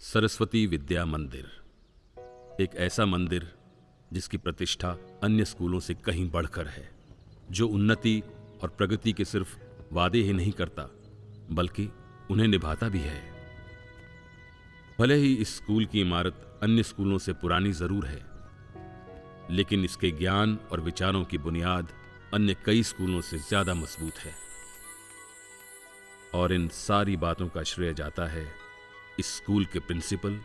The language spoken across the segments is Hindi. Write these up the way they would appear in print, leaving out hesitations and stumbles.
सरस्वती विद्या मंदिर एक ऐसा मंदिर जिसकी प्रतिष्ठा अन्य स्कूलों से कहीं बढ़कर है, जो उन्नति और प्रगति के सिर्फ वादे ही नहीं करता बल्कि उन्हें निभाता भी है। भले ही इस स्कूल की इमारत अन्य स्कूलों से पुरानी जरूर है, लेकिन इसके ज्ञान और विचारों की बुनियाद अन्य कई स्कूलों से ज्यादा मजबूत है। और इन सारी बातों का श्रेय जाता है इस स्कूल के प्रिंसिपल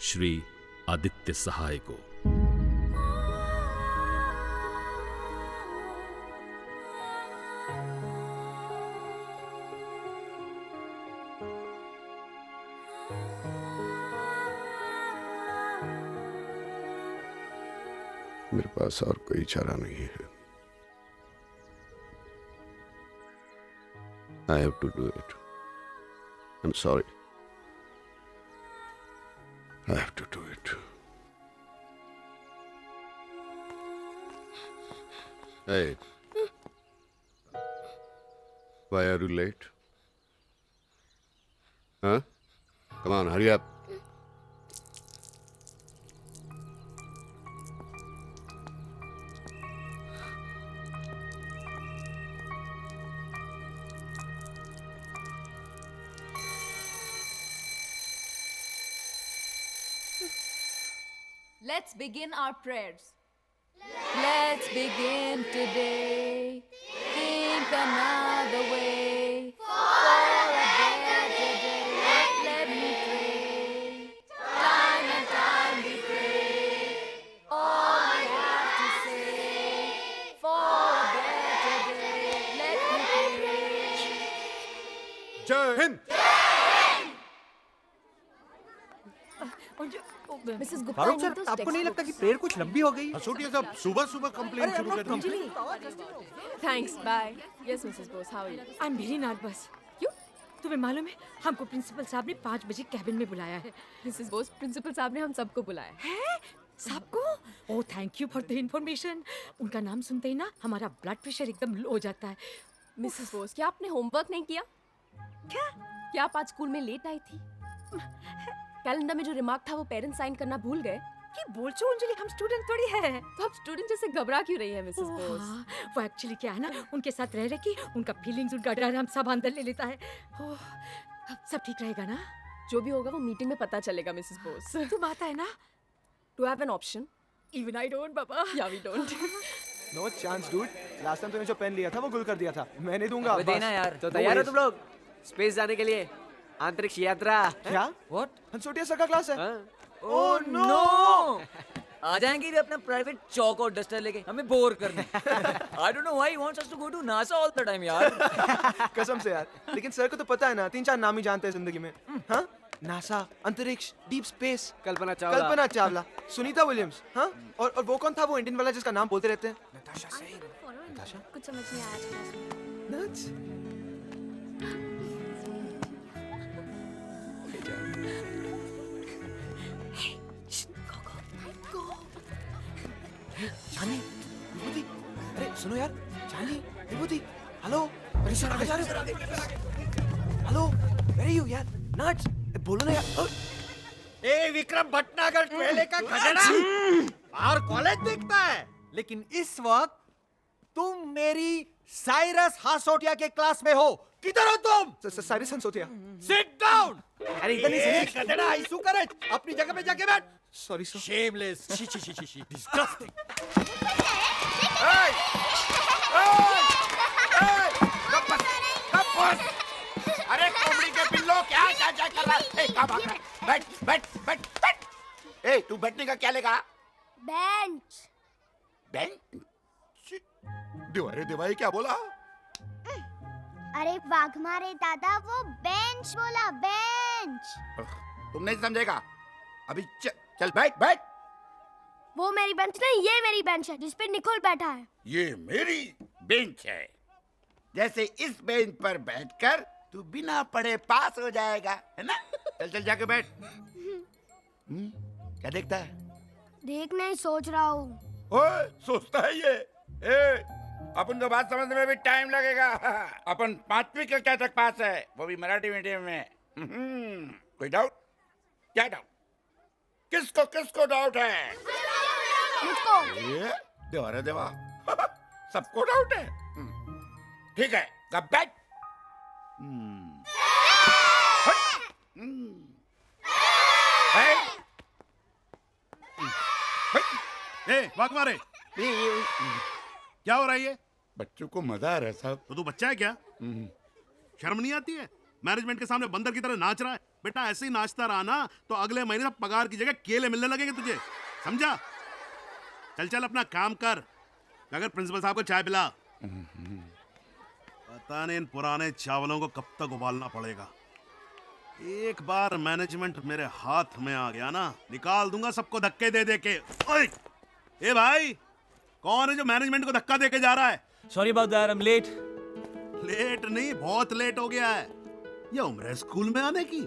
श्री आदित्य सहाय को। मेरे पास और कोई चारा नहीं है। I have to do it. I'm sorry. I have to do it. Hey. Why are you late? Huh? Come on, hurry up. Let's begin our prayers. Let's begin today. Think another way. For a better day. Let me pray. Time and time we pray. All I have to say. For a better day. Let me pray. जय Hind. Mrs. Gupta, Farooq I sir, need those आपको नहीं लगता कि textbooks. प्रेयर कुछ लंबी हो गई? हसूटिया साहब सुबह सुबह कंप्लेन शुरू कर दी। Thanks, bye. Yes, Mrs. Bose, how are you? I'm very nervous. क्यों? तुम्हें मालूम है हमको प्रिंसिपल साहब ने 5 बजे कैबिन में बुलाया है। Mrs. Bose, प्रिंसिपल साहब ने हम सबको बुलाया है। है? सबको? Oh thank you for the information. उनका नाम सुनते ही ना हमारा ब्लड प्रेशर एकदम लो हो जाता है। Mrs. Bose, क्या आपने होमवर्क नहीं किया? क्या आप आज स्कूल में लेट आई थी? कैलेंडर में जो रिमार्क था वो पेरेंट्स साइन करना भूल गए? ये बोल चो अंजलि, हम स्टूडेंट थोड़ी है। तो आप स्टूडेंट जैसे घबरा क्यों रही है मिसेस ओह, बोस? हाँ, वो एक्चुअली क्या है ना, उनके साथ रह रहे कि उनका फीलिंग्स, उनका डर हम सब अंदर ले लेता है। ओह, सब ठीक रहेगा ना? जो भी होगा वो मीटिंग में पता चलेगा मिसेस बोस। तुम आता है ना? Do have an option? Even I don't बाबा। या we don't. No chance dude. Last time तूने जो पेन लिया था वो गुल कर दिया था। मैं नहीं दूंगा। अबे देना यार। तो तैयार हो तुम लोग स्पेस जाने के लिए? अंतरिक्ष यात्रा। क्या? व्हाट? हंसोटिया सर का क्लास है। Oh no! आ जाएंगे भी अपना प्राइवेट चौक और डस्टर लेके हमें बोर करने। I don't know why he wants us to go to NASA all the time यार। कसम से यार। लेकिन सर को तो पता है ना, 3-4 नाम ही जानते हैं जिंदगी में। हाँ? नासा, अंतरिक्ष, deep space, Kalpana Chawla, Sunita Williams, हाँ? और वो कौन था वो इंडियन वाला जिसका नाम बोलते रहते हैं? नताशा सेन। नताशा? कुछ समझ नहीं आया आज क्लास में। नट्स। चांदी, विभूति, अरे सुनो यार, चांदी, विभूति, हेलो, अरे सर आगे जा रहे हो, हेलो, वेयर आर यू यार, नट्स, बोलो ना यार। ए विक्रम भटनागर पहले का खजाना और कॉलेज दिखता है, लेकिन इस वक्त तुम मेरी साइरस हासोटिया के क्लास में हो। किधर हो तुम? साइरस हंसोटिया। Sit down. अरे इधर नहीं से। खजाना आइसू करे, अपनी जगह पे जाके बैठ। Sorry sir. Shameless, she, disgusting. अरे कोमड़ी के पिल्लो क्या कर रहा है? कहाँ भाग रहा है? बैठ। ए तू बैठने का क्या लेगा? बेंच। बेंच? अरे देवाई क्या बोला? अरे वाघमारे दादा, वो बेंच बोला, बेंच। तुम नहीं समझेगा। अभी चल बैठ। वो मेरी बेंच नहीं, ये मेरी बेंच है जिस पे निकोल बैठा है। ये मेरी बेंच है। जैसे इस बेंच पर बैठकर तू बिना पढ़े पास हो जाएगा, है ना? चल जाके बैठ। क्या देखता है? देखना ही सोच रहा हूँ। ओए, सोचता है ये। ए, अपन तो बात समझने में भी टाइम लगेगा। अपन 5वीं कक्षा तक पास है, वो भी मराठी मीडियम में। कोई डाउट? क्या डाउट? किसको किसको डाउट है? मुझको ये देवा रे देवा सबको डाउट है। ठीक है, कब बैठ। वाक मारे क्या हो रहा है ये? बच्चों को मजा आ रहा है साहब। तो तू बच्चा है क्या? शर्म नहीं आती है? मैनेजमेंट के सामने बंदर की तरह नाच रहा है। बेटा ऐसे ही नाचता रहा ना तो अगले महीने पगार की जगह केले मिलने लगेंगे तुझे, समझा? चल चल अपना काम कर, अगर प्रिंसिपल साहब को चाय पिला। पता नहीं इन पुराने चावलों को कब तक उबालना पड़ेगा। एक बार मैनेजमेंट मेरे हाथ में आ गया ना, निकाल दूंगा सबको धक्के दे दे के। ओए ए भाई, कौन है जो मैनेजमेंट को धक्का दे के जा रहा है? Sorry about that, I'm late. Late नहीं, बहुत लेट हो गया है। ये उम्र है स्कूल में आने की।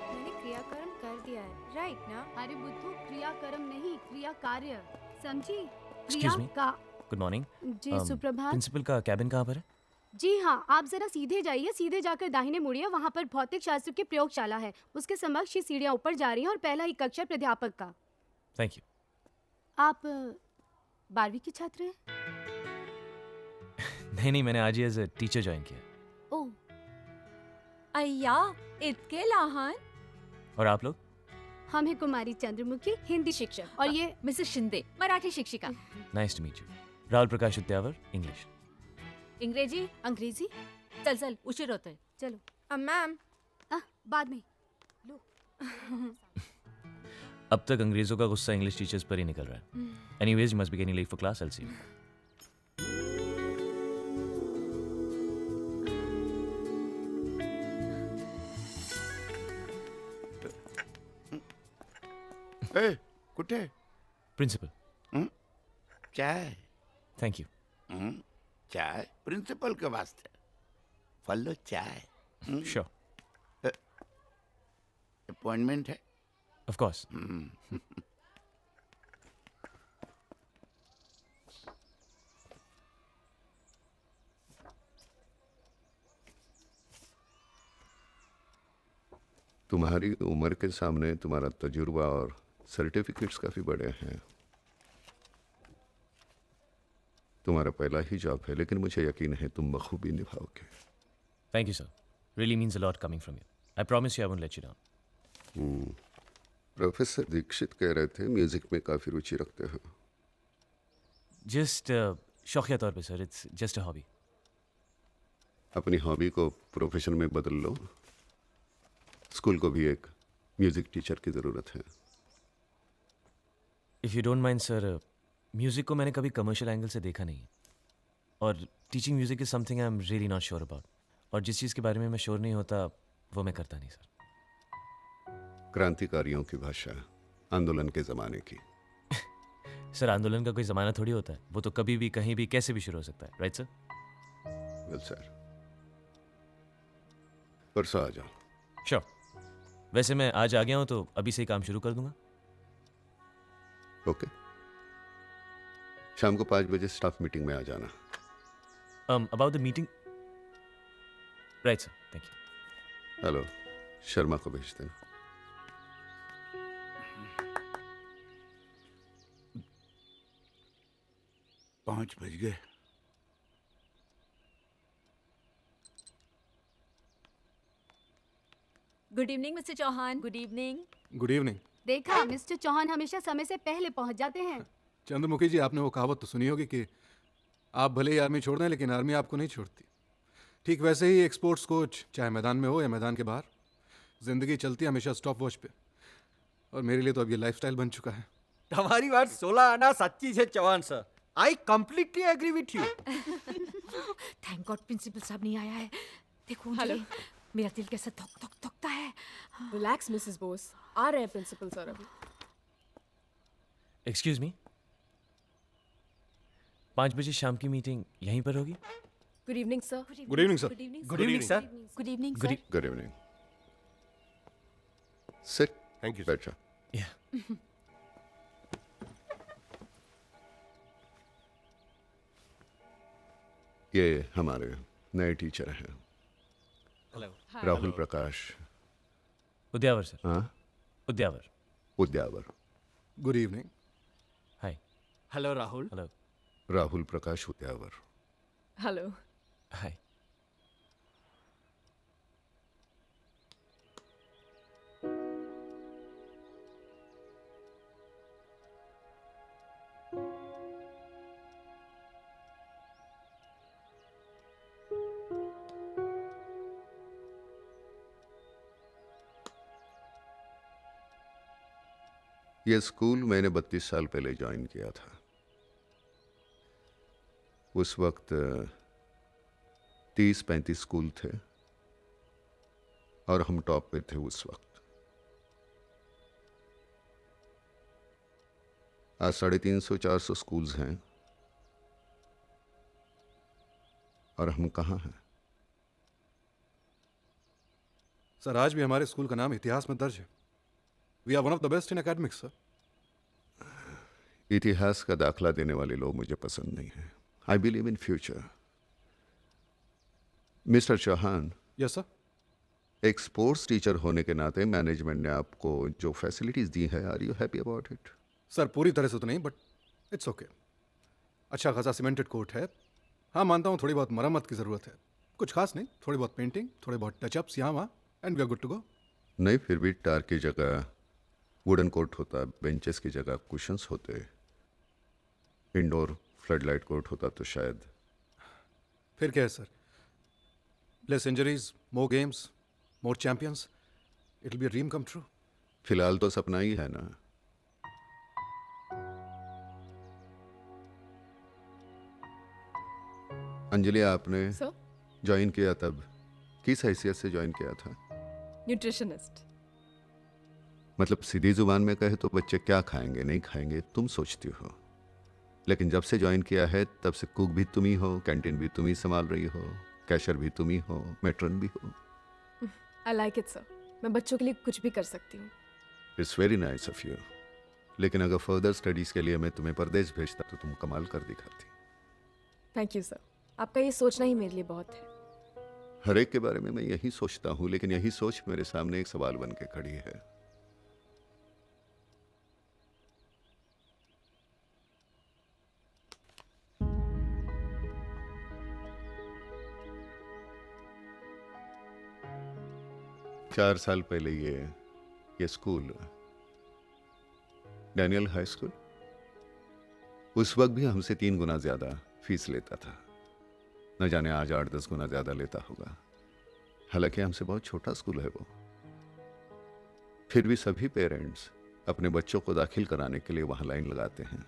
मैंने क्रियाकर्म कर दिया है, राइट ना? अरे बुद्धू, क्रियाकर्म नहीं, क्रिया कार्य, समझी? Excuse me? का Good morning. जी सुप्रभात। प्रिंसिपल का कैबिन कहाँ पर है? जी हाँ, आप जरा सीधे जाइए, सीधे जाकर दाहिने मुड़िए, वहाँ पर भौतिक शास्त्र की प्रयोगशाला है। उसके समक्ष ही सीढ़ियाँ ऊपर जा रही हैं और पहला ही कक्षा प्राध्यापक का। Thank you. आप 12वीं की छात्र हैं? नहीं, मैंने आज ही एज ए टीचर ज्वाइन किया। ओह, अय्या इतके लहान. और आप लोग? हम हैं कुमारी चंद्रमुखी, हिंदी शिक्षक, और ये मिसेस शिंदे, मराठी शिक्षिका. Nice to meet you. Rahul Prakash Udyavar, English. इंग्रेजी. अंग्रेजी। चल उशीर होतोय. चलो मैम, बाद में। अब तक अंग्रेजों का गुस्सा इंग्लिश टीचर्स पर ही निकल रहा है। Anyways you must be getting late for class, I will see you. ए, कुठे? प्रिंसिपल। चाय। Thank you. चाय प्रिंसिपल के वास्ते। फॉलो चाय। श्योर। अपॉइंटमेंट है? Of course. तुम्हारी उम्र के सामने तुम्हारा तजुर्बा और सर्टिफिकेट्स काफी बड़े हैं। तुम्हारा पहला ही जॉब है, लेकिन मुझे यकीन है तुम बखूबी निभाओगे। Thank you sir, really means a lot coming from you. I promise you I won't let you down. Professor Dikshit कह रहे थे म्यूजिक में काफी रुचि रखते हो। जस्ट शौकिया तौर पे sir, it's just a hobby. अपनी हॉबी को प्रोफेशन में बदल लो। स्कूल को भी एक म्यूजिक टीचर की जरूरत है। If you don't mind sir, music को मैंने कभी कमर्शियल एंगल से देखा नहीं है, और teaching music is something I am really not sure about. और जिस चीज़ के बारे में मैं श्योर नहीं होता वो मैं करता नहीं सर। क्रांतिकारियों की भाषा, आंदोलन के जमाने की। सर आंदोलन का कोई ज़माना थोड़ी होता है, वो तो कभी भी कहीं भी कैसे भी शुरू हो सकता है, राइट सर? वेल सर, परसों आ जाओ। श्योर। वैसे मैं आज आ गया हूँ तो अभी से ही काम शुरू कर दूंगा। ओके, शाम को 5 बजे स्टाफ मीटिंग में आ जाना। About the meeting, right sir, thank you. Hello, Sharma को भेज देना। पाँच बज गए। Good evening mister Chauhan. Good evening. Good evening. देखा, मिस्टर चौहान हमेशा समय से पहले पहुंच जाते हैं। चंद्रमुखी जी, आपने वो कहावत तो सुनी होगी कि आप भले ही आर्मी छोड़ दें लेकिन आर्मी आपको नहीं छोड़ती। ठीक वैसे ही एक स्पोर्ट्स कोच, चाहे मैदान में हो या मैदान के बाहर, जिंदगी चलती है हमेशा स्टॉप वॉच पे। और मेरे लिए तो अब ये लाइफस्टाइल बन चुका है। તમારી વાત 16 આના સાચી છે Chauhan sir. I completely agree with you. Thank god principal साहब नहीं आया है। देखो हेलो, मेरा दिल कैसा धुकता है। रिलैक्स मिसेस बोस, आ रहे हैं प्रिंसिपल सर अभी. एक्सक्यूज मी, 5 बजे शाम की मीटिंग यहीं पर होगी? Good evening sir. Good evening sir. Good evening sir. Good evening Good sir. Good evening. Sit. Thank you बैठ जा। या ये हमारे नए टीचर हैं, हेलो। राहुल प्रकाश। उद्यावर सर, हाँ, Udyavar. Udyavar. Good evening. Hi. Hello Rahul. Hello. Rahul Prakash Udyavar. Hello. Hi. ये स्कूल मैंने 32 साल पहले ज्वाइन किया था। उस वक्त 30-35 स्कूल थे और हम टॉप पे थे उस वक्त। आज 350-400 स्कूल्स हैं और हम कहाँ हैं? सर, आज भी हमारे स्कूल का नाम इतिहास में दर्ज है। We are one of the best in academics sir. इतिहास का दाखला देने वाले लोग मुझे पसंद नहीं हैं। I believe in future. Mister Chauhan, yes sir. एक स्पोर्ट्स टीचर होने के नाते मैनेजमेंट ने आपको जो फैसिलिटीज दी है, are you happy about it? Sir, पूरी तरह से तो नहीं, बट इट्स ओके। अच्छा खासा सीमेंटेड कोर्ट है। हाँ, मानता हूँ थोड़ी बहुत मरम्मत की ज़रूरत है। कुछ खास नहीं, थोड़ी बहुत पेंटिंग, थोड़े बहुत टचअप्स यहाँ वहाँ, and we are good to go. नहीं, फिर भी टार की जगह वुडन कोर्ट होता, बेंचेस की जगह कुशंस होते, इंडोर फ्लडलाइट कोर्ट होता तो शायद। फिर क्या है sir? Less injuries, more games, more champions. It will be a dream come true. फिलहाल तो सपना ही है ना। अंजलि, आपने सर, ज्वाइन किया तब किस हैसियत से ज्वाइन किया था? न्यूट्रिशनिस्ट। मतलब सीधी जुबान में कहे तो बच्चे क्या खाएंगे नहीं खाएंगे तुम सोचती हो, लेकिन जब से ज्वाइन किया है तब से कुक भी तुम ही हो, कैंटीन भी तुम ही संभाल रही हो, कैशियर भी तुम ही हो, मैट्रन भी हो। I like it sir. मैं बच्चों के लिए कुछ भी कर सकती हूँ। It's very nice of you. लेकिन अगर फर्दर स्टडीज के लिए मैं तुम्हें परदेश भेजता तो तुम कमाल कर दिखाती। Thank you sir. आपका ये सोचना ही मेरे लिए बहुत है। हर एक के बारे में मैं यही सोचता हूँ, लेकिन यही सोच मेरे सामने एक सवाल बन के खड़ी है। चार साल पहले ये स्कूल, डैनियल हाई स्कूल, उस वक्त भी हमसे 3 गुना ज्यादा फीस लेता था। न जाने आज 8-10 गुना ज्यादा लेता होगा। हालांकि हमसे बहुत छोटा स्कूल है वो। फिर भी सभी पेरेंट्स अपने बच्चों को दाखिल कराने के लिए वहां लाइन लगाते हैं।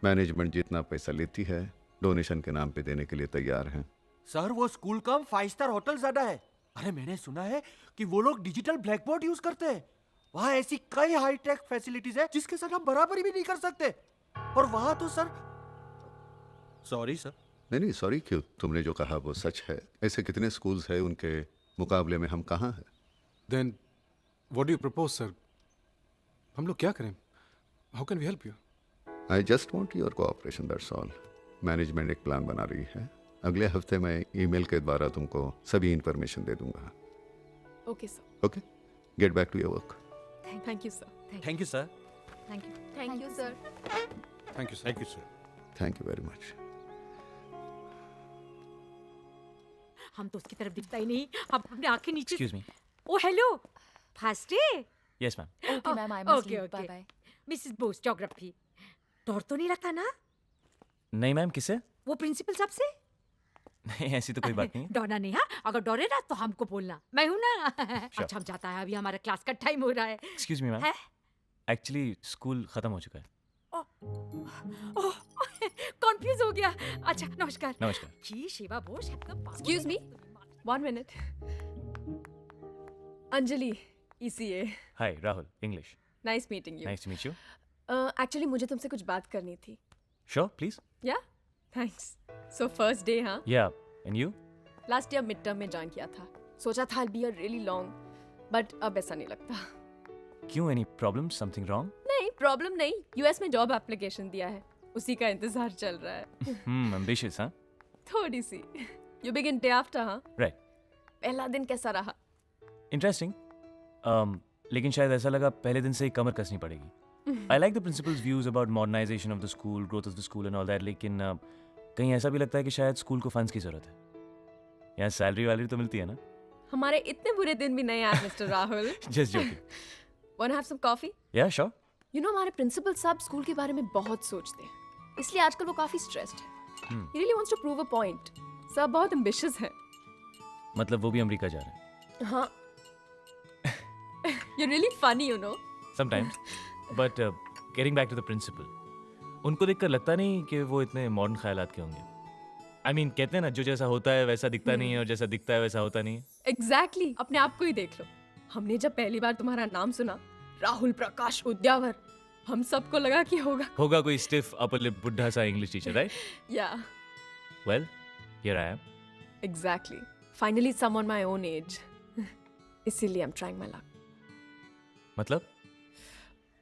मैनेजमेंट जितना पैसा लेती है डोनेशन के नाम पे देने के लिए तैयार हैं। सर, वो स्कूल कम 5 स्टार होटल ज्यादा है। अरे मैंने सुना है कि वो लोग डिजिटल ब्लैक बोर्ड यूज करते हैं। वहां ऐसी कई हाईटेक फैसिलिटीज है जिसके साथ हम बराबरी भी नहीं कर सकते। और वहां तो सर, सॉरी सर। नहीं, सॉरी क्यों? तुमने जो कहा वो सच है। ऐसे कितने स्कूल्स हैं, उनके मुकाबले में हम कहाँ हैं? Then what do you propose sir? हम लोग क्या करें? How can we help you? I just want your cooperation, that's all. Management एक प्लान बना रही है। अगले हफ्ते मैं ईमेल के द्वारा तुमको सभी इंफॉर्मेशन दे दूंगा। Okay sir. Okay, get back to your work. Thank you sir. Thank you sir. Thank you. Thank you, sir. Thank you sir. Thank you sir. Thank you very much. हम तो उसकी तरफ दिखता ही नहीं। अब अपने आंखें नीचे। Excuse me. Oh hello, first day. Yes ma'am. Okay, ma'am, I must okay, leave. okay. Bye-bye. Mrs Bose, geography. डर तो नहीं लगता ना नहीं मैम, किससे? वो प्रिंसिपल साहब से? नहीं, ऐसी तो कोई बात नहीं है। डरना नहीं। हाँ, अगर डरे ना तो हमको बोलना, मैं हूं ना। अच्छा, हम जाता है, अभी हमारा क्लास का टाइम हो रहा है। एक्सक्यूज मी मैम, है? एक्चुअली स्कूल खत्म हो चुका है। ओह, कंफ्यूज हो गया। अच्छा, नमस्कार। नमस्कार। जी, शिवा बोस एकदम। Excuse me? 1 minute. Anjali, ECA. Hi Rahul, English. Nice meeting you. Nice to meet you. Actually, मुझे तुमसे कुछ बात करनी थी. Sure, please. Yeah? Thanks. So first day, हाँ? Yeah, and you? Last year midterm में ज्वाइन किया था. सोचा था I'll be a really long, but अब ऐसा नहीं लगता. क्यों, एनी प्रॉब्लम, समथिंग रॉन्ग? नहीं प्रॉब्लम नहीं, यूएस में जॉब एप्लीकेशन दिया है, उसी का इंतजार चल रहा है। एम्बिशियस, हाँ? थोड़ी सी। यू बिगिन डे आफ्टर, हाँ? राइट। पहला दिन कैसा रहा? इंटरेस्टिंग, लेकिन शायद ऐसा लगा पहले दिन से ही कमर कसनी पड़ेगी। I like the principal's views about modernisation of the school, growth of the school and all that, लेकिन कहीं ऐसा भी लगता है कि शायद स्कूल को फंड्स की जरूरत है। यहाँ सैलरी वैलरी तो मिलती है ना? हमारे इतने बुरे दिन भी नहीं आए mister Rahul. Just joking. Want have some coffee? Yeah sure. You know हमारे प्रिंसिपल साहब स्कूल के बारे में बहुत सोचते हैं, इसलिए आजकल वो काफी स्ट्रेस्ड है। He really wants to prove a point. सब बहुत एम्बिशियस है। मतलब वो भी अमेरिका जा रहे हैं? हाँ। You're really funny, you know. Sometimes. But getting back to the principal, उनको देखकर लगता नहीं कि वो इतने मॉडर्न ख्यालात के होंगे। I mean, कहते हैं ना, जो जैसा होता है वैसा दिखता नहीं है और जैसा दिखता है वैसा होता नहीं है। Exactly. अपने आप को ही देख लो। हमने जब पहली बार तुम्हारा नाम सुना, राहुल प्रकाश उद्यावर, हम सबको लगा कि होगा कोई स्टिफ अपर लिप बुढ़ा सा English teacher, right? Yeah. Well, here I am. Exactly. Finally someone my own age. इसीलिए I'm trying my luck. मतलब?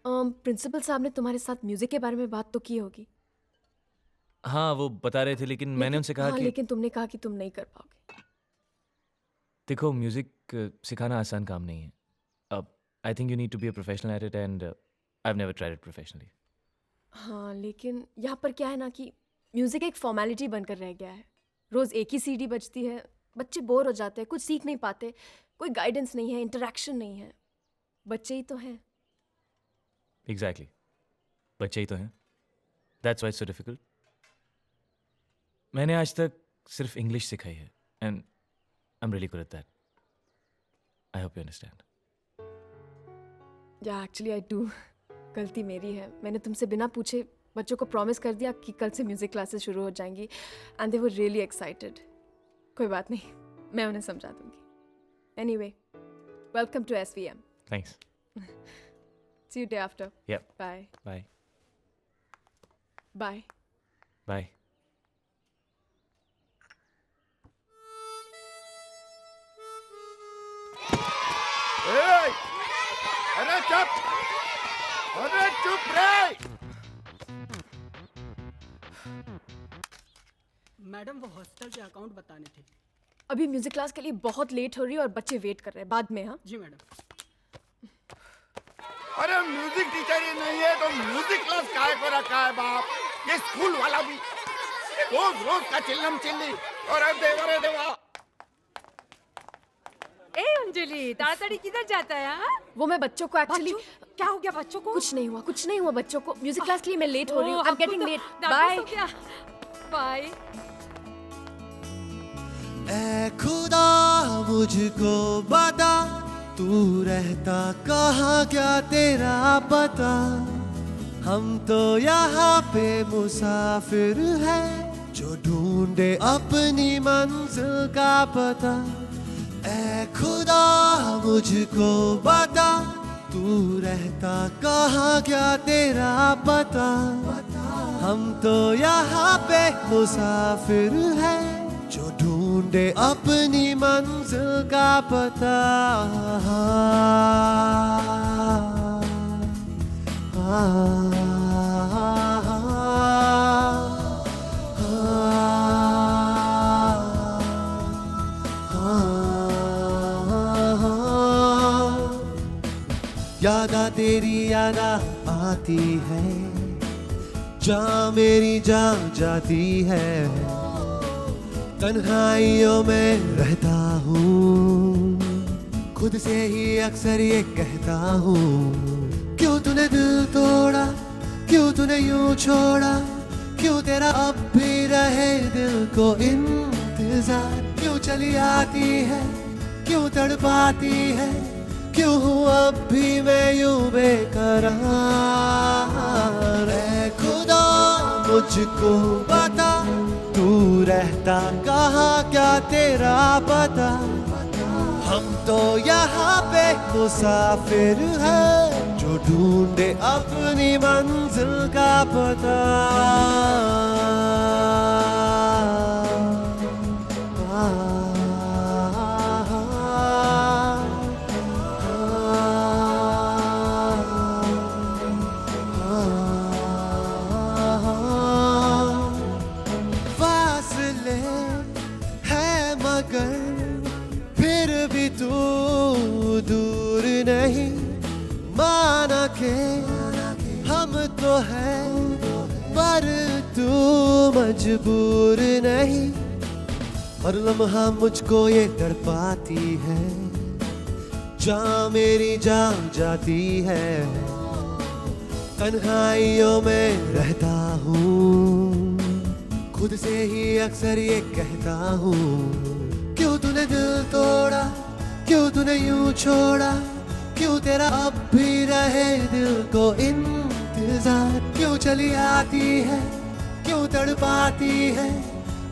प्रिंसिपल साहब ने तुम्हारे साथ म्यूजिक के बारे में बात तो की होगी। हाँ, वो बता रहे थे, लेकिन मैंने उनसे कहा कि लेकिन तुमने कहा कि तुम नहीं कर पाओगे। देखो, म्यूजिक सिखाना आसान काम नहीं है। अब I think you need to be a professional at it and I have never tried it professionally. हाँ, लेकिन यहाँ पर क्या है ना कि म्यूजिक एक फॉर्मेलिटी बनकर रह गया है। रोज एक ही सीडी बजती है, बच्चे बोर हो जाते हैं, कुछ सीख नहीं पाते, कोई गाइडेंस नहीं है, इंटरेक्शन नहीं है। बच्चे ही तो हैं। एग्जैक्टली, बच्चे ही तो हैं। That's why it's so difficult. मैंने आज तक सिर्फ इंग्लिश सिखाई है and I am really good at that. I hope you understand. या एक्चुअली आई डू। गलती मेरी है, मैंने तुमसे बिना पूछे बच्चों को प्रॉमिस कर दिया कि कल से म्यूजिक क्लासेस शुरू हो जाएंगी and they were really excited. कोई बात नहीं, मैं उन्हें समझा दूंगी। Anyway, welcome to SVM। Thanks. See you day after. Yep. Bye. Bye. Bye. Bye. अरे चुप! अरे चुप रे! मैडम, वो हॉस्टल के अकाउंट बताने थे। अभी म्यूजिक क्लास के लिए बहुत लेट हो रही है और बच्चे वेट कर रहे हैं, बाद में। हाँ जी मैडम। अरे म्यूजिक टीचर ही नहीं है तो म्यूजिक क्लास काहे को रखा है बाप? ये स्कूल वाला भी रोज रोज का चिल्लम चिल्ली। अरे देवा। ए अंजलि, ताड़ाताड़ी किधर जाता है? हाँ? वो मैं बच्चों को एक्चुअली। क्या हो गया बच्चों को? कुछ नहीं हुआ बच्चों को। म्यूजिक क्लास के लिए मैं लेट हो रही हूँ। I am getting late. Bye bye. ऐ खुदा मुझको बता, तू रहता कहाँ, क्या तेरा पता? हम तो यहाँ पे मुसाफिर हैं जो ढूंढे अपनी मंजिल का पता। ऐ खुदा मुझको बता, तू रहता कहाँ, क्या तेरा पता? हम तो यहाँ पे मुसाफिर हैं जो ढूंढे अपनी मंजिल का पता। यादा तेरी यादा आती है, जहाँ मेरी जान जाती है। तन्हाइयों में रहता हूँ, खुद से ही अक्सर ये कहता हूँ, क्यों तूने दिल तोड़ा, क्यों तूने यूं छोड़ा, क्यों तेरा अब भी रहे दिल को इंतजार, क्यों चली आती है, क्यों तड़पाती है, क्यों हूँ अब भी मैं यूं बेकरार। ऐ खुदा मुझको बता, तू रहता कहाँ, क्या तेरा पता? हम तो यहाँ पे मुसाफिर हैं जो ढूंढे अपनी मंजिल का पता। मगर फिर भी तू दूर नहीं, माना के हम तो हैं पर तू मजबूर नहीं। हर लम्हा मुझको ये तड़पाती है, जहाँ मेरी जान जाती है। तन्हाइयों में रहता हूँ, खुद से ही अक्सर ये कहता हूँ, क्यों तूने दिल तोड़ा, क्यों तूने यूं छोड़ा, क्यों तेरा अब भी रहे दिल को इंतजार। क्यों चली आती है, क्यों तड़पाती है,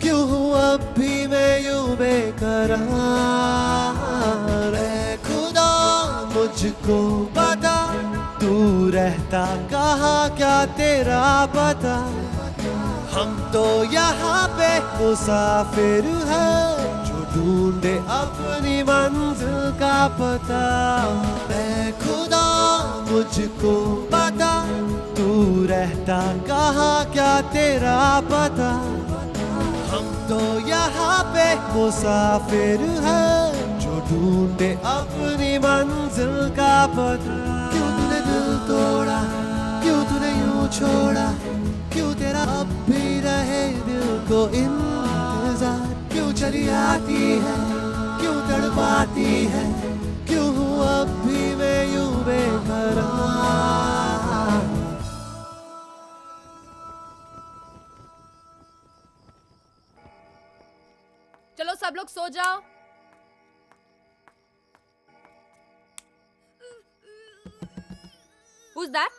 क्यों हूँ अब भी मैं यूं बेकरार। ऐ खुदा मुझको बता, तू रहता कहाँ, क्या तेरा पता। हम तो यहाँ पे मुसाफिर हैं, जो ढूंढे अपनी मंजिल का पता। ऐ खुदा मुझको बता, तू रहता कहाँ, क्या तेरा पता। हम तो यहाँ पे मुसाफिर हैं, जो ढूंढे अपनी मंजिल का पता। क्यों तूने दिल तोड़ा, क्यों तूने यूं छोड़ा, क्यों तेरा अब भी रहे दिल को इंतजार। क्यों चली आती है, क्यों तड़पाती है, क्यों हूँ अब भी मैं यूं बेकरार। चलो सब लोग सो जाओ। Who's that?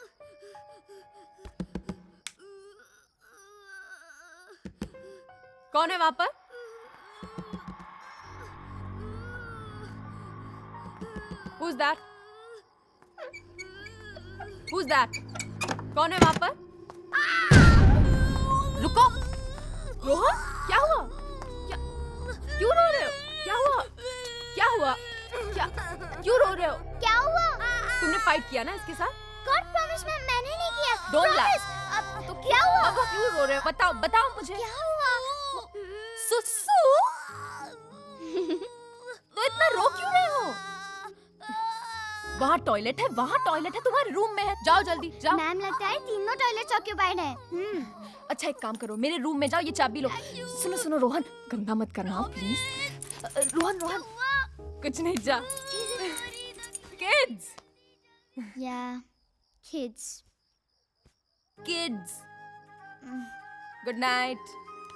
कौन है वहां पर? Who's that? Who's that? कौन है वहां पर? रुको। रोहन, क्या हुआ? क्यों रो रहे हो? क्या हुआ? क्या हुआ? क्या? क्यों रो रहे हो? क्या हुआ? तुमने फाइट किया ना इसके साथ? गॉड प्रॉमिस मैंने नहीं किया। Don't lie. अब तो क्या हुआ? अब क्यों रो रहे हो? बताओ, बताओ मुझे। क्या हुआ? सुसु? तो इतना रो क्यों रहे हो? वहाँ टॉयलेट है, वहाँ टॉयलेट है, तुम्हारे रूम में है। जाओ जल्दी, जाओ। मैम लगता है तीनों टॉयलेट्स ऑक्यूपाइड है। अच्छा एक काम करो, मेरे रूम में जाओ, ये चाबी लो। सुनो सुनो रोहन, गंदा मत करना प्लीज। रोहन रोहन, कुछ नहीं, जा। Kids. Yeah, kids. Kids. Good night.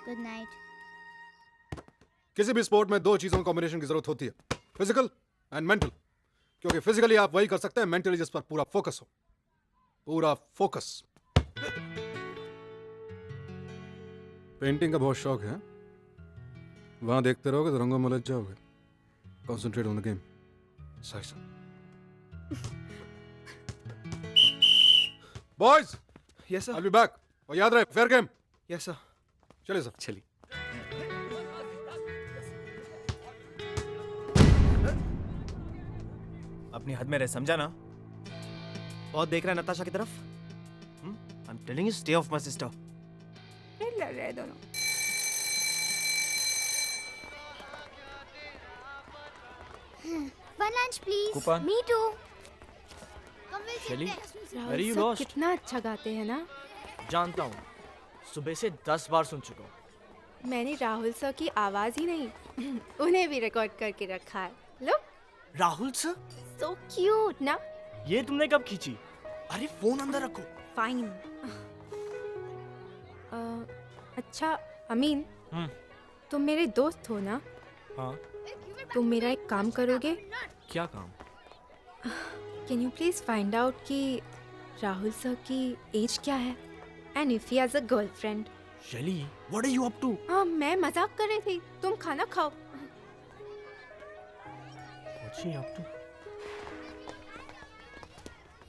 Good night. किसी भी स्पोर्ट में दो चीजों की कॉम्बिनेशन की जरूरत होती है, फिजिकल एंड मेंटल। क्योंकि फिजिकली आप वही कर सकते हैं, मेंटली जिस पर पूरा फोकस हो। पूरा फोकस। पेंटिंग का बहुत शौक है, वहां देखते रहोगे तो रंगों में उलझ जाओगे। Concentrate on the game. सही। Boys, yes sir. I will be back. और याद रहे, फेयर गेम। Yes sir. चलिए सर। चलिए। अपनी हद में रह, समझा ना? बहुत देख रहा है नताशा की तरफ। I am telling you, stay of my sister. लड़ रहे हैं दोनों। One lunch, please. Coupon? Me too. Shelly, where are you lost? कितना अच्छा गाते हैं ना? जानता हूँ, सुबह से 10 बार सुन चुका हूँ। मैंने राहुल सर की आवाज ही नहीं, उन्हें भी रिकॉर्ड करके रखा है। लो। राहुल सर? So cute ना? ये तुमने कब खींची? अरे फोन अंदर रखो। Fine. अच्छा अमीन, तुम मेरे दोस्त हो ना? हाँ। तुम मेरा एक काम करोगे? क्या काम? Can you please find out कि राहुल सर की एज क्या है? And if he has a girlfriend. Shelly, what are you up to? हाँ, मैं मजाक कर रही थी। तुम खाना खाओ। What's she up to?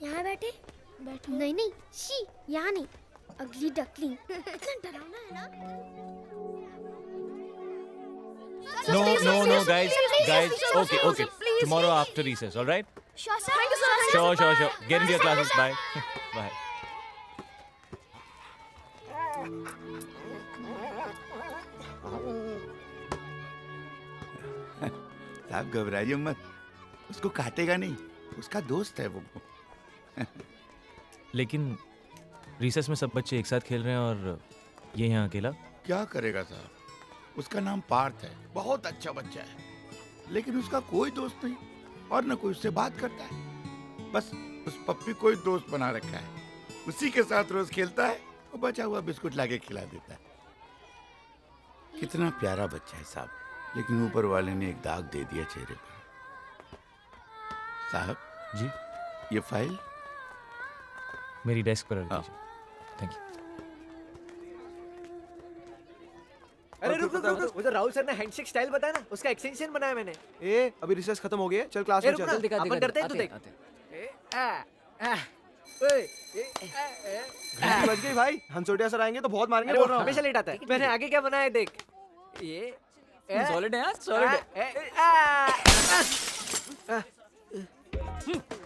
यहाँ बैठे? बैठो। नहीं नहीं, शी, यहाँ नहीं। अगली डकली। इतना डरावना है ना? No, guys. Okay. Tomorrow after recess, all right? Sure, sir. Thank you, Sure. Get into your classes. Bye. Bye. आप घबराइए मत, उसको काटेगा नहीं, उसका दोस्त है वो। लेकिन रिसेस में सब बच्चे एक साथ खेल रहे हैं और ये यहाँ अकेला। क्या करेगा साहब, उसका नाम पार्थ है, बहुत अच्छा बच्चा है, लेकिन उसका कोई दोस्त नहीं और न कोई उससे बात करता है। बस उस पप्पी को ही दोस्त बना रखा है, उसी के साथ रोज खेलता है और बचा हुआ बिस्कुट लाके खिला देता है। कितना प्यारा बच्चा है साहब, लेकिन ऊपर वाले ने एक दाग दे दिया चेहरे पर। साहब जी, ये फाइल मेरी डेस्क पर रख दीजिए। Thank you. अरे रुक रुक रुक, वो जो राहुल सर ने हैंडशेक स्टाइल बताया ना, उसका एक्सटेंशन बनाया मैंने। ए अभी रिसर्च खत्म हो गई है, चल क्लास में चल। अपन करते हैं, तू देख। बच गई भाई, हंसोटिया सर आएंगे तो बहुत मारेंगे बोल रहा हूं। हमेशा लेट आता है। मैंने आगे क्या बनाया देख, ये सॉलिड है यार, सॉलिड है।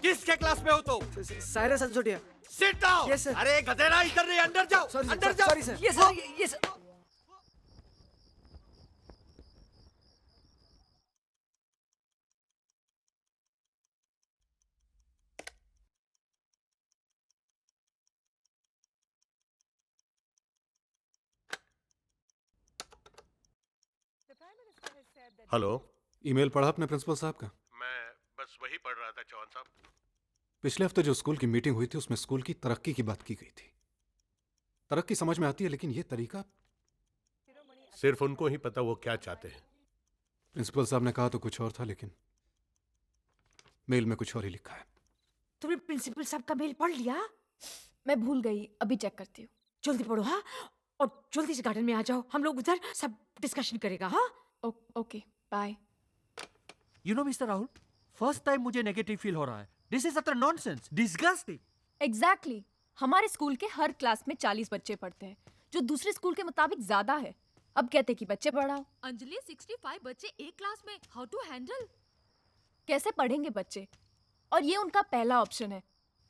किसके क्लास में हो तुम? Cyrus Hansotia. Sit down. Yes sir. अरे गधेड़ा, इधर नहीं, अंदर जाओ, अंदर जाओ। Sorry sir. Yes sir, yes. Hello, email पढ़ा अपने प्रिंसिपल साहब का? मैं बस वही पढ़ रहा था चौहान साहब। पिछले हफ्ते जो स्कूल की मीटिंग हुई थी उसमें स्कूल की तरक्की की बात की गई थी। तरक्की समझ में आती है, लेकिन ये तरीका। सिर्फ उनको ही पता वो क्या चाहते हैं। प्रिंसिपल साहब ने कहा तो कुछ और था, लेकिन मेल में कुछ और ही लिखा है। तुमने प्रिंसिपल साहब का मेल पढ़ लिया? मैं भूल गई, अभी चेक करती हूँ। जल्दी पढ़ो हाँ, और जल्दी से गार्डन में आ जाओ, हम लोग उधर सब डिस्कशन करेगा। हाँ okay, bye. You know mister Rahul, first time मुझे नेगेटिव फील हो रहा है। This is utter nonsense, disgusting. Exactly, हमारे स्कूल के हर क्लास में 40 बच्चे पढ़ते हैं, जो दूसरे स्कूल के मुताबिक ज्यादा है। अब कहते कि बच्चे पढ़ाओ। अंजलि, 65 बच्चे एक क्लास में, हाउ टू हैंडल? कैसे पढ़ेंगे बच्चे? और ये उनका पहला ऑप्शन है।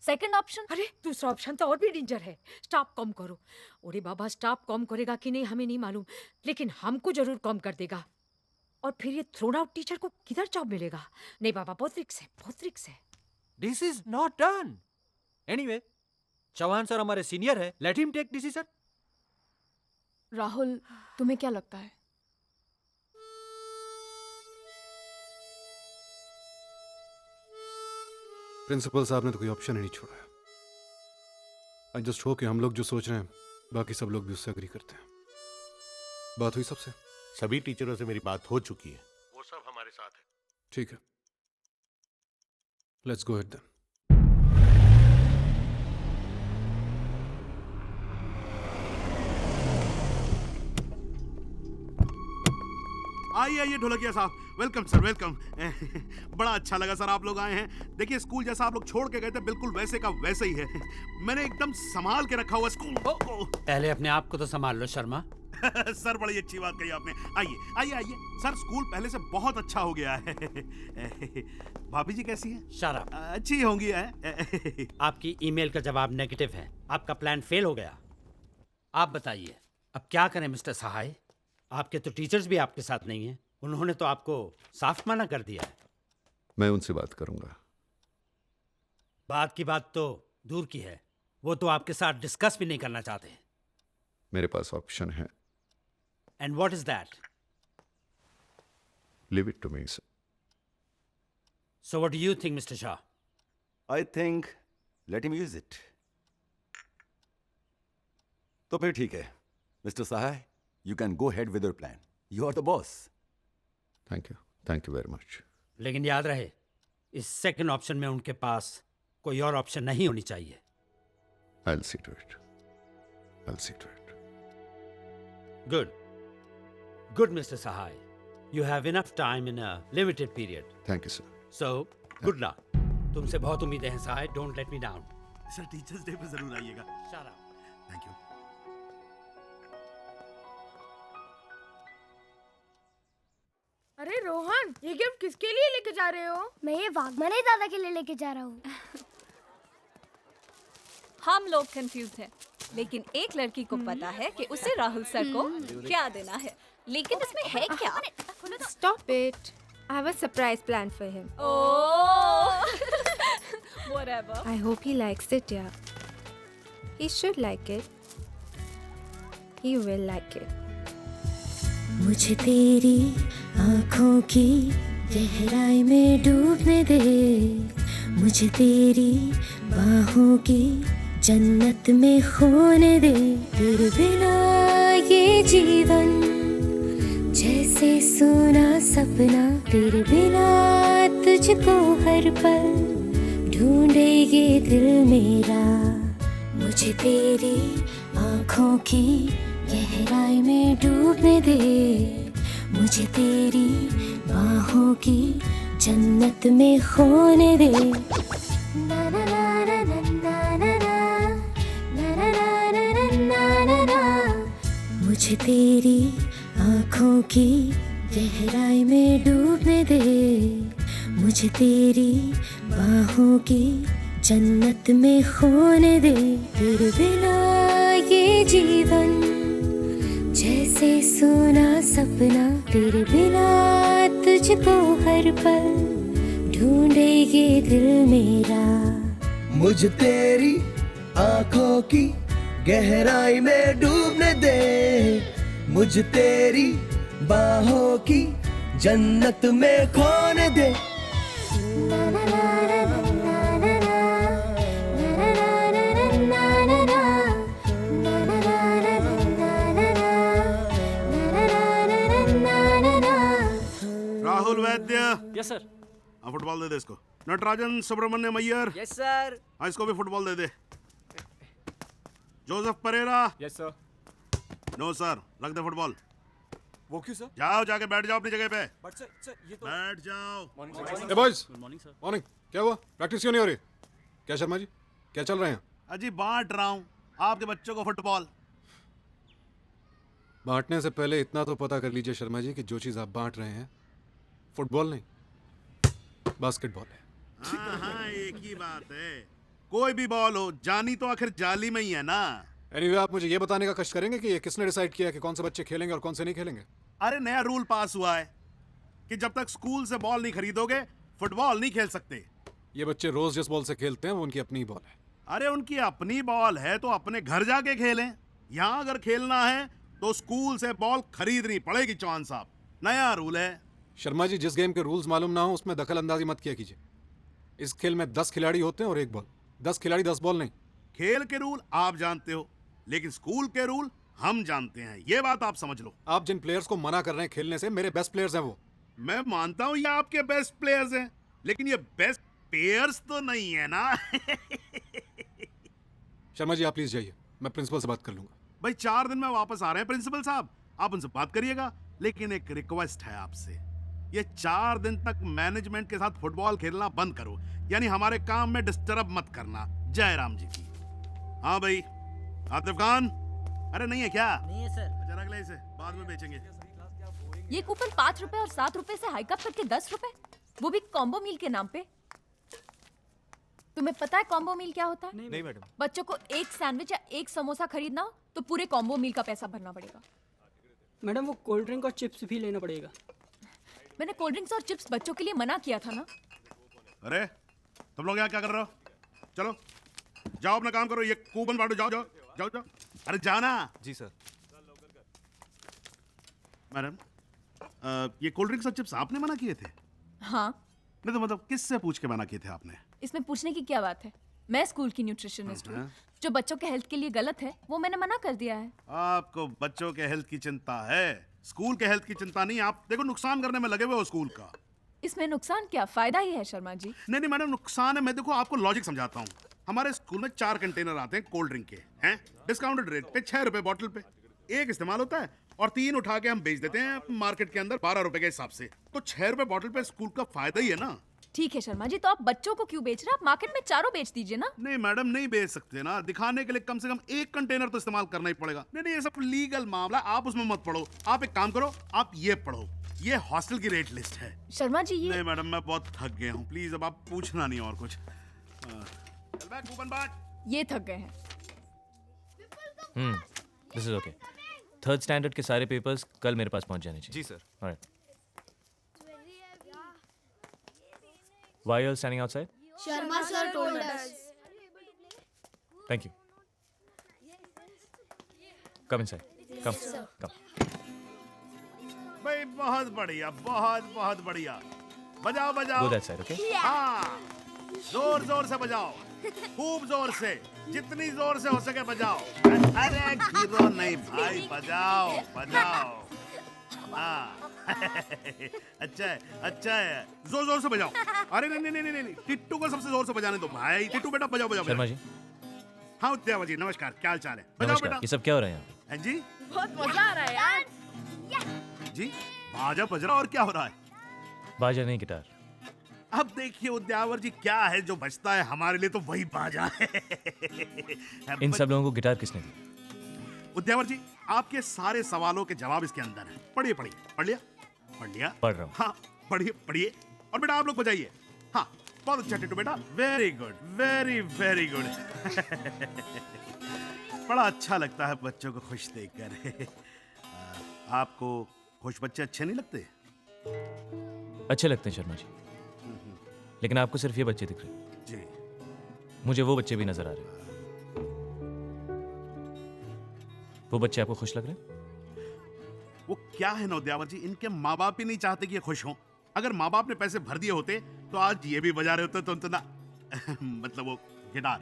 Second option? अरे दूसरा ऑप्शन तो और भी डेंजर है, स्टाफ कम करो। अरे बाबा, स्टाफ कम करेगा कि नहीं हमें नहीं मालूम, लेकिन हमको जरूर कम कर देगा। और फिर ये थ्रोन आउट टीचर को किधर जॉब मिलेगा? नहीं बाबा, बहुत रिक्स है, बहुत रिक्स है। This is not done. Anyway, Chauhan sir हमारे सीनियर है, let him take decision. Rahul, तुम्हें क्या लगता है? प्रिंसिपल साहब ने तो कोई ऑप्शन ही नहीं छोड़ा है। आई जस्ट होप कि हम लोग जो सोच रहे हैं बाकी सब लोग भी उससे एग्री करते हैं। बात हुई सबसे? सभी टीचरों से मेरी बात हो चुकी है, वो सब हमारे साथ है। ठीक है, लेट्स गो अहेड देन। आइए आइए ढोलकिया साहब, वेलकम सर, वेलकम। बड़ा अच्छा लगा सर आप लोग आए हैं। देखिए, स्कूल जैसा आप लोग छोड़ के गए थे, बिल्कुल वैसे का वैसे ही है। मैंने एकदम संभाल के रखा हुआ स्कूल को। पहले अपने आप को तो संभाल लो शर्मा। सर बड़ी अच्छी बात कही आपने। आइए आइए आइए सर, स्कूल पहले से बहुत अच्छा हो गया है। भाभी जी कैसी हैं? शराब अच्छी होंगी है। आपकी ईमेल का जवाब नेगेटिव है, आपका प्लान फेल हो गया। आप बताइए अब क्या करें मिस्टर सहाय? आपके तो टीचर्स भी आपके साथ नहीं हैं, उन्होंने तो आपको साफ मना कर दिया है। मैं उनसे बात करूंगा। बात की बात तो दूर की है, वो तो आपके साथ डिस्कस भी नहीं करना चाहते। मेरे पास ऑप्शन है। And what is that? Leave it to me sir. So what do you think mister Shah? I think let him use it. तो फिर ठीक है mister Sahay, you can go ahead with your plan, you are the boss. Thank you very much. लेकिन याद रहे, इस सेकंड ऑप्शन में उनके पास कोई और ऑप्शन नहीं होनी चाहिए। I'll see to it. Good. Good, Mr. Sahai. You have enough time in a limited period. Thank you, sir. So, good luck. तुमसे बहुत उम्मीदें हैं सहाय. Don't let me down. Sir teachers day पे जरूर आइएगा। Shut up. Thank you. अरे रोहन, ये गिफ्ट किसके लिए लेके जा रहे हो? मैं ये वाघमाने दादा के लिए लेके जा रहा हूँ। हम लोग कंफ्यूज हैं, लेकिन एक लड़की को पता है कि उसे राहुल सर को क्या देना है। लेकिन इसमें है क्या? Stop it. I have a surprise plan for him. Oh, whatever. I hope he likes it, yeah. He should like it. He will like it. मुझे तेरी आँखों की गहराई में डूबने दे, मुझे तेरी बाहों की जन्नत में खोने दे। तेरे बिना ये जीवन जैसे सोना सपना, तेरे बिना तुझको हर पल ढूंढे ये दिल मेरा। मुझे तेरी आँखों की गहराई में डूबने दे, मुझे तेरी बाहों की जन्नत में खोने दे। ना ना ना ना ना ना ना ना ना ना ना ना। मुझे तेरी आँखों की गहराई में डूबने दे, मुझे तेरी बाहों की जन्नत में खोने दे। तेरे बिना ये जीवन जैसे सोना सपना, तेरे बिना तुझको हर पल ढूंढे ये दिल मेरा। मुझे तेरी आँखों की गहराई में डूबने दे, मुझे तेरी बाहों की जन्नत में खोने दे। राहुल वैद्य। Yes sir. हाँ, फुटबॉल दे दे इसको। नटराजन सुब्रमण्यम अय्यर। Yes sir. हाँ, इसको भी फुटबॉल दे दे। Joseph Pereira. Yes sir. No sir, रख दे फुटबॉल। वो क्यों सर? जाओ, जाके बैठ जाओ अपनी जगह पे। बट सर ये तो बैठ जाओ। ए बॉयज, मॉर्निंग सर। मॉर्निंग। क्या हुआ? प्रैक्टिस क्यों नहीं हो रही? क्या शर्मा जी, क्या चल रहे हैं? अजी बांट रहा हूँ आपके बच्चों को फुटबॉल। बांटने से पहले इतना तो पता कर लीजिए शर्मा जी कि जो चीज़ आप बांट रहे हैं फुटबॉल नहीं, बास्केटबॉल है। हाँ हाँ, एक ही बात है। कोई भी बॉल हो, जानी तो आखिर जाली में ही है ना। एनीवे, आप मुझे ये बताने का कष्ट करेंगे कि ये किसने डिसाइड किया कि कौन से बच्चे खेलेंगे और कौन से नहीं खेलेंगे? अरे नया रूल पास हुआ है कि जब तक स्कूल से बॉल नहीं खरीदोगे फुटबॉल नहीं खेल सकते। ये बच्चे रोज जिस बॉल से खेलते हैं वो उनकी अपनी बॉल है। अरे उनकी अपनी बॉल है तो अपने घर जाके खेलें। यहाँ अगर खेलना है तो स्कूल से बॉल खरीदनी पड़ेगी। चौहान साहब, नया रूल है। शर्मा जी, जिस गेम के रूल्स मालूम ना हो उसमें दखल अंदाजी मत किया कीजिए। इस खेल में 10 खिलाड़ी होते हैं और एक बॉल। 10 खिलाड़ी 10 बॉल नहीं। खेल के रूल आप जानते हो, लेकिन स्कूल के रूल हम जानते हैं। ये बात आप समझ लो। आप जिन प्लेयर्स को मना कर रहे हैं खेलने से, मेरे बेस्ट प्लेयर्स हैं वो। मैं मानता हूँ ये आपके बेस्ट प्लेयर्स हैं, लेकिन ये बेस्ट प्लेयर्स तो नहीं है ना। शर्मा जी, आप प्लीज जाइए, मैं प्रिंसिपल से बात कर लूंगा। भाई 4 दिन में वापस आ रहे हैं प्रिंसिपल साहब, आप उनसे बात करिएगा। लेकिन एक रिक्वेस्ट है आपसे, ये 4 दिन तक मैनेजमेंट के साथ फुटबॉल खेलना बंद करो, यानी हमारे काम में डिस्टर्ब मत करना। जय राम जी की। हाँ भाई, आतिफ खान। अरे नहीं है क्या? नहीं है सर। अच्छा, रख ले इसे, बाद में बेचेंगे। ये कूपन 5 रुपए और 7 रुपए से हाइक अप करके 10 रुपए, वो भी कॉम्बो मील के नाम पे। तुम्हें पता है कॉम्बो मील क्या होता है? नहीं मैडम। बच्चों को एक सैंडविच या एक समोसा खरीदना हो तो पूरे कॉम्बो मील का पैसा भरना पड़ेगा। मैडम, वो कोल्ड ड्रिंक और चिप्स भी लेना पड़ेगा। मैंने कोल्ड ड्रिंक्स और चिप्स बच्चों के लिए मना किया था ना। अरे तुम लोग यहाँ क्या कर रहे हो? चलो जाओ, अपना काम करो। ये कूपन बांटो, जाओ जाओ जाओ जाओ। अरे जाना। जी सर। मैडम, ये कोल्ड ड्रिंक्स और चिप्स आपने मना किए थे? हाँ। नहीं तो मतलब किससे पूछ के मना किए थे आपने? इसमें पूछने की क्या बात है? मैं स्कूल की न्यूट्रिशनिस्ट हूँ। जो बच्चों के हेल्थ के लिए गलत है वो मैंने मना कर दिया है। आपको बच्चों के हेल्थ की चिंता है, स्कूल के हेल्थ की चिंता नहीं। आप देखो नुकसान करने में लगे हुए हो स्कूल का। इसमें नुकसान क्या, फायदा ही है शर्मा जी। नहीं नहीं मैडम, नुकसान है। मैं देखो आपको लॉजिक समझाता हूँ। हमारे स्कूल में 4 कंटेनर आते हैं कोल्ड ड्रिंक के, हैं डिस्काउंटेड रेट पे 6 रुपए बॉटल पे। एक इस्तेमाल होता है और 3 उठा के हम बेच देते हैं मार्केट के अंदर 12 रुपए के हिसाब से। तो 6 रुपए बॉटल पे स्कूल का फायदा ही है ना। ठीक है शर्मा जी, तो आप बच्चों को क्यों बेच रहे हैं? आप मार्केट में चारों बेच दीजिए ना। नहीं मैडम, नहीं बेच सकते ना। दिखाने के लिए कम से कम 1 कंटेनर तो इस्तेमाल करना ही पड़ेगा। नहीं नहीं, ये सब लीगल मामला, आप उसमें मत पढ़ो। आप एक काम करो, आप ये पढ़ो, ये हॉस्टल की रेट लिस्ट है। शर्मा जी ये नहीं मैडम, मैं बहुत थक गया हूँ, प्लीज अब आप पूछना नहीं और कुछ। चल बैक, कूपन बांट। ये थक गए हैं। This is okay. 3rd standard के सारे पेपर्स कल मेरे पास पहुंच जाने चाहिए। जी sir. Alright. Why are you standing outside? Sharma sir told us. Thank you. Come inside. Come. Come. भाई बहुत बढ़िया, बहुत बहुत बढ़िया। बजाओ बजाओ। Go that side, okay? हाँ, जोर जोर से बजाओ, खूब जोर से, जितनी जोर से हो सके बजाओ। अरे गिरो नहीं भाई, बजाओ बजाओ। हाँ, अच्छा है, अच्छा है, जोर जोर से बजाओ। अरे नहीं नहीं नहीं नहीं, टिट्टू को सबसे जोर से बजाने दो भाई। टिट्टू बेटा बजाओ बजाओ। शर्मा जी। हाँ उद्यावर जी, नमस्कार, क्या हाल चाल है? बजाओ नमस्कार। बेटा। ये सब क्या हो रहा है यहाँ पे? हैं जी? बहुत मजा आ रहा है यार। जी, बाजा बज रहा और क्या हो रहा है? बाजा नहीं, गिटार। अब देखिए उद्यावर जी, क्या है जो बजता है हमारे लिए तो वही बाजा है। इन सब लोगों को गिटार किसने दी? उद्यावर जी, आपके सारे सवालों के जवाब इसके अंदर हैं। पढ़िए पढ़िए, पढ़ लिया? पढ़ लिया? पढ़ रहा हूँ। हाँ, पढ़िए पढ़िए। और बेटा आप लोग बजाइए। हाँ, बहुत अच्छा टिट्टू बेटा, very good, very very good. बड़ा अच्छा लगता है बच्चों को खुश देखकर। आपको खुश बच्चे अच्छे नहीं लगते? अच्छे लगते हैं शर्मा जी, लेकिन आपको सिर्फ ये बच्चे दिख रहे हैं। जी। मुझे वो बच्चे भी नजर आ रहे हैं। वो बच्चे आपको खुश लग रहे हैं? वो क्या है ना उद्यावर जी, इनके माँ बाप ही नहीं चाहते कि ये खुश हों। अगर माँ बाप ने पैसे भर दिए होते तो आज ये भी बजा रहे होते तो ना मतलब वो गिटार।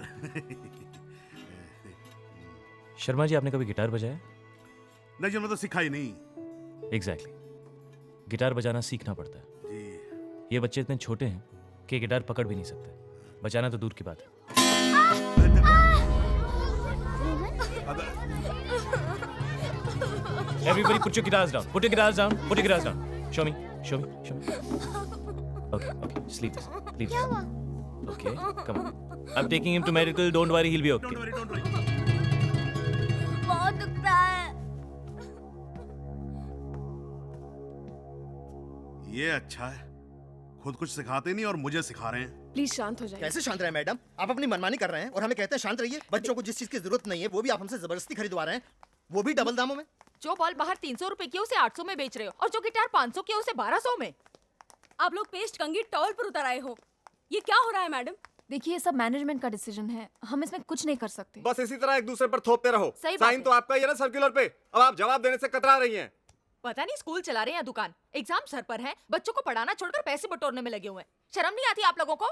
शर्मा जी, आपने कभी गिटार बजाया? नहीं जी, मैं तो सिखा ही नहीं। एग्जैक्टली। गिटार बजाना सीखना पड़ता है। जी। ये बच्चे इतने छोटे हैं कि गिटार पकड़ भी नहीं सकते, बजाना तो दूर की बात है। Everybody put your guitars down. Put your guitars down. Put your guitars down. Show me. Show me. Show me. Okay, okay. Just leave this. Leave this. Okay, come on. I'm taking him to medical. Don't worry, he'll be okay. Don't worry, don't worry. बहुत दुख रहा है। ये अच्छा है, खुद कुछ सिखाते नहीं और मुझे सिखा रहे हैं। प्लीज शांत हो जाइए। कैसे शांत रहे मैडम? आप अपनी मनमानी कर रहे हैं और हमें कहते हैं शांत रहिए। बच्चों को जिस चीज की जरूरत नहीं है वो भी आप हमसे जबरदस्ती खरीदवा रहे हैं, वो भी डबल दामों में। जो बॉल बाहर 300 रुपए की है, उसे 800 में बेच रहे हो, और जो गिटार 500 की है, उसे 1200 में। आप लोग पेस्ट कंघी टॉवल पर उतर आए हो। ये क्या हो रहा है मैडम? देखिए, ये सब मैनेजमेंट का डिसीजन है, हम इसमें कुछ नहीं कर सकते। बस इसी तरह एक दूसरे पर थोपते रहो। सही बात साइन है। तो आपका ही है ना सर्कुलर पे। अब आप जवाब देने से कतरा रही हैं। पता नहीं स्कूल चला रहे हैं या दुकान। एग्जाम सर पर है, बच्चों को पढ़ाना छोड़कर पैसे बटोरने में लगे हुए हैं। शर्म नहीं आती आप लोगों को?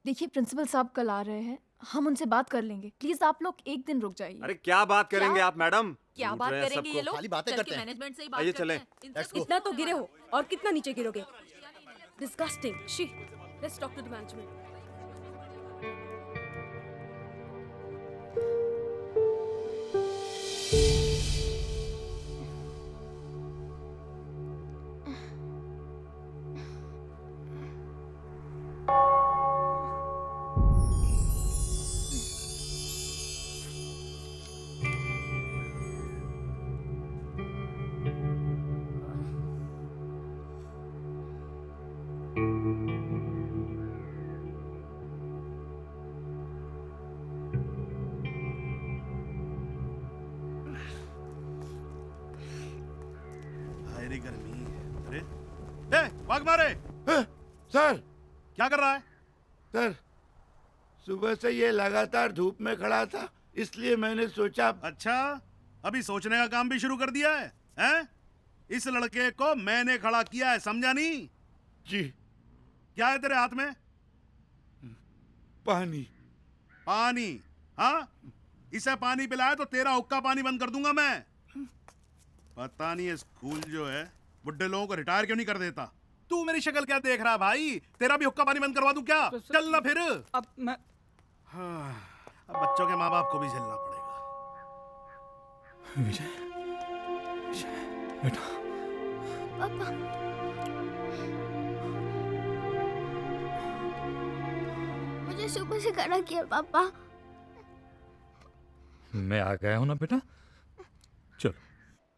देखिए, प्रिंसिपल साहब कल आ रहे हैं, हम उनसे बात कर लेंगे। प्लीज आप लोग एक दिन रुक जाइए। अरे क्या बात करेंगे आप मैडम? क्या लूट बात रहे हैं करेंगे सबको। ये लोग? खाली बातें चल करते के हैं। मैनेजमेंट से ही बात आइए करते चलें। हैं। इनसे इतना तो गिरे हो और कितना नीचे गिरोगे? डिस्गस्टिंग। शी, let's talk to the management. भारी गर्मी। अरे ए, भाग मारे। सर, क्या कर रहा है? सर, सुबह से ये लगातार धूप में खड़ा था, इसलिए मैंने सोचा। अच्छा, अभी सोचने का काम भी शुरू कर दिया है? हैं? इस लड़के को मैंने खड़ा किया है, समझा नहीं? जी। क्या है तेरे हाथ में? पानी। पानी? हाँ, इसे पानी पिलाया तो तेरा हुक्का पानी बंद कर दूंगा मैं। पता नहीं ये स्कूल जो है बुड्ढे लोगों को रिटायर क्यों नहीं कर देता। तू मेरी शक्ल क्या देख रहा भाई? तेरा भी हुक्का पानी बंद करवा दूं क्या? चल ना फिर। अब मैं हाँ, अब बच्चों के माँ बाप को भी झेलना पड़ेगा। विजय, विजय बेटा। पापा, मुझे सुबह से खड़ा किया पापा। मैं आ गया हूं ना बेटा। चलो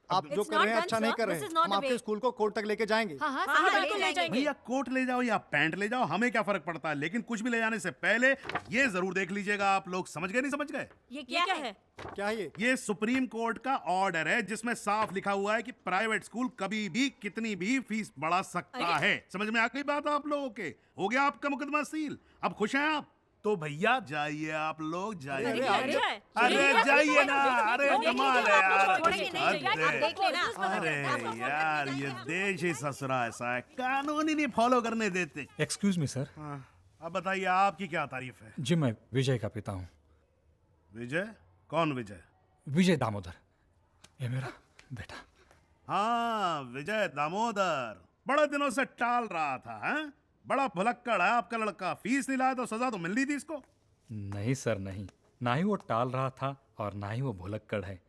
आप जो कर रहे हैं अच्छा नहीं कर रहे हैं। हम आपके स्कूल को कोर्ट तक लेके जाएंगे। हाँ, बिल्कुल ले जाएंगे। भैया कोट ले जाओ या पैंट ले जाओ, हमें क्या फर्क पड़ता है, लेकिन कुछ भी ले जाने से पहले ये जरूर देख लीजिएगा आप लोग। समझ गए नहीं समझ गए? ये क्या है? क्या ये सुप्रीम कोर्ट का ऑर्डर है जिसमें साफ लिखा हुआ है कि प्राइवेट स्कूल कभी भी कितनी भी फीस बढ़ा सकता है। समझ में आ गई बात आप लोगों के? हो गया आपका मुकदमा सील, अब खुश हैं आप? तो भैया जाइए आप लोग, जाइए। अरे जाइए ना, अरे कमाल है यार। अरे यार ये देश ही ससुरा ऐसा है, कानून ही नहीं फॉलो करने देते। Excuse me sir. अब बताइए आपकी क्या तारीफ है? जी मैं विजय का पिता हूँ। विजय? कौन विजय? विजय दामोदर, ये मेरा बेटा। हाँ विजय दामोदर, बड़े दिनों से टाल रहा था। हैं? बड़ा भुलक्कड़ है आपका लड़का, फीस नहीं लाया तो सजा तो मिलनी थी इसको। नहीं सर नहीं, ना ही वो टाल रहा था और ना ही वो भुलक्कड़ है।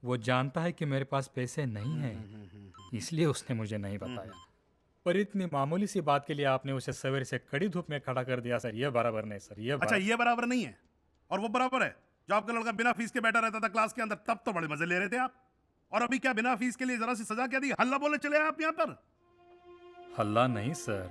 वो जानता है कि मेरे पास पैसे नहीं हैं, इसलिए उसने मुझे नहीं बताया। पर इतनी मामूली सी बात के लिए आपने उसे सवेरे से कड़ी धूप में खड़ा कर दिया सर, ये बराबर नहीं सर। ये अच्छा ये बराबर नहीं है और वो बराबर है? जो आपका लड़का बिना फीस के बैठा रहता था क्लास के अंदर, तब तो बड़े मजे ले रहे थे आप, और अभी क्या बिना फीस के लिए जरा सी सजा क्या दी? हल्ला बोले चले आप यहाँ पर? हल्ला नहीं सर,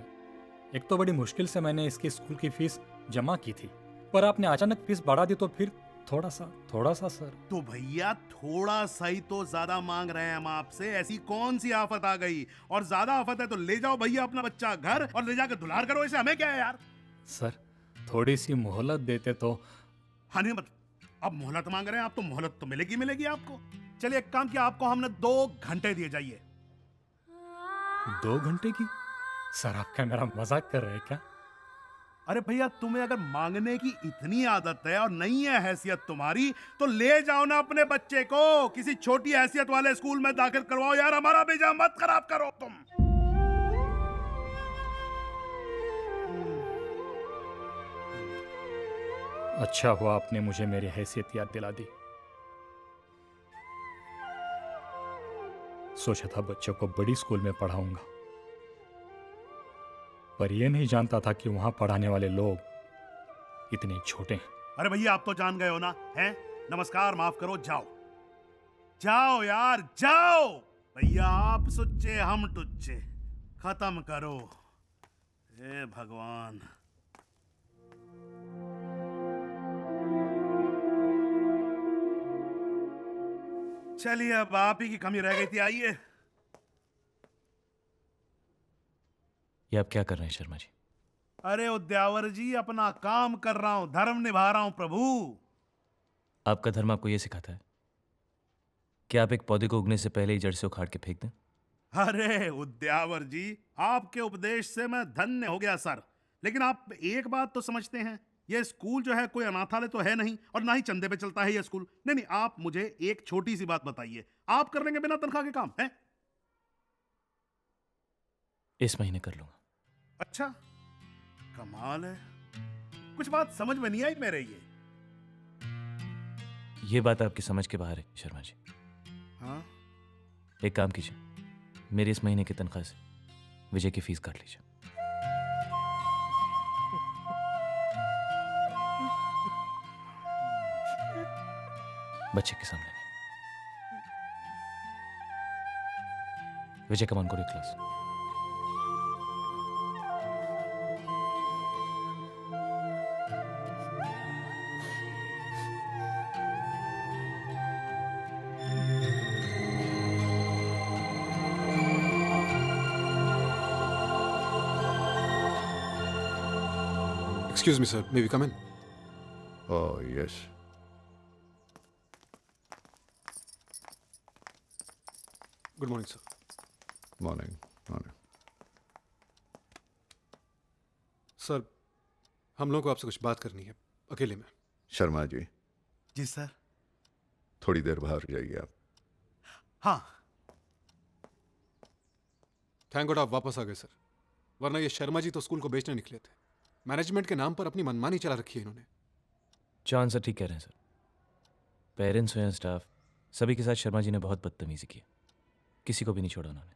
एक तो बड़ी मुश्किल से मैंने इसकी स्कूल की फीस जमा की थी, पर आपने अचानक फीस बढ़ा दी तो फिर थोड़ा सा सर। तो भैया थोड़ा सा ही तो ज्यादा मांग रहे हैं हम आपसे, ऐसी कौन सी आफत आ गई? और ज्यादा आफत है तो ले जाओ भैया अपना बच्चा घर और ले जाकर दुलार करो, इसे हमें क्या है यार। सर थोड़ी सी मोहलत देते तो। हाँ नहीं मतलब अब मोहलत मांग रहे हैं आप, तो मोहलत तो मिलेगी आपको। चलिए एक काम किया, आपको हमने 2 घंटे दिए, जाइए। 2 घंटे की? सर आप क्या मेरा मजाक कर रहे हैं क्या? अरे भैया तुम्हें अगर मांगने की इतनी आदत है और नहीं है हैसियत तुम्हारी, तो ले जाओ ना अपने बच्चे को किसी छोटी हैसियत वाले स्कूल में दाखिल करवाओ यार, हमारा भेजा मत खराब करो तुम। अच्छा हुआ आपने मुझे मेरी हैसियत याद दिला दी। सोचा था बच्चों को बड़ी स्कूल में पढ़ाऊंगा, पर यह नहीं जानता था कि वहां पढ़ाने वाले लोग इतने छोटे हैं। अरे भैया आप तो जान गए हो ना, हैं? नमस्कार माफ करो, जाओ जाओ यार जाओ। भैया आप सुच्चे हम टुच्चे, खत्म करो। हे भगवान। चलिए अब आप ही की कमी रह गई थी, आइए। ये आप क्या कर रहे हैं शर्मा जी? अरे उद्यावर जी अपना काम कर रहा हूं, धर्म निभा रहा हूं प्रभु। आपका धर्म आपको ये सिखाता है कि आप एक पौधे को उगने से पहले ही जड़ से उखाड़ के फेंक दें? अरे उद्यावर जी आपके उपदेश से मैं धन्य हो गया सर, लेकिन आप एक बात तो समझते हैं, ये स्कूल जो है कोई अनाथालय तो है नहीं और ना ही चंदे पे चलता है ये स्कूल। नहीं आप मुझे एक छोटी सी बात बताइए, आप कर लेंगे बिना तनख्वाह के काम? है इस महीने कर लूंगा। अच्छा कमाल है, कुछ बात समझ में नहीं आई मेरे। ये बात आपकी समझ के बाहर है शर्मा जी। हाँ? एक काम कीजिए, मेरी इस महीने की तनख्वाह से विजय की फीस काट लीजिए। बच्चे के सामने नहीं। Vijay come on go to class. Excuse me, sir. May we come in? Oh, yes. Good morning, sir. Morning. Morning. Sir हम लोगों को आपसे कुछ बात करनी है, अकेले में। शर्मा जी। जी सर। थोड़ी देर बाहर जाइए आप। हाँ। थैंक गॉड आप वापस आ गए सर, वरना ये शर्मा जी तो स्कूल को बेचने निकले थे। मैनेजमेंट के नाम पर अपनी मनमानी चला रखी है इन्होंने। जॉन सर ठीक कह रहे हैं सर। पेरेंट्स हो या स्टाफ, सभी के साथ शर्मा जी ने बहुत बदतमीजी की, किसी को भी नहीं छोड़ा उन्होंने।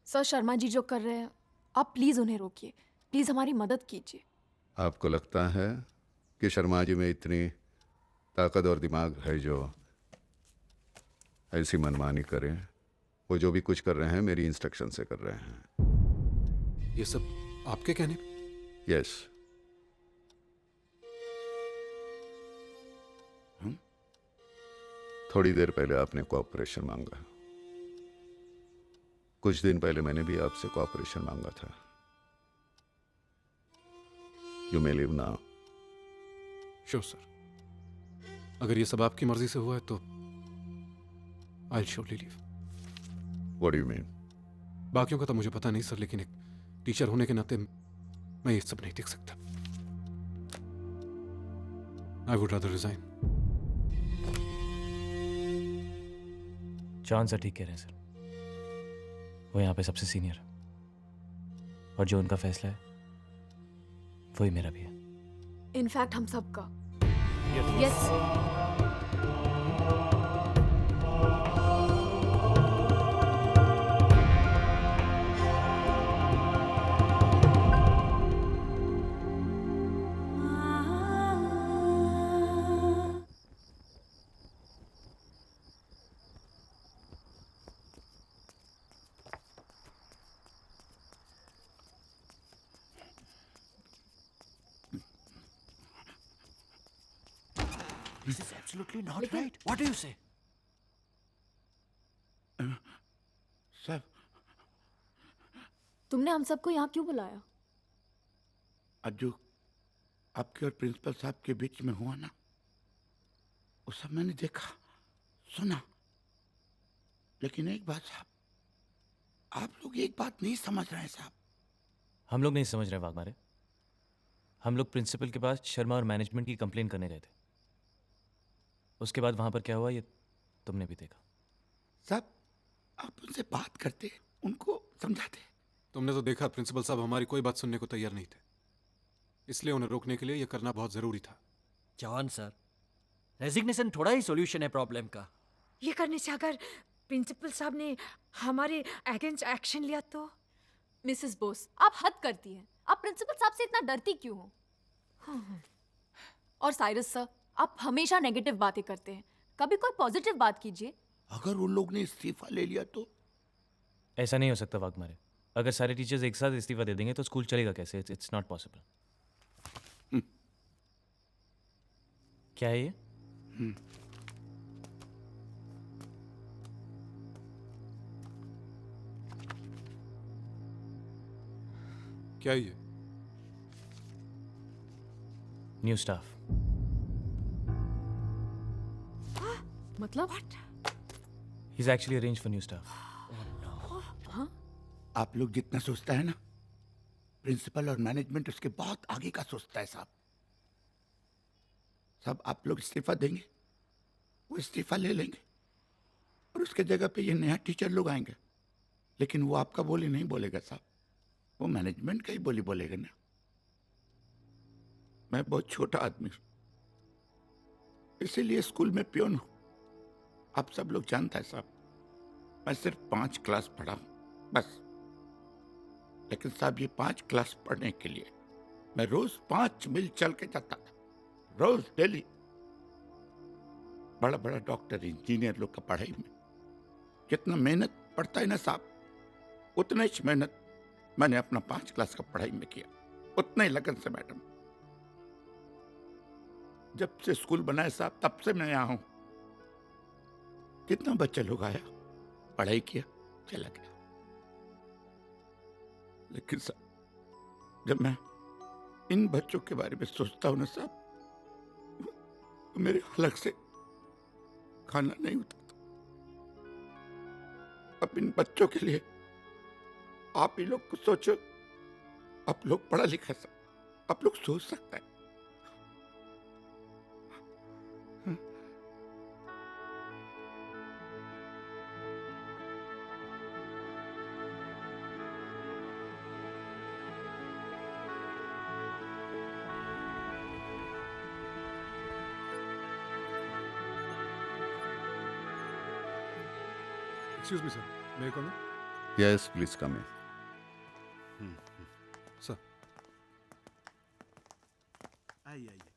सर शर्मा जी जो कर रहे हैं, आप प्लीज उन्हें रोकिए, प्लीज हमारी मदद कीजिए। आपको लगता है कि शर्मा जी में इतनी ताकत और दिमाग है जो ऐसी मनमानी करें। वो जो भी कुछ कर रहे हैं मेरी इंस्ट्रक्शन से कर रहे हैं। ये सब आपके कहने पे? यस। थोड़ी देर पहले आपने कोऑपरेशन मांगा, कुछ दिन पहले मैंने भी आपसे कोऑपरेशन मांगा था। You may leave now. Sure sir, अगर ये सब आपकी मर्जी से हुआ है तो I surely leave. What do you mean? बाकियों का तो मुझे पता नहीं सर, लेकिन एक टीचर होने के नाते मैं ये सब नहीं देख सकता। I would rather resign. John sir ठीक कह रहे हैं सर, वो यहाँ पे सबसे सीनियर है और जो उनका फैसला है वही मेरा भी है। इनफैक्ट हम सबका। Yes. This is absolutely not right. What do you say? Sir, तुमने हम सबको यहाँ क्यों बुलाया? आज जो आपके और प्रिंसिपल साहब के बीच में हुआ ना, वो सब मैंने देखा, सुना। लेकिन एक बात साहब, आप लोग एक बात नहीं समझ रहे हैं साहब। हम लोग नहीं समझ रहे वाघमारे। हम लोग प्रिंसिपल के पास शर्मा और मैनेजमेंट की कंप्लेन करने गए थे। उसके बाद वहां पर क्या हुआ ये तुमने भी देखा। साहब, आप उनसे बात करते, उनको समझाते। तुमने तो देखा प्रिंसिपल साहब हमारी कोई बात सुनने को तैयार नहीं थे, इसलिए उन्हें रोकने के लिए यह करना बहुत जरूरी था। जॉन सर, रेजिग्नेशन थोड़ा ही सॉल्यूशन है प्रॉब्लम का। ये करने से अगर प्रिंसिपल साहब ने हमारे अगेंस्ट एक्शन लिया तो? मिसेस बोस, आप हद करती हैं। आप प्रिंसिपल साहब से इतना डरती क्यों हो? और साइरस सर, आप हमेशा नेगेटिव बातें करते हैं, कभी कोई पॉजिटिव बात कीजिए। अगर उन लोग ने इस्तीफा ले लिया तो? ऐसा नहीं हो सकता वाघमारे। अगर सारे टीचर्स एक साथ इस्तीफा दे देंगे तो स्कूल चलेगा कैसे? It's not possible. क्या है ये? क्या है ये? New staff. मतलब? He's actually arranged for new staff. हाँ? आप लोग जितना सोचता है ना, प्रिंसिपल और मैनेजमेंट उसके बहुत आगे का सोचता है साहब। साहब, आप लोग इस्तीफा देंगे, वो इस्तीफा ले लेंगे और उसके जगह पे ये नया टीचर लोग आएंगे। लेकिन वो आपका बोली नहीं बोलेगा साहब, वो मैनेजमेंट का ही बोली बोलेगा ना। मैं बहुत छोटा आदमी हूं, इसीलिए स्कूल में पियोन हूं। आप सब लोग जानता है साहब, मैं सिर्फ 5 क्लास पढ़ा हूं बस। लेकिन साहब, ये 5 क्लास पढ़ने के लिए मैं रोज 5 मील चल के जाता था, रोज डेली। बड़ा बड़ा डॉक्टर इंजीनियर लोग का पढ़ाई में कितना मेहनत पड़ता है ना साहब, उतना ही मेहनत मैंने अपना 5 क्लास का पढ़ाई में किया, उतना ही लगन से मैडम। जब से स्कूल बनाया साहब, तब से मैं यहाँ हूं। कितना बच्चा लोग आया, पढ़ाई किया, चला गया। लेकिन साहब, जब मैं इन बच्चों के बारे में सोचता हूं ना साहब, तो मेरे हलक से खाना नहीं उतरता। अब इन बच्चों के लिए आप ही लोग कुछ सोचो। आप लोग पढ़ा लिखा सब, आप लोग सोच सकते हैं। Excuse me, sir. May I come in? Yes, please come in. Sir. आइए आइए।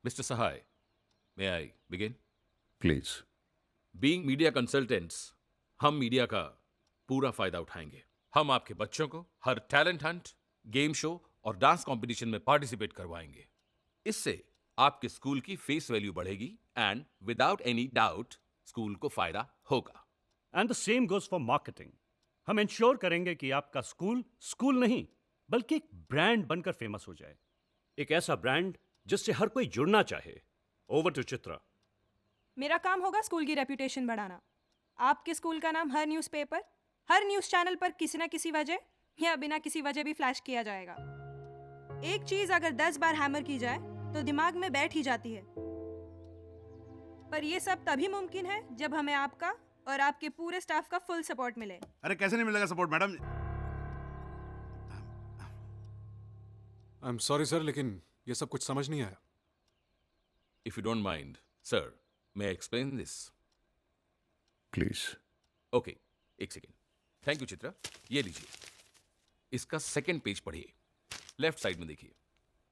Mister Sahay, may I begin? Please. Being media consultants, हम मीडिया का पूरा फायदा उठाएंगे। हम आपके बच्चों को हर टैलेंट हंट, गेम शो और डांस कंपटीशन में पार्टिसिपेट करवाएंगे। इससे आपके स्कूल की फेस वैल्यू बढ़ेगी and without any doubt school को फायदा होगा। And the same goes for marketing. हम इंश्योर करेंगे कि आपका स्कूल स्कूल नहीं बल्कि एक ब्रांड बनकर फेमस हो जाए, एक ऐसा ब्रांड जिससे हर कोई जुड़ना चाहे। Over to Chitra. मेरा काम होगा स्कूल की रेपुटेशन बढ़ाना। आपके स्कूल का नाम हर न्यूज़पेपर, हर न्यूज़ चैनल पर किसी ना किसी वजह या बिना किसी वजह भी फ्लैश किया जाएगा। एक चीज अगर 10 बार हैमर की जाए तो दिमाग में बैठ ही जाती है। पर यह सब तभी मुमकिन है जब हमें आपका और आपके पूरे स्टाफ का फुल सपोर्ट मिले। अरे कैसे नहीं मिलेगा support madam? I am sorry sir, लेकिन ये सब कुछ समझ नहीं आया। If you don't mind sir, may I explain this? Please. Okay, एक सेकेंड। Thank you Chitra. ये लीजिए, इसका सेकेंड पेज पढ़िए, लेफ्ट साइड में देखिए।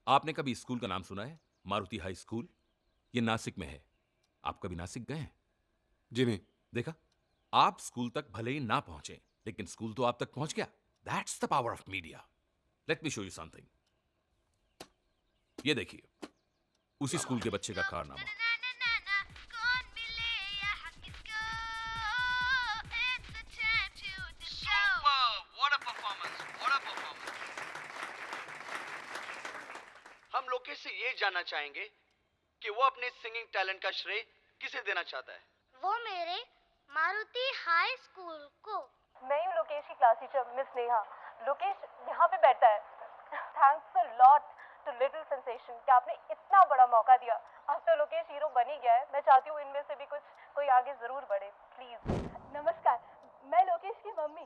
आपने कभी इस स्कूल का नाम सुना है? Maruti high school. ये नासिक में है। आप कभी नासिक गए हैं? जी नहीं। देखा, आप स्कूल तक भले ही ना पहुंचे लेकिन स्कूल तो आप तक पहुंच गया। That's the power of media. Let me show you something. ये देखिए, उसी स्कूल के बच्चे का कारनामा। हम लोकेश से ये जानना चाहेंगे कि वो अपने सिंगिंग टैलेंट का श्रेय किसे देना चाहता है। वो मेरे मारुति हाई स्कूल को। मैं हूँ लोकेश की class teacher miss Neha. Lokesh यहाँ पे बैठा है। Thanks a lot to little sensation कि आपने इतना बड़ा मौका दिया। अब तो लोकेश हीरो बन ही गया है। मैं चाहती हूँ इनमें से भी कोई आगे जरूर बढ़े, प्लीज। नमस्कार, मैं लोकेश की मम्मी।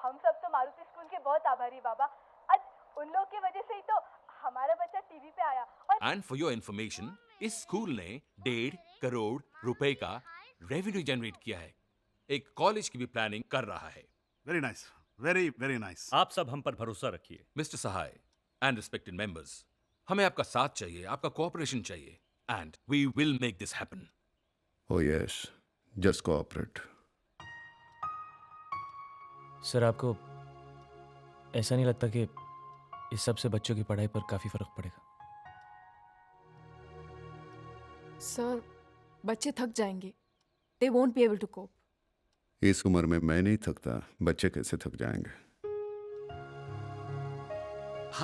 हम सब तो मारुति स्कूल के बहुत आभारी बाबा। आज उन लोग की वजह से ही तो हमारा बच्चा टीवी पे आया। एंड फॉर योर इन्फॉर्मेशन, इस स्कूल ने 1.5 करोड़ रुपए का रेवेन्यू जनरेट किया है। एक कॉलेज की भी प्लानिंग कर रहा है। Very nice, very very nice. आप सब हम पर भरोसा रखिए। Mister Sahay and respected members, हमें आपका साथ चाहिए, आपका कोऑपरेशन चाहिए, and we will make this happen. Oh yes, just cooperate. Sir, आपको ऐसा नहीं लगता कि इस सब से बच्चों की पढ़ाई पर काफी फर्क पड़ेगा? सर, बच्चे थक जाएंगे। They won't be able to cope. इस उम्र में मैं नहीं थकता, बच्चे कैसे थक जाएंगे?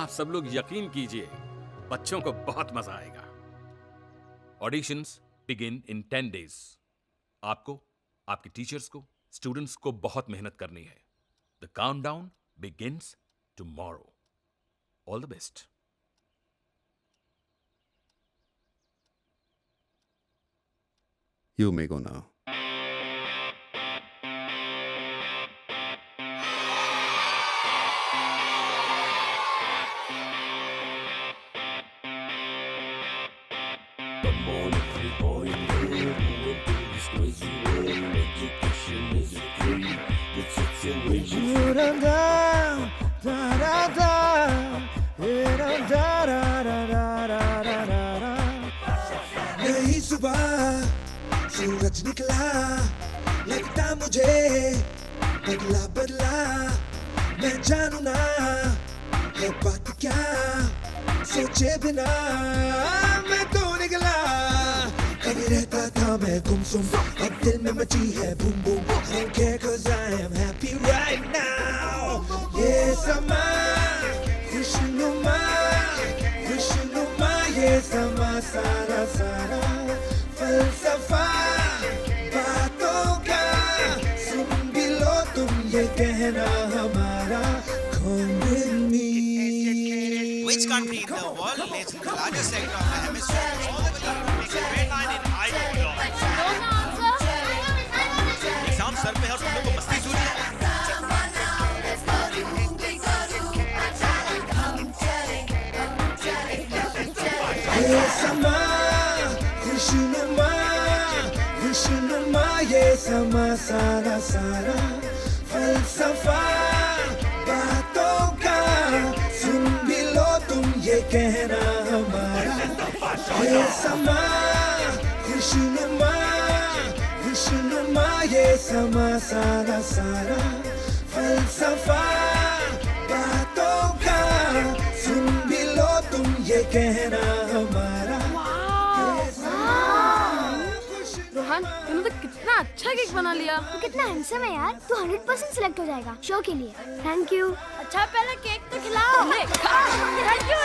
आप सब लोग यकीन कीजिए, बच्चों को बहुत मजा आएगा। Auditions begin in 10 days। आपको, आपके टीचर्स को, स्टूडेंट्स को बहुत मेहनत करनी है। The countdown begins tomorrow. All the best. You may go now. नई सुबह सूरज निकला, लगता मुझे बदला बदला। मैं जानू ना है बात क्या, सोचे बिना मैं तो निकला। कभी रहता था मैं गुमसुम, अब दिल में मची है boom boom. I don't care 'cause I am happy right now। ये समा खुशनुमा, खुशनुमा, ये समा सारा सारा फलसफा बातों का सुन भी लो तुम ये कहना हमारा। Come with me। Which country in the world lays the largest sector of the hemisphere? All the way makes a great line in Ivory Coast। Exam sir पे है और तुम लोग को मस्ती सूझ रही है। ये समा खुशनुमा, खुशनुमा, ये समा सारा सारा फलसफा बातों का सुन भी लो तुम ये कहना हमारा। ये समा खुशनुमा खुशनुमा ये समा सारा सारा फलसफा बातों का सुन भी लो तुम ये कहना हमारा रोहन तूने तो कितना अच्छा केक बना लिया। तू कितना हैंडसम है यार। तू 100% सिलेक्ट हो जाएगा शो के लिए। Thank you. अच्छा पहले केक तो खिलाओ। Thank you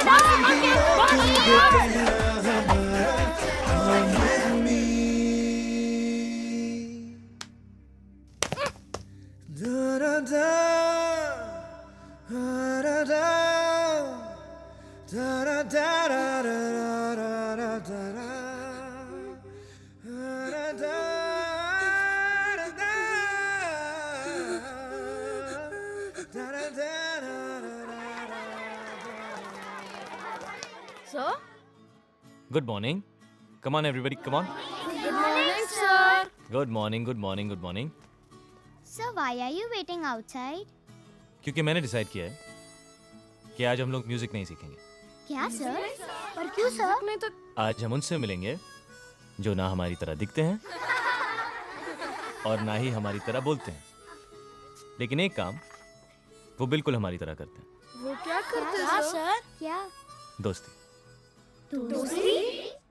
Sir? Good morning. Come on, everybody. Come on. Good morning, sir. Good morning. Good morning. Good morning. Sir, why are you waiting outside? क्योंकि मैंने डिसाइड किया है कि आज हम लोग म्यूजिक नहीं सीखेंगे। क्या सर? पर क्यों सर? नहीं तो आज हम उनसे मिलेंगे जो ना हमारी तरह दिखते हैं और ना ही हमारी तरह बोलते हैं, लेकिन एक काम वो बिल्कुल हमारी तरह करते हैं। वो क्या करते हैं सर? क्या? दोस्ती। दोस्ती?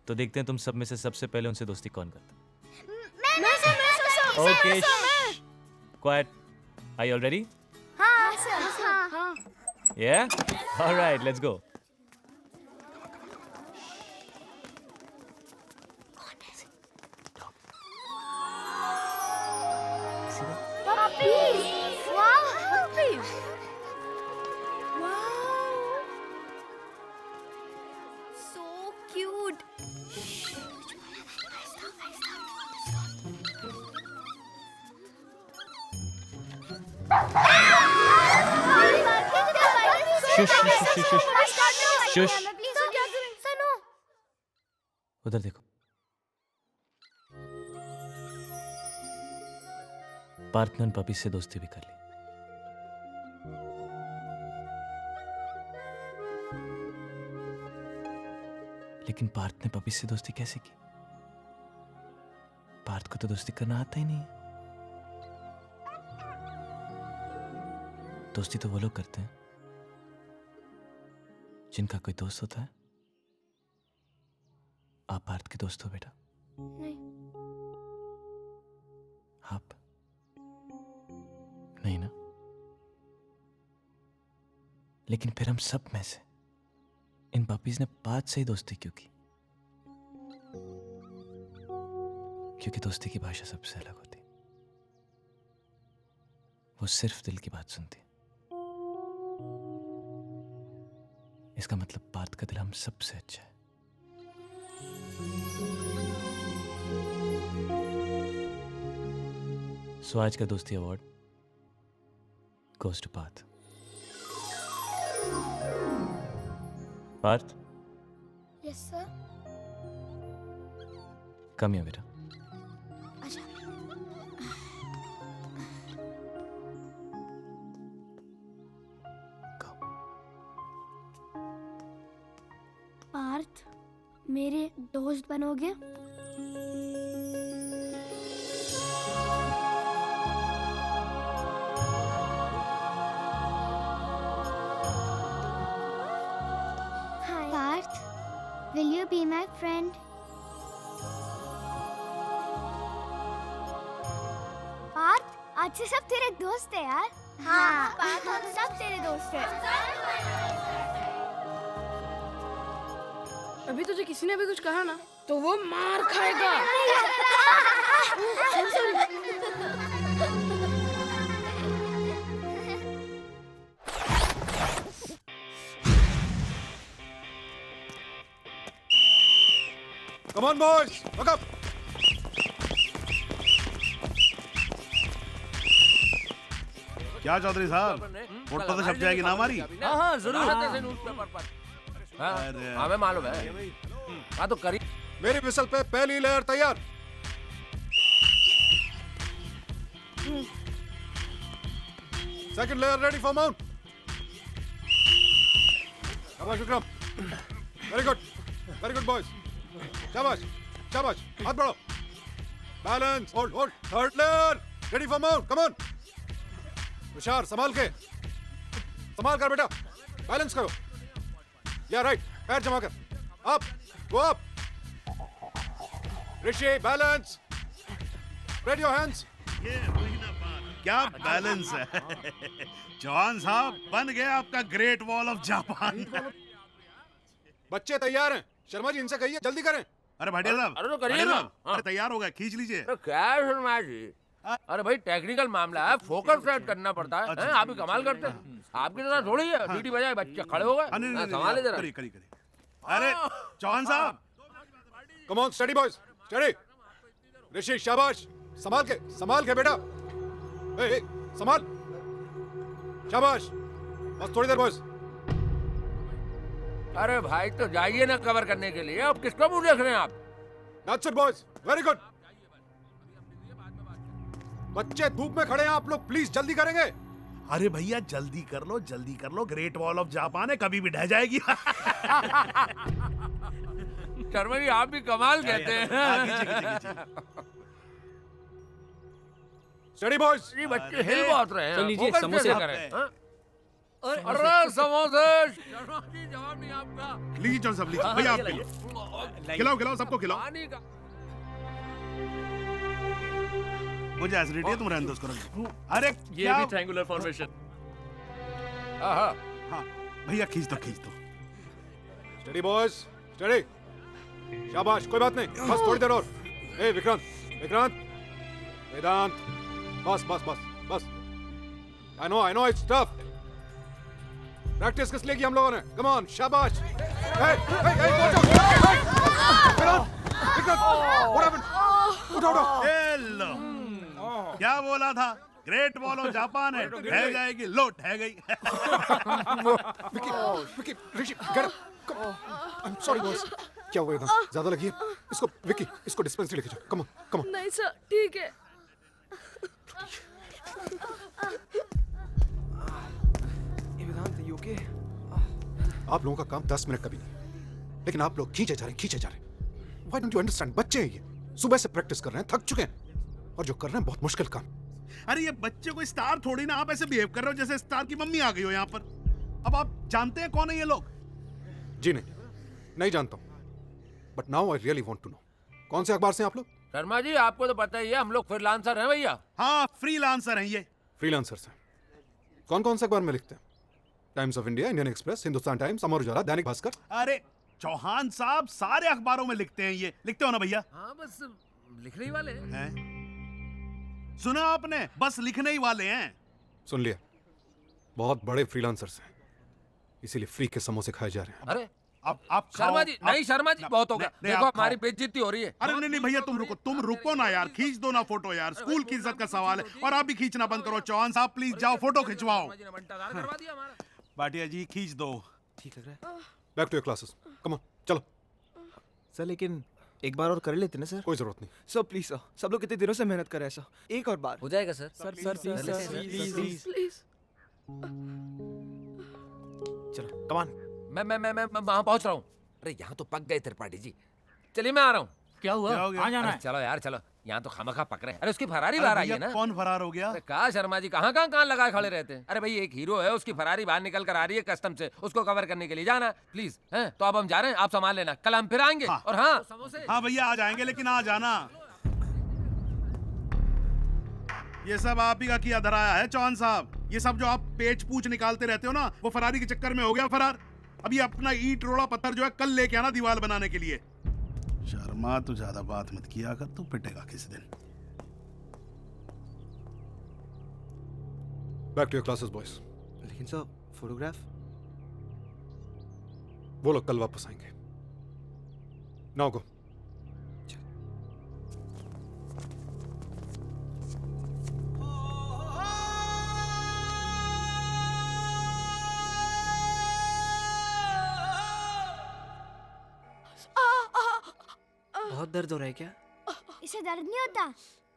तो देखते हैं तुम सब में से सबसे पहले उनसे दोस्ती कौन करता है। मैं sir. Okay, quiet. Are you all ready? हाँ सर। हाँ। Yeah? All right, let's go. Puppies! Wow! Puppies! Wow! So cute! Shush, shush, shush, shush. Shush. उधर देखो। पार्थ ने उन पपी से दोस्ती भी कर ली। लेकिन पार्थ ने पपी से दोस्ती कैसे की? पार्थ को तो दोस्ती करना आता ही नहीं है। दोस्ती तो वो लोग करते हैं जिनका कोई दोस्त होता है। आप पार्थ के दोस्त हो बेटा? नहीं। आप नहीं ना? लेकिन फिर हम सब में से इन पपीज ने पार्थ से ही दोस्ती क्यों की? क्योंकि दोस्ती की भाषा सबसे अलग होती। वो सिर्फ दिल की बात सुनती। इसका मतलब पार्थ का दिल हम सबसे अच्छा है। सो आज का दोस्ती award goes to Parth. Parth, Yes sir. Come here बेटा। अच्छा। पार्थ, मेरे दोस्त बनोगे? Parth, will you be my friend? Partha, आज से सब तेरे दोस्त है यार। हाँ, पार्थ, हम सब तेरे दोस्त हैं। अभी तुझे किसी ने भी कुछ कहा ना तो वो मार खाएगा। Come on, boys, look up. क्या चौधरी साहब, फोटो तो छप जाएगी ना हमारी? हाँ जरूर। हमें मालूम है। हाँ तो करी। मेरी विसल पे पहली लेयर तैयार। Second layer ready for mount. Come on, Vikram. Very good, boys. शाबाश शाबाश, हाथ बढ़ाओ, balance, hold hold, third layer, ready for mount, come on. Tushar संभाल कर बेटा, बैलेंस करो, या राइट, पैर जमा कर, up, go up, Rishi balance, spread your hands. ये वही ना बात, क्या बैलेंस है। चौहान साहब बन गया आपका ग्रेट वॉल ऑफ जापान। बच्चे तैयार हैं, शर्मा जी इनसे कहिए जल्दी करें। अरे भाटिया साहब, अरे तो करिए भाटिया ना। साहब, अरे तैयार हो गया, खींच लीजिए। अरे क्या है शर्मा जी, अरे भाई टेक्निकल मामला है, फोकस सेट करना पड़ता है। हैं? आप ही कमाल करते हैं, आपकी तरह थोड़ी है सीटी बजाए बच्चे खड़े हो गए। संभाले जरा। करिए। अरे चौहान साहब, come on, study boys, study. Rishi शाबाश, संभाल के बेटा, ए, संभाल, शाबाश, बस थोड़ी देर बॉयज। अरे भाई तो जाइए ना कवर करने के लिए, अब किसका मुंह देख रहे हैं आप? That's it boys, very good. बच्चे धूप में खड़े हैं आप लोग, प्लीज जल्दी करेंगे। अरे भैया जल्दी कर लो, ग्रेट वॉल ऑफ जापान है, कभी भी ढह जाएगी। शर्मा जी आप भी कमाल कहते हैं। Study boys. ये बच्चे हिल बहुत रहे हैं, चल लीजिए, फोकस समोसे कैसे आप- करें? हाँ? अरे समोसे, शर्मा जी जवाब नहीं आपका। लीजिए चल सब लीजिए, भैया आप खिलाओ, खिलाओ सबको खिलाओ। पानी का मुझे एसिडिटी है, तुम रहने दो उसको, रख दो। अरे ये क्या भी ट्रायंगुलर फॉर्मेशन। हाँ भैया खींच दो। स्टडी बॉयज, स्टडी, शाबाश, कोई बात नहीं, बस थोड़ी देर और। ए विक्रांत, वेदांत, बस। I know it's tough. Practice किस लिए की हम लोगों ने? कम ऑन, शाबाश। उठो। ए लो, क्या बोला था, ग्रेट वॉल ऑफ जापान है, ढह जाएगी, लो ढह गई। विकी, ऋषि, get up. I'm sorry boys. क्या हुआ एकदम? ज्यादा लगी है? इसको डिस्पेंसरी लेके जाओ। Come on. नहीं सर, ठीक है। you okay? आप लोगों का काम 10 मिनट का भी नहीं, लेकिन आप लोग खींचे जा रहे हैं। Why don't you understand? बच्चे हैं ये, सुबह से प्रैक्टिस कर रहे हैं, थक चुके हैं, और जो कर रहे हैं बहुत मुश्किल काम। अरे ये बच्चे कोई स्टार थोड़ी ना, आप ऐसे बिहेव कर रहे हो जैसे स्टार की मम्मी आ गई हो यहाँ पर। अब आप जानते हैं कौन है ये लोग? जी नहीं जानता हूँ, but now I really want to know, कौन से अखबार से हैं आप लोग? शर्मा जी आपको तो पता ही है, हम लोग फ्रीलांसर हैं भैया। हाँ फ्रीलांसर हैं ये। फ्रीलांसर्स हैं। कौन से अखबार में लिखते हैं? Times of India, Indian Express, Hindustan Times, Amar Ujala, Dainik Bhaskar. अरे चौहान साहब सारे अखबारों में लिखते हैं ये, लिखते हो ना भैया? हाँ बस लिखने ही वाले हैं। सुना आपने, बस लिखने ही वाले हैं। सुन लिया, बहुत बड़े फ्रीलांसर्स हैं, इसीलिए फ्री के समोसे खाए जा रहे हैं। अरे आप शर्मा जी नहीं, शर्मा जी बहुत हो गया, नहीं, देखो आप हमारी खाओ। बेइज्जती हो रही है। अरे नहीं भैया तुम रुको ना यार, खींच दो ना फोटो यार, स्कूल की इज्जत का सवाल है। और आप भी खींचना बंद करो। चौहान साहब प्लीज जाओ, फोटो खिंचवाओ। भाटिया जी खींच दो। ठीक लग रहा है। Back to your classes, come on, चलो। सर लेकिन एक बार और कर लेते ना सर? कोई जरूरत नहीं सर प्लीज सर, सब लोग कितने दिनों से मेहनत कर रहे हैं सर, एक और बार हो जाएगा सर। सर प्लीज चलो कम ऑन। मैं वहां पहुंच रहा हूँ। अरे यहाँ तो पक गए त्रिपाठी जी, चलिए मैं आ रहा हूँ। क्या हुआ? कहाँ जाना है? चलो यार चलो, यहाँ तो खामखा पक रहे हैं। अरे उसकी फरारी बाहर आई है ना। कौन फरार हो गया? अरे कहा शर्मा जी कहाँ लगाए खड़े रहते हैं। अरे भाई एक हीरो है, उसकी फरारी बाहर निकल कर आ रही है कस्टम से, उसको कवर करने के लिए जाना प्लीज है। तो अब हम जा रहे हैं, आप संभाल लेना, कल हम फिर आएंगे। और हाँ समोसे। हाँ भैया आ जाएंगे, लेकिन आ जाना। ये सब आप ही का किया धराया है चौहान साहब। ये सब जो आप पेच पूछ निकालते रहते हो ना, वो फरारी के चक्कर में हो गया फरार। अभी अपना ईंट रोड़ा पत्थर जो है कल लेके आना दीवार बनाने के लिए। शर्मा तू ज्यादा बात मत किया कर, तू पिटेगा किसी दिन। Back to your classes boys. लेकिन सर फोटोग्राफ? वो लोग कल वापस आएंगे। Now go. बहुत दर्द हो रहा है क्या? इसे दर्द नहीं होता।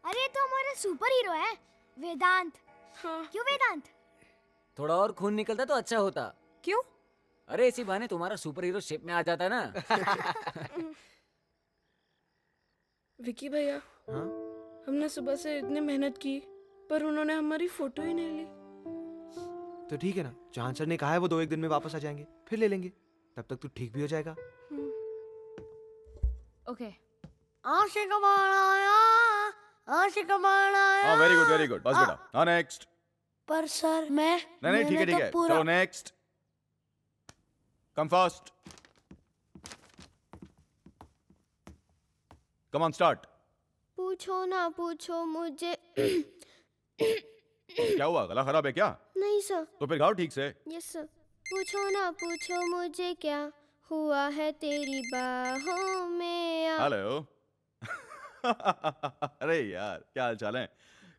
अरे तो हमारा सुपर हीरो है वेदांत। क्यों वेदांत? थोड़ा और खून निकलता तो अच्छा होता। क्यों? अरे इसी बहाने तुम्हारा सुपर हीरो शेप में आ जाता ना। विकी भैया, हाँ? हमने सुबह से इतनी मेहनत की पर उन्होंने हमारी फोटो ही नहीं ली। तो ठीक है ना, चांद सर ने कहा है वो 2-1 दिन में वापस आ जाएंगे, फिर ले लेंगे। तब तक तू ठीक भी हो जाएगा। ओके। आशिक बनाया, आशिक बनाया। हाँ, वेरी गुड, बस बेटा। हाँ, नेक्स्ट। पर सर मैं नहीं, ठीक है, चलो next. Come fast. Come on, start. पूछो ना पूछो मुझे। क्या हुआ, गला खराब है क्या? नहीं सर। तो फिर गाओ ठीक से। Yes sir. पूछो ना पूछो मुझे क्या हुआ है तेरी बाहों में। हेलो। अरे यार, क्या हाल चाल है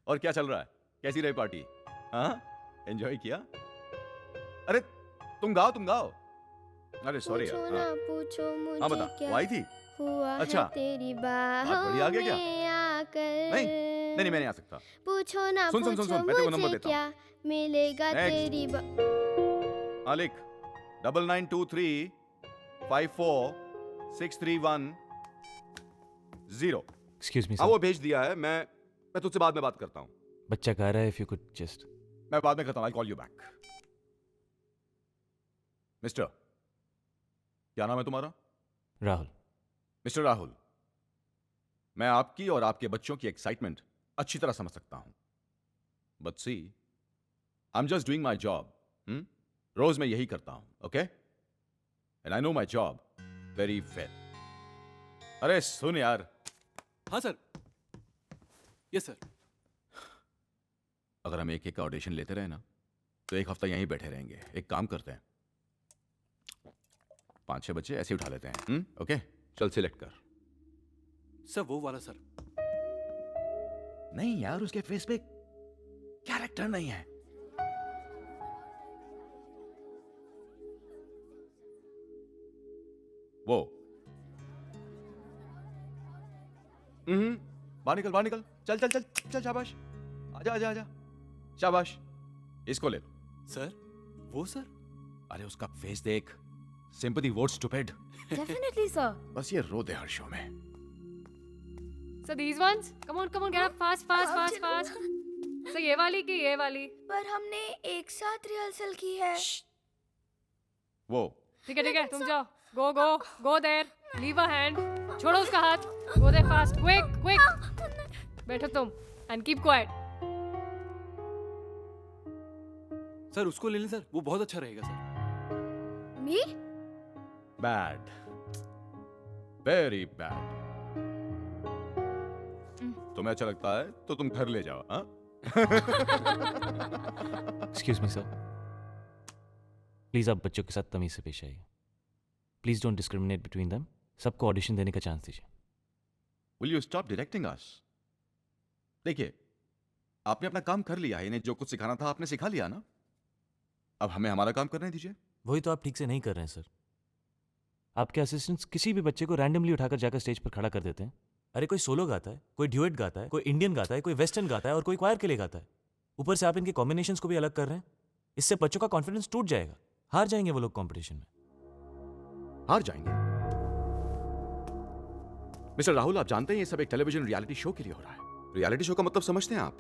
और क्या चल रहा है? कैसी रही पार्टी? हाँ, एंजॉय किया? अरे तुम गाओ। अरे सॉरी यार। पूछो ना पूछो मुझे हाँ बता, क्या वो आई थी? हुआ अच्छा। है तेरी बाहों बढ़िया, आ गया क्या? में आकर। नहीं, मैं नहीं आ सकता। पूछो ना सुन, पूछो मैं तेरे को नंबर मुझे देता हूँ। क्या मिलेगा Next. तेरी हाँ, लिख 9923 54 631 0। एक्सक्यूज मी हाँ, सर, वो भेज दिया है। मैं तुझसे बाद में बात करता हूँ। बच्चा कह रहा है इफ यू कुड जस्ट। मैं बाद में करता हूँ। I call you back. Mister, क्या नाम है तुम्हारा? राहुल। मिस्टर राहुल, मैं आपकी और आपके बच्चों की एक्साइटमेंट अच्छी तरह समझ सकता हूं, but see, I am just doing my job. रोज मैं यही करता हूं, okay? And I know my job very well. अरे सुन यार। हाँ सर। Yes sir. अगर हम एक का ऑडिशन लेते रहे ना तो एक हफ्ता यहीं बैठे रहेंगे। एक काम करते हैं, 5-6 बच्चे ऐसे उठा लेते हैं। ओके, चल सिलेक्ट कर। सर वो वाला सर। नहीं यार, उसके फेस पे कैरेक्टर नहीं है। वो बाहर निकल। चल, शाबाश। आजा। शाबाश, इसको ले लो। सर वो सर। अरे उसका फेस देख, sympathy vote stupid. Definitely, sir. बस ये रो दे हर शो में। So these ones, come on, get up fast. So ये वाली की ये वाली. पर हमने एक साथ रिहर्सल की है। वो ठीक है, तुम जाओ. Go there. Leave a hand. छोड़ो उसका हाथ. Go there fast. Quick. बैठो तुम. And keep quiet. सर उसको ले लें सर, वो बहुत अच्छा रहेगा sir. Me? Bad, very bad. तुम्हें अच्छा लगता है तो तुम घर ले जाओ। हाँ? एक्सक्यूज मी सर, प्लीज आप बच्चों के साथ तमीज से पेश आइए। Please don't discriminate between them. सबको ऑडिशन देने का चांस दीजिए। Will you stop directing us? देखिए, आपने अपना काम कर लिया है। इन्हें जो कुछ सिखाना था आपने सिखा लिया ना। अब हमें हमारा काम करने दीजिए। वही तो आप ठीक से नहीं कर रहे हैं सर। आपके असिस्टेंट्स किसी भी बच्चे को रैंडमली उठाकर जाकर स्टेज पर खड़ा कर देते हैं। अरे कोई सोलो गाता है, कोई ड्यूएट गाता है, कोई इंडियन गाता है, कोई वेस्टर्न गाता है और कोई क्वायर के लिए गाता है। ऊपर से आप इनके कॉम्बिनेशंस को भी अलग कर रहे हैं। इससे बच्चों का कॉन्फिडेंस टूट जाएगा। हार जाएंगे वो लोग कंपटीशन में। हार जाएंगे? मिस्टर राहुल, आप जानते हैं ये सब एक टेलीविजन रियलिटी शो के लिए हो रहा है। रियलिटी शो का मतलब समझते हैं आप?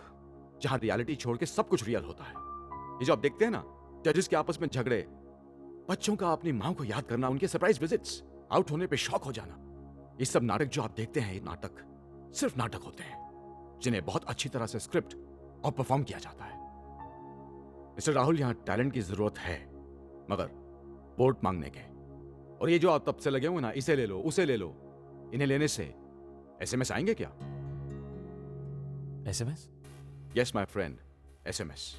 जहां रियलिटी छोड़ के सब कुछ रियल होता है। ये जो आप देखते हैं ना, जजेस के आपस में झगड़े, बच्चों का अपनी मां को याद करना, उनके सरप्राइज विजिट्स, आउट होने पे शॉक हो जाना, ये सब नाटक जो आप देखते हैं, ये नाटक सिर्फ नाटक होते हैं जिन्हें बहुत अच्छी तरह से स्क्रिप्ट और परफॉर्म किया जाता है। मिस्टर राहुल, यहां टैलेंट की जरूरत है, मगर वोट मांगने के। और ये जो आप तब से लगे हुए ना, इसे ले लो उसे ले लो, इन्हें लेने से एसएमएस आएंगे क्या? SMS? Yes my friend, SMS.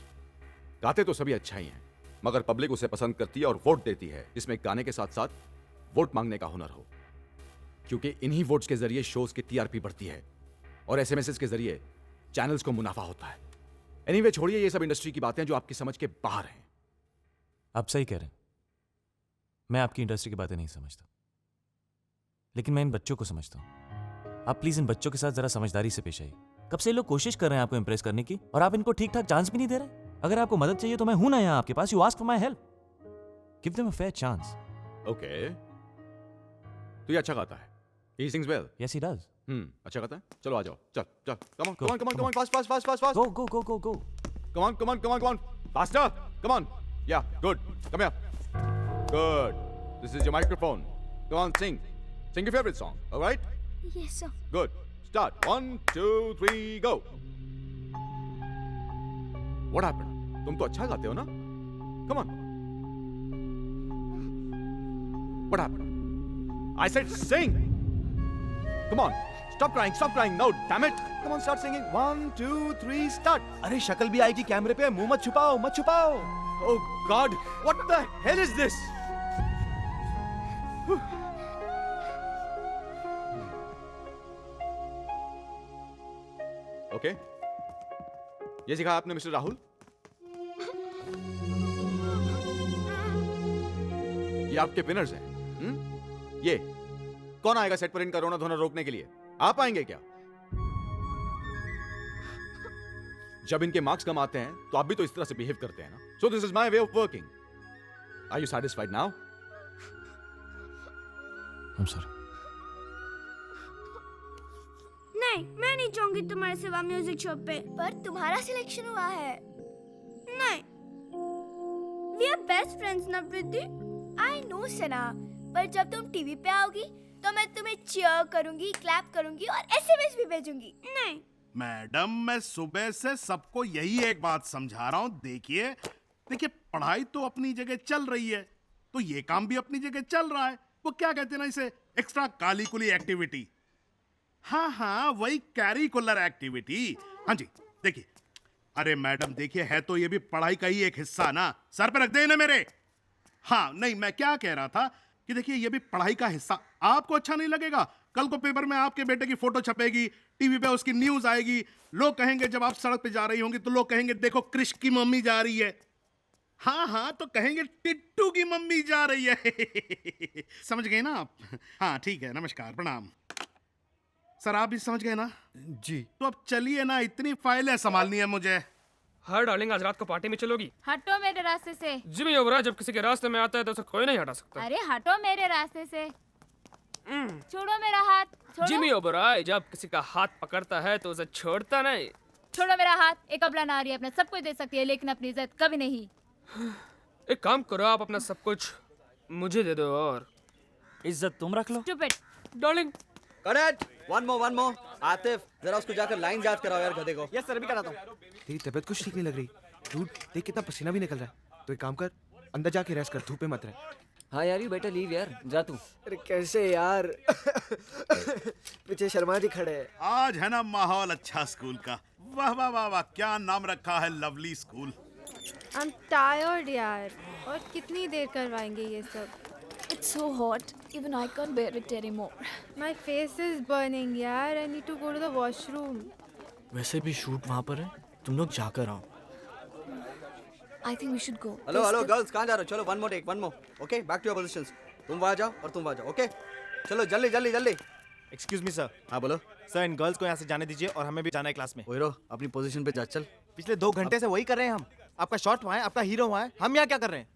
गाते तो सभी अच्छा ही हैं, मगर पब्लिक उसे पसंद करती है और वोट देती है जिसमें गाने के साथ साथ वोट मांगने का हुनर हो। क्योंकि इन्हीं वोट्स के जरिए शोज की टीआरपी बढ़ती है और एसएमएस के जरिए चैनल्स को मुनाफा होता है। एनीवे, छोड़िए ये सब इंडस्ट्री की बातें जो आपकी समझ के बाहर हैं। आप सही कह रहे हैं। मैं आपकी इंडस्ट्री की बातें नहीं समझता, लेकिन मैं इन बच्चों को समझता हूं। आप प्लीज इन बच्चों के साथ जरा समझदारी से पेश आइए। कब से ये लोग कोशिश कर रहे हैं आपको इंप्रेस करने की और आप इनको ठीक ठाक चांस भी नहीं दे रहे। अगर आपको मदद चाहिए तो मैं हूं ना यहां आपके पास। You ask for my help, give them a fair chance. Okay, तो ये अच्छा गाता है। He sings well. Yes, he does. अच्छा कहता है, चलो आ जाओ, चल चल, come on come on come on come on, fast fast fast fast fast, Go, go, go, go, go. Come on come on come on come on, faster, come on, या good, come here, good, this is your microphone, come on sing your favorite song, alright? Yes, sir. Good. Start. 1, 2, 3, go. What happened? तुम तो अच्छा गाते हो ना? Come on. What happened? I said sing. Come on. Stop crying. Stop crying. No, damn it. Come on, start singing. 1, 2, 3, start. अरे शक्ल भी आएगी कैमरे पे, मुंह मत छुपाओ, मत छुपाओ। Oh God, what the hell is this? Okay, ये सिखाया आपने मिस्टर राहुल? ये आपके विनर्स हैं। ये कौन आएगा सेट पर इनका रोना धोना रोकने के लिए? आप आएंगे क्या? जब इनके मार्क्स कम आते हैं तो आप भी तो इस तरह से बिहेव करते हैं ना। So this is my way of working. Are you satisfied now? I'm sorry. नहीं, मैं नहीं चाहूंगी तुम्हारे सिवा म्यूजिक शो पे। पर तुम्हारा सिलेक्शन हुआ है। नहीं, we are best friends ना प्रीति। I know सना, पर जब तुम टीवी पे आओगी तो मैं तुम्हें चीयर करूंगी, क्लैप करूंगी और एसएमएस भी भेजूंगी। नहीं मैडम, मैं सुबह से सबको यही एक बात समझा रहा हूँ। देखिए पढ़ाई तो अपनी जगह चल रही है, तो ये काम भी अपनी जगह चल रहा है। वो क्या कहते हैं ना, इसे एक्स्ट्रा कालीकुली एक्टिविटी। हाँ, वही कैरिकुलर एक्टिविटी। हाँ जी, देखिए। अरे मैडम देखिए, है तो ये भी पढ़ाई का ही एक हिस्सा ना। सर पे रख दे ना मेरे। हाँ नहीं, मैं क्या कह रहा था कि देखिए ये भी पढ़ाई का हिस्सा। आपको अच्छा नहीं लगेगा, कल को पेपर में आपके बेटे की फोटो छपेगी, टीवी पे उसकी न्यूज आएगी, लोग कहेंगे, जब आप सड़क पे जा रही होंगी तो लोग कहेंगे देखो कृष की मम्मी जा रही है। हाँ, तो कहेंगे टिट्टू की मम्मी जा रही है। समझ गए ना आप? हाँ ठीक है, नमस्कार, प्रणाम। सर आप भी समझ गए ना? जी। तो अब चलिए ना, इतनी फाइलें संभालनी है मुझे। हाँ डार्लिंग, आज रात को पार्टी में चलोगी? हटो मेरे रास्ते से। जिमी ओबरा जब किसी के रास्ते में आता है तो उसे कोई नहीं हटा सकता। अरे हटो मेरे रास्ते से। छोड़ो मेरा हाथ, छोड़ो। जिमी ओबरा जब किसी का हाथ पकड़ता है तो उसे छोड़ता नहीं। छोड़ो मेरा हाथ। एक अबला नारी अपना सब कुछ दे सकती है, लेकिन अपनी इज्जत कभी नहीं। एक काम करो, आप अपना सब कुछ मुझे दे दो और इज्जत तुम रख लो। Stupid. Darling. Correct. One more. Atif, जरा उसको जाकर लाइन याद कराओ यार गधे को। यस सर, अभी कराता हूँ। तेरी तबीयत कुछ ठीक नहीं लग रही। डूड, देख कितना पसीना भी निकल रहा है। तो एक काम कर, अंदर जाके रेस्ट कर, धूप में मत रह। हाँ यार, यू बेटर लीव यार, जा तू। अरे कैसे यार? पीछे शर्मा जी खड़े हैं। आज है ना माहौल अच्छा स्कूल का। वाह वाह वाह वाह, क्या नाम रखा है, लवली स्कूल। I'm tired यार, और कितनी देर करवाएंगे ये सब? It's so hot. Even I can't bear it anymore. My face is burning यार. I need to go to the washroom. वैसे भी शूट वहाँ पर है, तुम लोग जाकर आओ। I think we should go. Hello girls, कहाँ जा रहे हो? चलो one more. Okay, back to your positions. तुम वहाँ जाओ और तुम वहाँ जाओ। ओके, चलो जल्दी। Excuse me sir. हाँ बोलो। सर, इन गर्ल्स को यहाँ से जाने दीजिए और हमें भी जाना है क्लास में। ओए रो, अपनी पोजीशन पे जा, चल। पिछले 2 घंटे से वही कर रहे हैं हम। आपका शॉट वहाँ है, आपका हीरो वहाँ है, हम यहाँ क्या कर रहे हैं?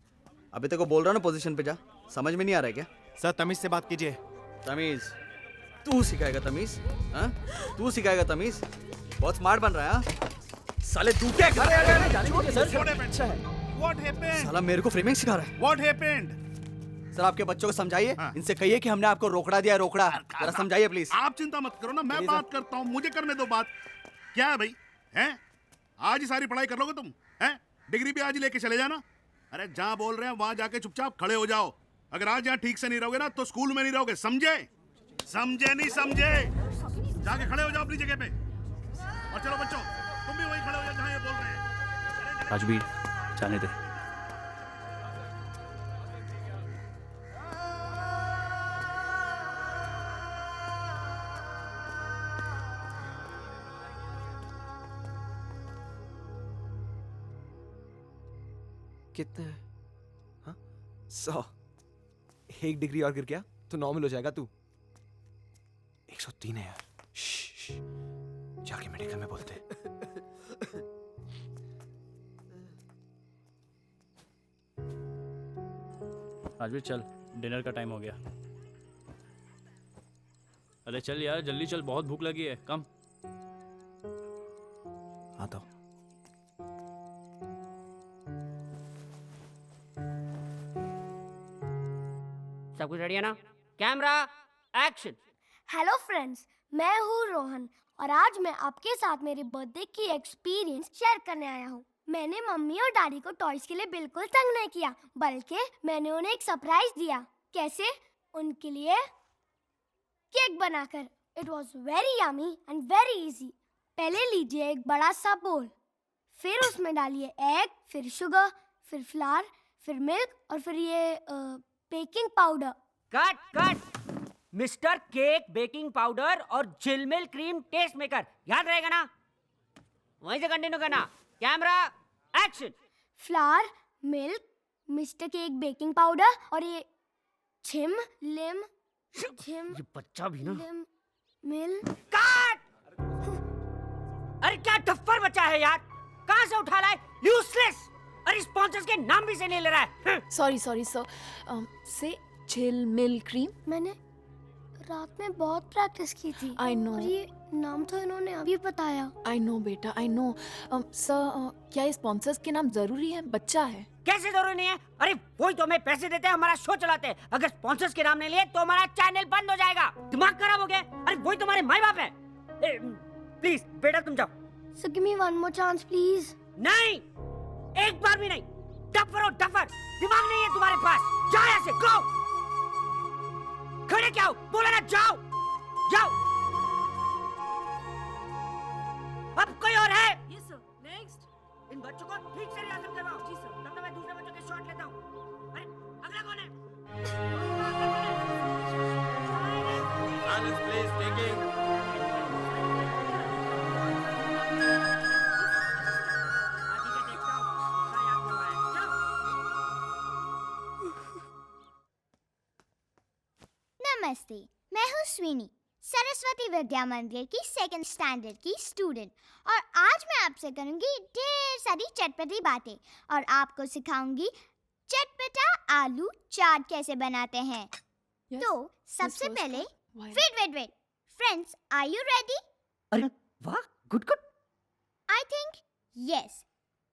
अभी तेरे को बोल रहा हूँ ना, पोजीशन पे जा। समझ में नहीं आ रहा है क्या? सर तमीज से बात कीजिए। तमीज? तू सिखाएगा तमीज? हाँ, तू सिखाएगा तमीज? बहुत स्मार्ट बन रहा है। हाँ साले, तू क्या कर रहा है? जाने को सर। अच्छा है। What happened? साला मेरे को फ्रेमिंग सिखा रहा है। What happened? सर आपके बच्चों को समझाइए, इनसे कहिए कि हमने आपको रोकड़ा दिया, रोकड़ा। जरा समझाइए प्लीज। आप चिंता मत करो ना, मैं बात करता हूँ, मुझे करने दो बात। क्या है भाई, हैं? आज ही सारी पढ़ाई कर लोगे तुम? हैं? डिग्री भी आज ही लेके चले जाना। अरे जहाँ बोल रहे हैं वहाँ जाके चुपचाप खड़े हो जाओ। अगर आज यहाँ ठीक से नहीं रहोगे ना तो स्कूल में नहीं रहोगे, समझे? नहीं समझे? जाके खड़े हो जाओ अपनी जगह पे। और चलो बच्चों, तुम भी वहीं खड़े हो जाओ जहाँ ये बोल रहे हैं। राजवीर, जाने दे। कितने? हाँ 100। 1 डिग्री और गिर गया तो नॉर्मल हो जाएगा। तू 103 है यार। जाके मेडिकल में बोलते। राजवीर चल, डिनर का टाइम हो गया। अरे चल यार जल्दी चल, बहुत भूख लगी है। कम। आता हूँ। सब कुछ रेडी है ना? Camera action. हेलो फ्रेंड्स, मैं हूँ रोहन और आज मैं आपके साथ मेरे बर्थडे की एक्सपीरियंस शेयर करने आया हूँ। मैंने मम्मी और डैडी को टॉयज के लिए बिल्कुल तंग नहीं किया, बल्कि मैंने उन्हें एक सरप्राइज दिया। कैसे? उनके लिए केक बनाकर। It was very yummy and very easy. पहले लीजिए एक बड़ा सा बोल, फिर उसमें डालिए एग, फिर शुगर, फिर फ्लावर, फिर मिल्क और फिर ये baking powder. Cut cut. Mister cake, baking powder और जिलमिल क्रीम टेस्ट मेकर, याद रहेगा ना? वहीं से कंटिन्यू करना। Camera action. Flower, milk, mister cake, baking powder और ये छिम लिम छिम ये बच्चा भी ना। लिम मिल। कट। अरे क्या टफ्फर बच्चा है यार, कहाँ से उठा लाए? यूजलेस। अरे स्पॉन्सर्स के नाम भी से नहीं ले रहा है। Sorry sir. से चिल मिल क्रीम। मैंने रात में बहुत प्रैक्टिस की थी। I know. और ये नाम तो इन्होंने अभी बताया। आई नो बेटा, आई नो। सर क्या ये स्पॉन्सर्स के नाम जरूरी है? बच्चा है। कैसे जरूरी नहीं है? अरे वही तो हमें पैसे देते हैं, हमारा शो चलाते हैं। अगर स्पॉन्सर्स के नाम नहीं लिए तो हमारा चैनल बंद हो जाएगा। दिमाग खराब हो गया? अरे वही तुम्हारे माँ बाप है। प्लीज बेटा तुम जाओ। So give me one more chance please. नहीं, एक बार भी नहीं। डफर हो डफर, दिमाग नहीं है तुम्हारे पास। जाओ यहाँ से, गो। खड़े क्या हो? बोला ना जाओ जाओ। अब कोई और है? Yes sir. नेक्स्ट। इन बच्चों को ठीक से रिहर्सल करवाओ। जी सर। तब तक मैं दूसरे बच्चों के शॉट लेता हूँ। अरे अगला कौन है? Silence please, taking. नमस्ते, मैं हूँ स्वीनी, सरस्वती विद्या मंदिर की 2nd स्टैंडर्ड की स्टूडेंट और आज मैं आपसे करूँगी ढेर सारी चटपटी बातें और आपको सिखाऊंगी चटपटा आलू चाट कैसे बनाते हैं। तो सबसे पहले wait friends, are you ready? अरे वाह, good good. I think yes.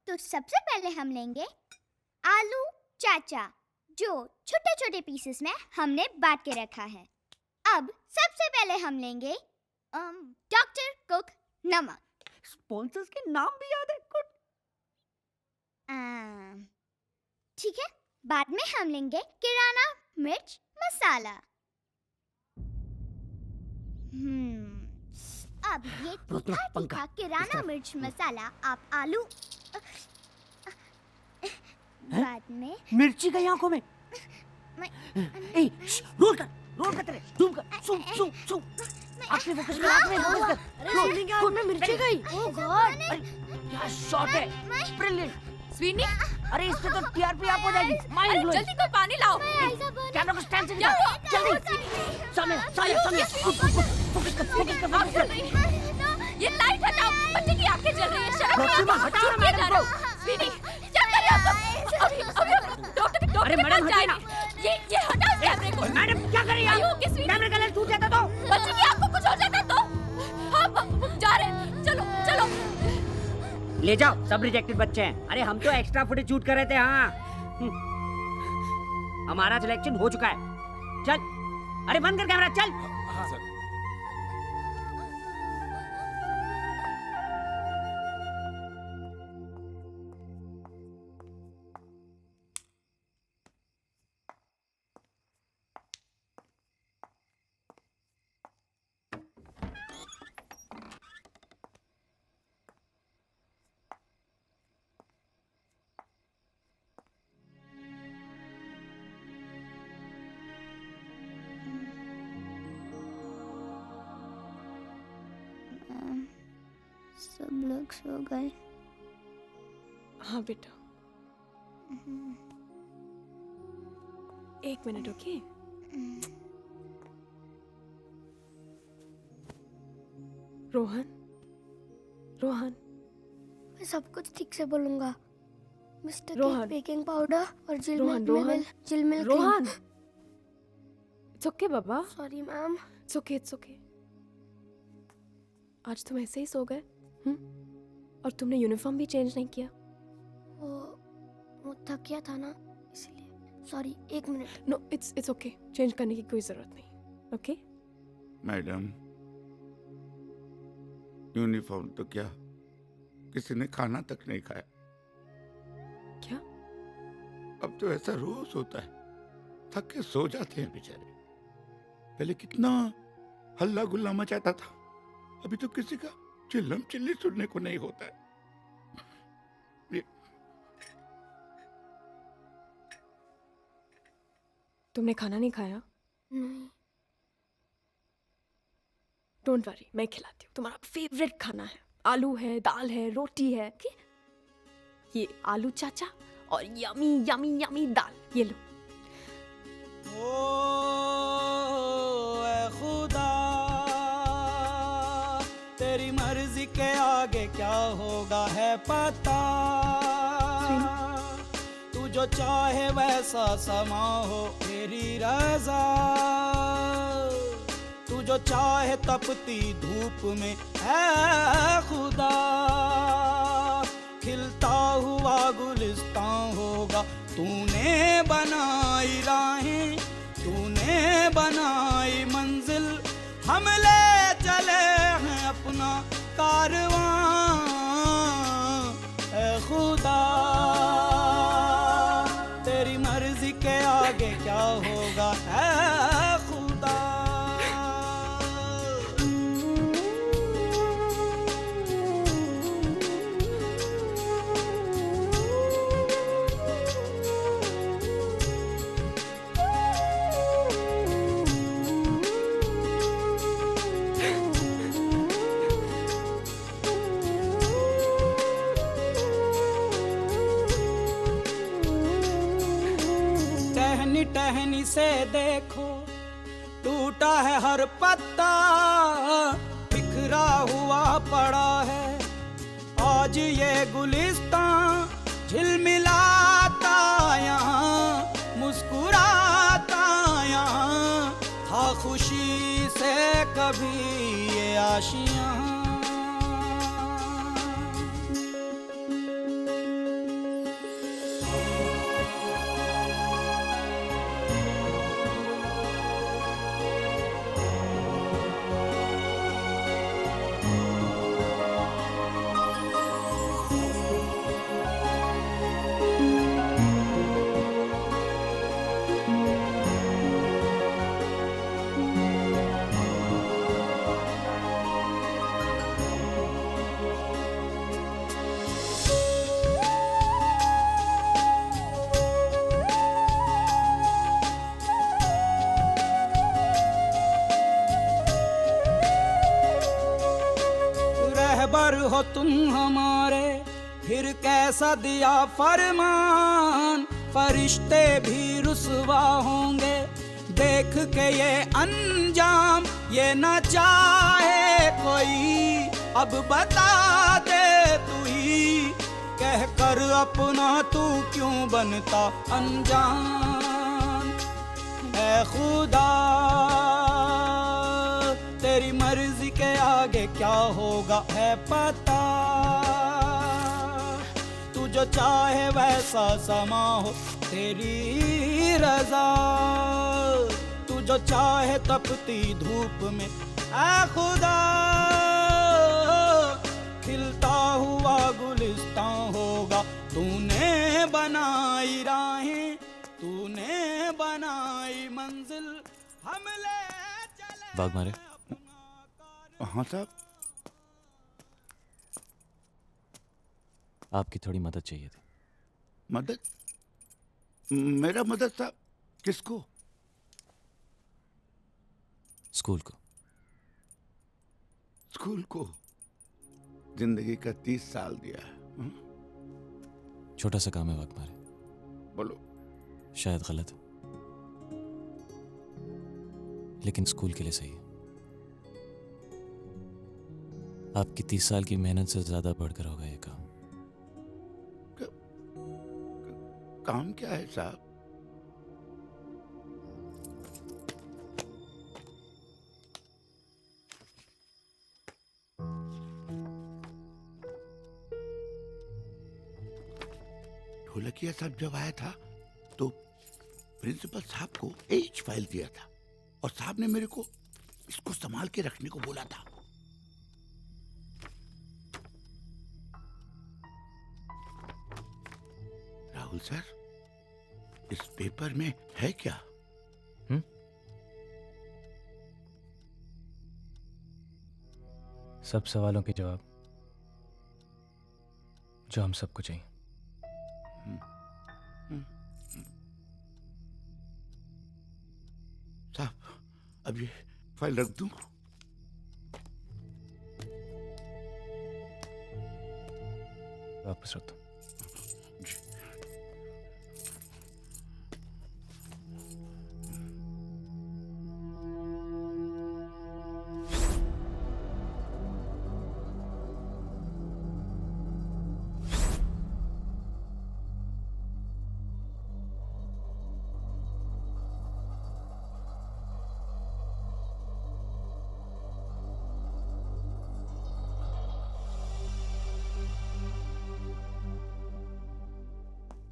तो सबसे पहले हम लेंगे आलू चाचा, जो छोटे छोटे पीसेस में हमने बांट के रखा है। अब सबसे पहले हम लेंगे डॉक्टर कुक नमक। स्पॉन्सर्स के नाम भी याद है? गुड। ठीक है, बाद में हम लेंगे किराना मिर्च मसाला। अब ये तीखा किराना मिर्च मसाला आप आलू बाद में मिर्ची गई आंखों में। रोल कर तेरे, जूम कर, जूम। अपने फोकस कर, अपने फोकस कर। अरे स्वीनी के हाथ में मिर्ची गई। ओह गॉड। अरे क्या शॉट है, ब्रिलियंट। स्वीनी, अरे इससे तो टीआरपी आप हो जाएगी। Mind blowing. जल्दी कोई पानी लाओ। कैमरा को स्टैंड से निकाल, जल्दी। सामने फोकस कर। ये लाइट हटाओ, बच्चे की आंखें जल रही है। शर्म नहीं डॉक्टर आता? हटाओ ना चुप मैडम किया को। स्वीनी, क्या कर रहे हो आप? अभी डॉक्टर अरे के मैडम पास हटाइए ना। जाएंगे। ये हटाओ कैमरे को। मैडम क्या कर रही Are you हैं? okay, sweetie? कैमरे का लेंस टूट जाता तो? बच्चे की आंख को कुछ हो जाता तो? हम जा रहे हैं। चलो। ले जाओ, सब रिजेक्टेड बच्चे हैं। अरे हम तो एक्स्ट्रा फुटेज शूट कर रहे थे। हाँ, हमारा सिलेक्शन हो चुका है। चल, अरे बंद कर कैमरा, चल। हाँ सर। सब लोग सो गए। हाँ बेटा, 1 मिनट। ओके। रोहन, मैं सब कुछ ठीक से बोलूंगा। मिस्टर रोहन। बेकिंग पाउडर और रोहन, जिलमिल रोहन। इट्स ओके बाबा। Sorry ma'am. It's okay. आज तुम ऐसे ही सो गए? और तुमने यूनिफॉर्म भी चेंज नहीं किया? वो थक गया था ना, इसलिए। Sorry, 1 minute. No, it's okay. Change करने की कोई ज़रूरत नहीं। ओके? मैडम, यूनिफॉर्म तो क्या, किसी ने खाना तक नहीं खाया। क्या? अब तो ऐसा रोज होता है, थक के सो जाते हैं बेचारे। पहले कितना हल्ला गुल्ला मचाता था, अभी तो किसी का चिल्लम चिल्ली सुनने को नहीं होता है। तुमने खाना नहीं खाया? नहीं। डोंट वरी, मैं खिलाती हूँ। तुम्हारा फेवरेट खाना है, आलू है, दाल है, रोटी है। ओके? ये आलू चाचा और यमी यमी यमी दाल, ये लो। ऐ खुदा, तेरी मर्जी के आगे क्या होगा है पता। तू जो चाहे वैसा समा हो तेरी रजा। तू जो चाहे तपती धूप में है खुदा। खिलता हुआ गुलिस्तान होगा, तूने बनाई राहें, तूने बनाई मंजिल। हम ले चले हैं अपना कारवां है खुदा। तेरी मर्जी के आगे क्या होगा है खुदा। टहनी टहनी से देखो, टूटा है हर पत्ता, बिखरा हुआ पड़ा है आज ये गुलिस्तान। झिलमिलाता यहाँ, मुस्कुराता यहाँ, था खुशी से कभी ये आशियाँ। रहबर हो तुम हमारे, फिर कैसा दिया फरमान। फरिश्ते भी रुसवा होंगे देख के ये अंजाम। ये न चाहे कोई अब बता दे तू ही, कह कर अपना तू क्यों बनता अनजान। ऐ खुदा, तेरी मर्जी के आगे क्या होगा है पता। तू जो चाहे वैसा समा हो तेरी रजा। तू जो चाहे तपती धूप में ऐ खुदा। खिलता हुआ गुलिस्तान होगा, तूने बनाई राहें, तूने बनाई मंजिल। हम ले बाग मारे। हाँ साहब। आपकी थोड़ी मदद चाहिए थी। मदद? मेरा मदद साहब? किसको? स्कूल को। स्कूल को? जिंदगी का 30 साल दिया है। छोटा सा काम है बाग मारे। बोलो। शायद गलत है, लेकिन स्कूल के लिए सही है। आपकी 30 साल की मेहनत से ज्यादा बढ़कर होगा ये काम। काम क्या है साहब? ढोलकिया साहब जब आया था तो प्रिंसिपल साहब को एच फाइल दिया था और साहब ने मेरे को इसको संभाल के रखने को बोला था। राहुल सर, इस पेपर में है क्या? सब सवालों के जवाब जो हम सबको चाहिए। साहब, अब ये फाइल रख दूं? वापस रख दो।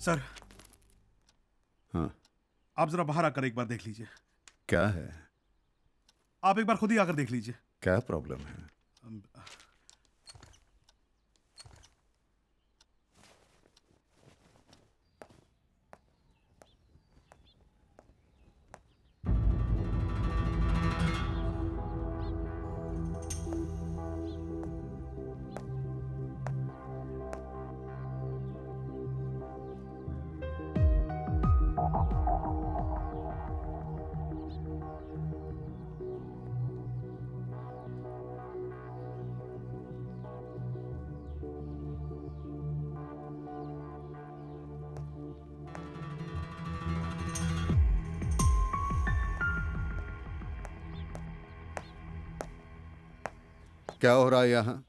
सर, हाँ, आप जरा बाहर आकर एक बार देख लीजिए। क्या है? आप एक बार खुद ही आकर देख लीजिए। क्या प्रॉब्लम है? क्या हो रहा है यहाँ?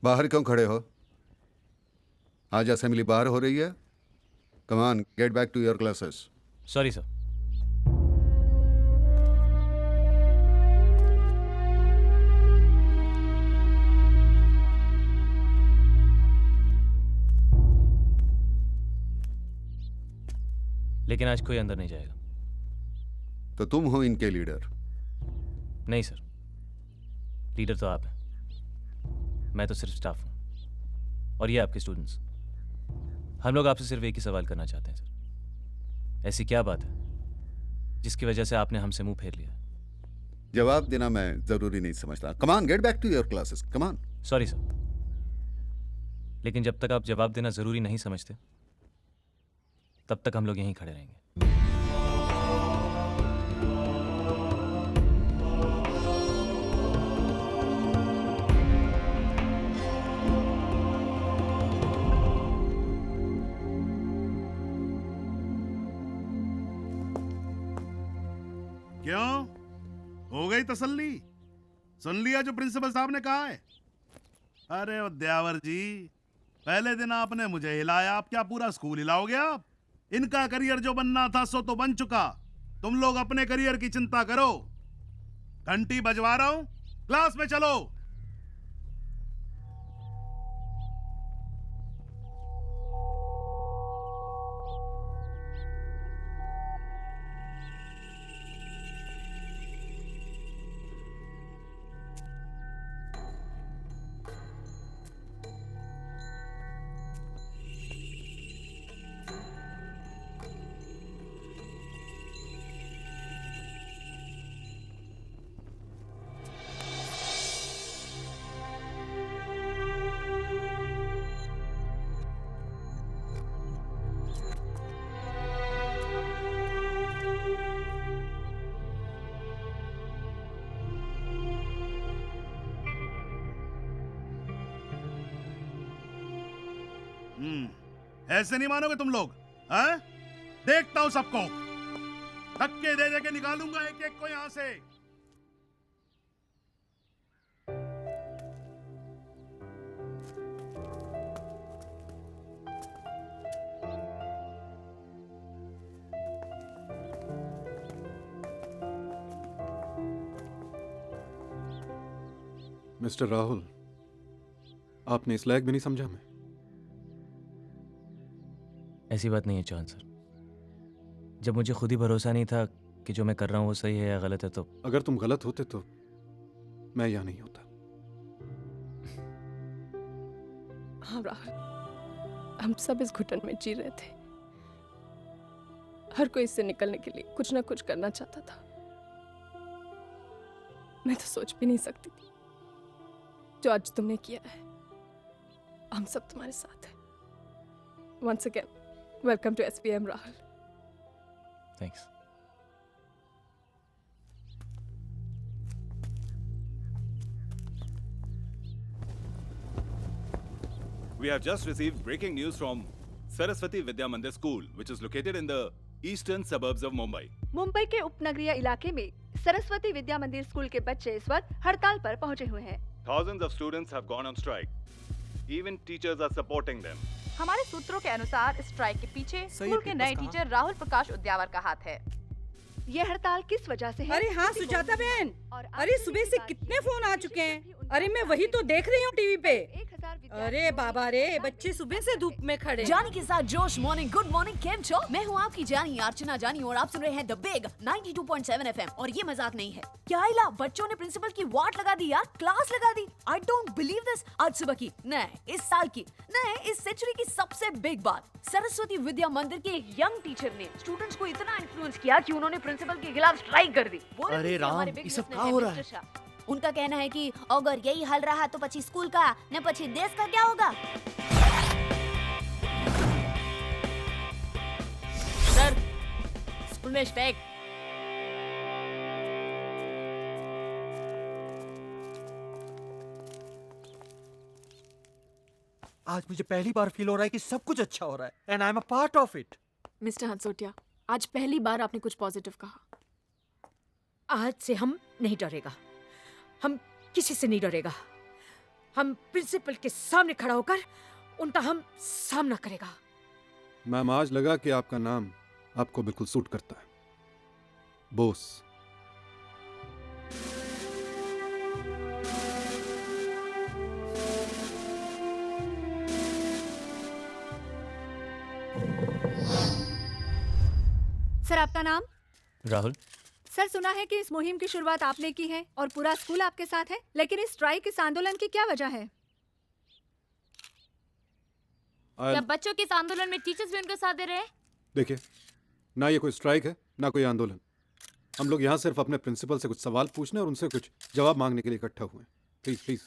बाहर क्यों खड़े हो? आज असेंबली बाहर हो रही है। Come on, get back to your classes. Sorry sir. लेकिन आज कोई अंदर नहीं जाएगा। तो तुम हो इनके लीडर? नहीं सर, लीडर तो आप हैं, मैं तो सिर्फ स्टाफ हूं। और ये आपके स्टूडेंट्स। हम लोग आपसे सिर्फ एक ही सवाल करना चाहते हैं सर। ऐसी क्या बात है जिसकी वजह से आपने हमसे मुंह फेर लिया? जवाब देना मैं जरूरी नहीं समझता। Come on, get back to your classes. Come on. Sorry sir, लेकिन जब तक आप जवाब देना जरूरी नहीं समझते तब तक हम लोग यहीं खड़े रहेंगे। क्यों, हो गई तसल्ली? सुन लिया जो प्रिंसिपल साहब ने कहा है? अरे ओ दयावर जी, पहले दिन आपने मुझे हिलाया, आप क्या पूरा स्कूल हिलाओगे आप? इनका करियर जो बनना था सो तो बन चुका। तुम लोग अपने करियर की चिंता करो। घंटी बजवा रहा हूं, क्लास में चलो। ऐसे नहीं मानोगे तुम लोग, हैं? देखता हूं सबको, धक्के दे दे के निकालूंगा एक एक को यहां से। मिस्टर राहुल, आपने इस लायक भी नहीं समझा मैं। ऐसी बात नहीं है चौहान सर। जब मुझे खुद ही भरोसा नहीं था कि जो मैं कर रहा हूँ वो सही है या गलत है तो अगर तुम गलत होते तो मैं यहाँ नहीं होता। हाँ राहुल, हम सब इस घुटन में जी रहे थे। हर कोई इससे निकलने के लिए कुछ ना कुछ करना चाहता था। मैं तो सोच भी नहीं सकती थी जो आज तुमने किया है। हम सब तुम्हारे साथ हैं। Once again, welcome to SPM, Rahul. Thanks. We have just received breaking news from Saraswati Vidya Mandir School, which is located in the eastern suburbs of Mumbai. Mumbai के उपनगरीय इलाके में सरस्वती विद्या मंदिर स्कूल के बच्चे इस वक्त हड़ताल पर पहुंचे हुए हैं। Thousands of students have gone on strike. Even teachers are supporting them. हमारे सूत्रों के अनुसार स्ट्राइक के पीछे स्कूल के नए टीचर राहुल प्रकाश उद्यावर का हाथ है। ये हड़ताल किस वजह से है? अरे हाँ सुजाता बहन, अरे सुबह से कितने फोन आ चुके हैं। अरे मैं वही तो देख रही हूँ टीवी पे। अरे बाबा रे, बच्चे सुबह से धूप में खड़े। जानी के साथ जोश मॉर्निंग, गुड मॉर्निंग, केम छो? मैं हूँ आपकी जानी अर्चना जानी और आप सुन रहे हैं द बिग 92.7 FM। और ये मजाक नहीं है। क्या इला बच्चों ने प्रिंसिपल की वाट लगा दी यार, क्लास लगा दी। I don't believe this. आज सुबह की नहीं, इस साल की नहीं, इस सेंचुरी की सबसे बिग बात, सरस्वती विद्या मंदिर के एक यंग टीचर ने स्टूडेंट्स को इतना इन्फ्लुएंस किया कि उन्होंने प्रिंसिपल के खिलाफ स्ट्राइक कर दी। अरे राम, ये सब क्या हो रहा है? उनका कहना है कि अगर यही हाल रहा तो पची स्कूल का न पची देश का क्या होगा। सर, स्कूल में स्ट्राइक। आज मुझे पहली बार फील हो रहा है कि सब कुछ अच्छा हो रहा है and I am a part of it. Mister Hansotia, आज पहली बार आपने कुछ पॉजिटिव कहा। आज से हम नहीं डरेगा, हम किसी से नहीं डरेगा। हम प्रिंसिपल के सामने खड़ा होकर उनका हम सामना करेगा। मैम, आज लगा कि आपका नाम आपको बिल्कुल सूट करता है, बोस। सर, आपका नाम? राहुल। सर, सुना है कि इस मुहिम की शुरुआत आपने की है और पूरा स्कूल आपके साथ है, लेकिन इस स्ट्राइक, इस आंदोलन की क्या वजह है? क्या बच्चों के इस आंदोलन में टीचर्स भी उनका साथ दे रहे हैं? देखिए, ना ये कोई स्ट्राइक है ना कोई आंदोलन। हम लोग यहाँ सिर्फ अपने प्रिंसिपल से कुछ सवाल पूछने और उनसे कुछ जवाब मांगने के लिए इकट्ठा हुए हैं। Please please.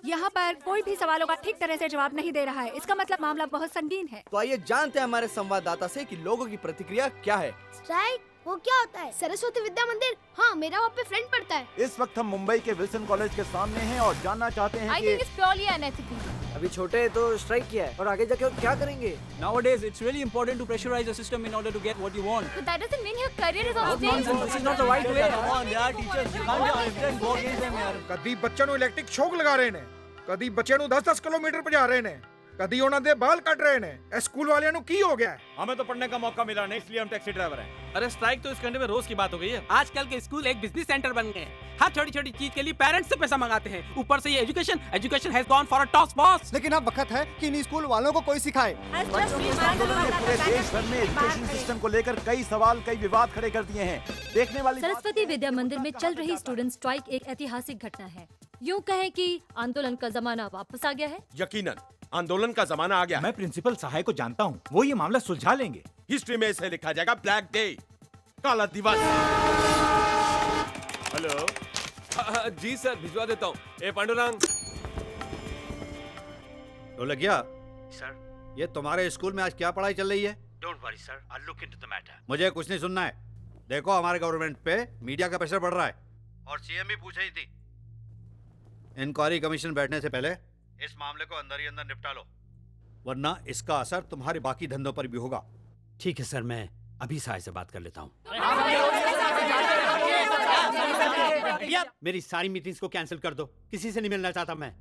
यहाँ पर कोई भी सवालों का ठीक तरह से जवाब नहीं दे रहा है, इसका मतलब मामला बहुत संगीन है। तो आइए जानते हैं हमारे संवाददाता से कि लोगों की प्रतिक्रिया क्या है। स्ट्राइक वो क्या होता है? सरस्वती विद्या मंदिर? हाँ, मेरा वहाँ पे फ्रेंड पढ़ता है। इस वक्त हम मुंबई के विल्सन कॉलेज के सामने हैं और जानना चाहते हैं I think it's purely unethical. अभी छोटे हैं तो स्ट्राइक किया है और आगे जाके क्या करेंगे? Nowadays, it's really important to pressurize the system in order to get what you want. But that doesn't mean your career is on stake. This is not the right way. Come on, yaar, teachers, you can't just go against them, yaar. कदी बच्चों ਨੂੰ इलेक्ट्रिक शॉक लगा रहे ने, कदी बच्चों ਨੂੰ 10-10 किलोमीटर भजा रहे ने, कदी ਉਹਨਾਂ ਦੇ ਬਾਲ ਕੱਟ ਰਹੇ ਨੇ। ਇਹ ਸਕੂਲ ਵਾਲਿਆਂ ਨੂੰ ਕੀ ਹੋ ਗਿਆ है? हमें तो पढ़ने का मौका मिला नहीं, इसलिए हम टैक्सी ड्राइवर हैं। अरे स्ट्राइक तो इस कंट्री में रोज की बात हो गई है। आजकल के स्कूल एक बिजनेस सेंटर बन गए हैं। हर छोटी छोटी चीज के लिए पेरेंट्स से पैसा मंगाते हैं। ऊपर से ये education has gone for a top boss. लेकिन अब वक्त है कि इन स्कूल वालों को कोई सिखाए। पूरे देश भर में एजुकेशन सिस्टम को लेकर कई सवाल, कई विवाद खड़े कर दिए हैं। देखने वाली सरस्वती विद्या मंदिर में चल रही स्टूडेंट स्ट्राइक एक ऐतिहासिक घटना है। यूं कहें कि आंदोलन का जमाना वापस आ गया है। यकीनन आंदोलन का जमाना आ गया। मैं प्रिंसिपल सहाय को जानता हूँ, वो ये मामला सुलझा लेंगे। हिस्ट्री में इसे लिखा जाएगा ब्लैक डे, काला दिवस। हेलो। जी सर, भिजवा देता हूँ। ए पांडुरंग। तो लग गया सर, ये तुम्हारे स्कूल में आज क्या पढ़ाई चल रही है? Don't worry sir, I look into the matter. मुझे कुछ नहीं सुनना है। देखो, हमारे गवर्नमेंट पे मीडिया का प्रेशर बढ़ रहा है और सीएम भी पूछ रही थी। इंक्वायरी कमीशन बैठने से पहले इस मामले को अंदर ही अंदर निपटा लो, वरना इसका असर तुम्हारे बाकी धंधों पर भी होगा। ठीक है सर, मैं अभी सहाय से बात कर लेता हूँ। मेरी सारी मीटिंग्स को कैंसिल कर दो, किसी से नहीं मिलना चाहता मैं।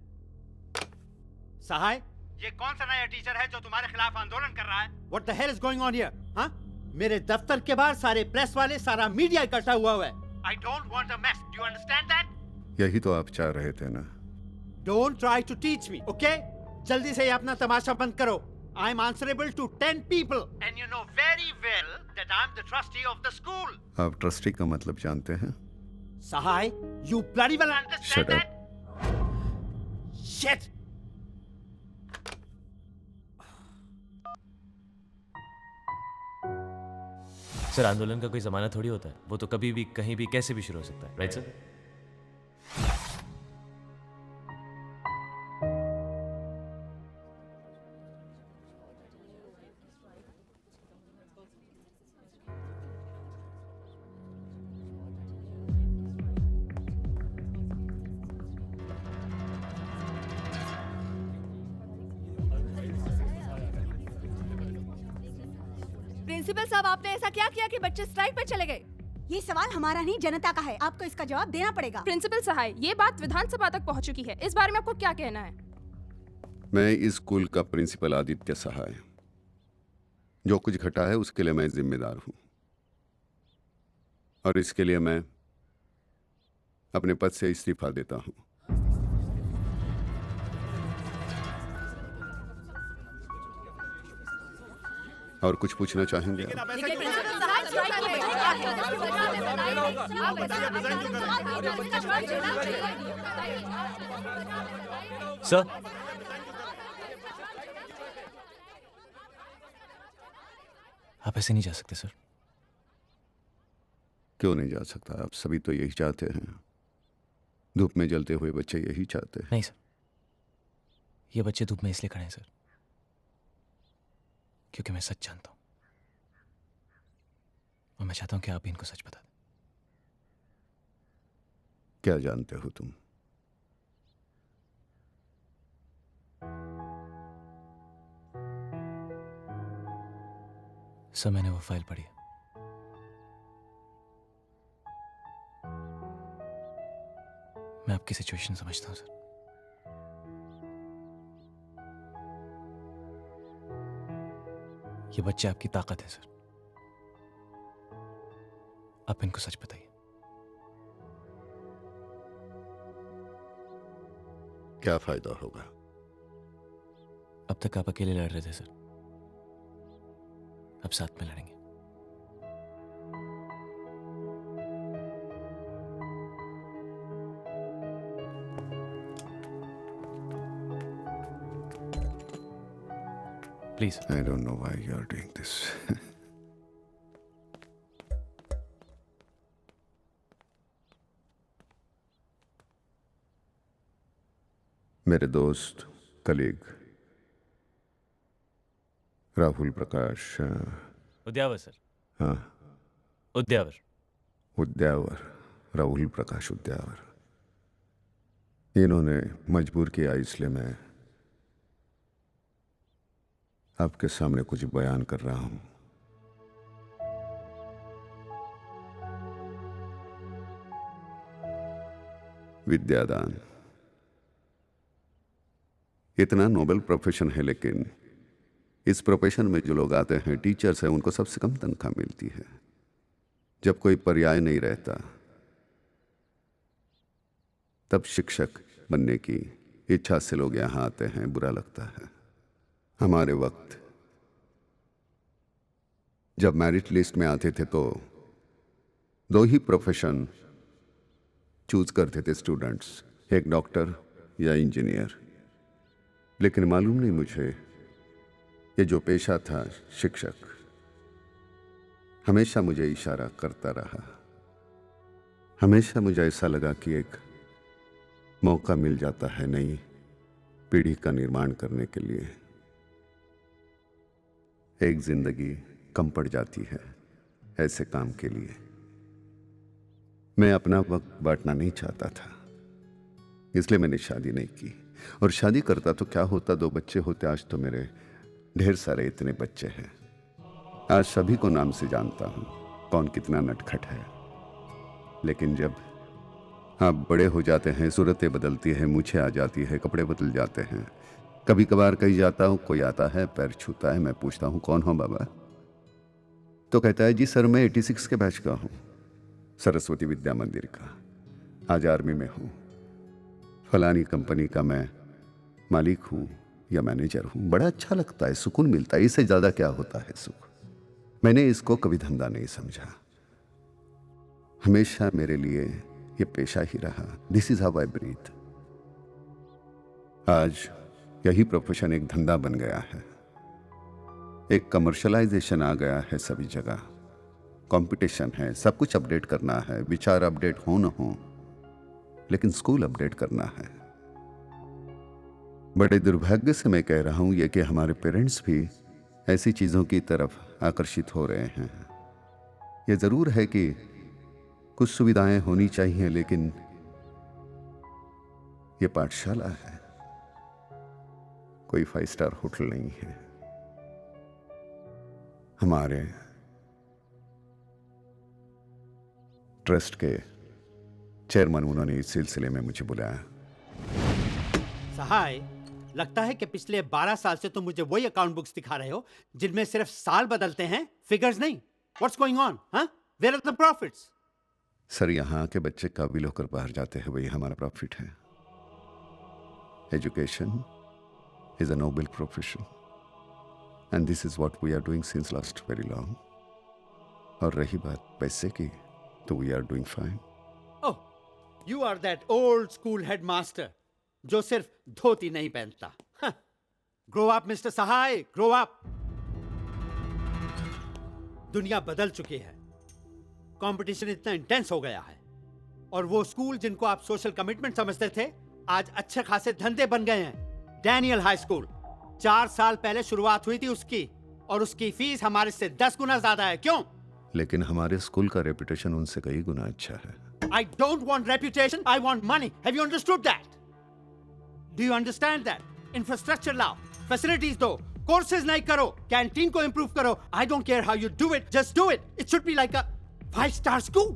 सहाय, ये कौन सा नया टीचर है जो तुम्हारे खिलाफ आंदोलन कर रहा है? What the hell is going on here? हाँ, मेरे दफ्तर के बाहर सारे प्रेस वाले, सारा मीडिया इकट्ठा हुआ है। I don't want a mess. Do you understand that? यही तो आप चाह रहे थे ना, Don't try to teach me, okay? जल्दी से ये अपना तमाशा बंद करो. I'm answerable to 10 people. And you know very well that I'm the trustee of the school. आप ट्रस्टी का मतलब जानते हैं? Sahai, you bloody well understand Shut up. that? Shit! Sir आंदोलन का कोई जमाना थोड़ी होता है, वो तो कभी भी कहीं भी कैसे भी शुरू हो सकता है, राइट सर? प्रिंसिपल साहब, आपने ऐसा क्या किया कि बच्चे स्ट्राइक पे चले गए? ये सवाल हमारा नहीं, जनता का है। आपको इसका जवाब देना पड़ेगा। प्रिंसिपल सहाय, ये बात विधानसभा तक पहुंच चुकी है, इस बारे में आपको क्या कहना है? मैं इस स्कूल का प्रिंसिपल आदित्य सहाय, जो कुछ घटा है उसके लिए मैं जिम्मेदार हूं, और इसके लिए मैं अपने पद से इस्तीफा देता हूं। और कुछ पूछना चाहेंगे आप? सर, आप ऐसे नहीं जा सकते सर। क्यों नहीं जा सकता? आप सभी तो यही चाहते हैं। धूप में जलते हुए बच्चे यही चाहते हैं। नहीं सर, ये बच्चे धूप में इसलिए खड़े हैं सर क्योंकि मैं सच जानता हूं, और मैं चाहता हूं कि आप भी इनको सच बता दें। क्या जानते हो तुम? सर, मैंने वो फाइल पढ़ी है। मैं आपकी सिचुएशन समझता हूं सर। ये बच्चे आपकी ताकत है सर। आप इनको सच बताइए। क्या फायदा होगा? अब तक आप अकेले लड़ रहे थे सर, अब साथ में लड़ेंगे। Please. I don't know why you are doing this. मेरे दोस्त, कलीग राहुल प्रकाश उद्यावर सर। हाँ, उद्यावर। उद्यावर, राहुल प्रकाश उद्यावर। इन्होंने मजबूर किया, इसलिए मैं आपके सामने कुछ बयान कर रहा हूं। विद्यादान इतना नोबल प्रोफेशन है, लेकिन इस प्रोफेशन में जो लोग आते हैं, टीचर्स हैं, उनको सबसे कम तनख्वाह मिलती है। जब कोई पर्याय नहीं रहता, तब शिक्षक बनने की इच्छा से लोग यहां आते हैं। बुरा लगता है। हमारे वक्त जब मेरिट लिस्ट में आते थे तो 2 ही प्रोफेशन चूज करते थे स्टूडेंट्स, एक डॉक्टर या इंजीनियर। लेकिन मालूम नहीं मुझे, ये जो पेशा था शिक्षक, हमेशा मुझे इशारा करता रहा। हमेशा मुझे ऐसा लगा कि एक मौका मिल जाता है नई पीढ़ी का निर्माण करने के लिए। एक जिंदगी कम पड़ जाती है ऐसे काम के लिए। मैं अपना वक्त बांटना नहीं चाहता था, इसलिए मैंने शादी नहीं की। और शादी करता तो क्या होता, 2 बच्चे होते। आज तो मेरे ढेर सारे इतने बच्चे हैं। आज सभी को नाम से जानता हूं, कौन कितना नटखट है। लेकिन जब आप बड़े हो जाते हैं, सूरतें बदलती हैं, मूछें आ जाती है, कपड़े बदल जाते हैं। कभी कभार कहीं जाता हूं, कोई आता है, पैर छूता है, मैं पूछता हूं कौन हो बाबा, तो कहता है जी सर मैं 86 के बैच का हूं, सरस्वती विद्या मंदिर का। आज आर्मी में हूं। फलानी कंपनी का मैं मालिक हूं या मैनेजर हूं, बड़ा अच्छा लगता है, सुकून मिलता है। इससे ज्यादा क्या होता है सुख। मैंने इसको कभी धंधा नहीं समझा, हमेशा मेरे लिए ये पेशा ही रहा। This is how I breathe. आज यही प्रोफेशन एक धंधा बन गया है, एक कमर्शलाइजेशन आ गया है सभी जगह। कंपटीशन है, सब कुछ अपडेट करना है, विचार अपडेट हो न हो, लेकिन स्कूल अपडेट करना है। बड़े दुर्भाग्य से मैं कह रहा हूं ये कि हमारे पेरेंट्स भी ऐसी चीजों की तरफ आकर्षित हो रहे हैं। ये जरूर है कि कुछ सुविधाएं होनी चाहिए, लेकिन ये पाठशाला है, कोई 5 स्टार होटल नहीं है। हमारे ट्रस्ट के चेयरमैन उन्होंने इस सिलसिले में मुझे बुलाया। सहाय, लगता है कि पिछले 12 साल से तुम मुझे वही अकाउंट बुक्स दिखा रहे हो जिनमें सिर्फ साल बदलते हैं, फिगर्स नहीं। What's going on? Where are the profits? Sir, यहाँ के बच्चे काबिल होकर बाहर जाते हैं, वही हमारा प्रॉफिट है। Education is a noble profession and this is what we are doing since last very long. और रही बात पैसे की, तो we are doing fine. Oh, you are that old school headmaster जो सिर्फ धोती नहीं पहनता। Grow up mister Sahay, grow up. दुनिया बदल चुकी है, कंपटीशन इतना इंटेंस हो गया है, और वो स्कूल जिनको आप सोशल कमिटमेंट समझते थे आज अच्छे खासे धंधे बन गए हैं। डैनियल हाई स्कूल 4 साल पहले शुरुआत हुई थी उसकी, और उसकी फीस हमारे से 10 गुना ज्यादा है। क्यों? लेकिन हमारे स्कूल का रेपुटेशन उनसे कई गुना अच्छा है। I don't want reputation, I want money. Have you understood that? Do you understand that? Infrastructure लाओ, facilities दो, courses नहीं करो, canteen को improve करो। I don't care how you do it, just do it. It should be like a 5-star school.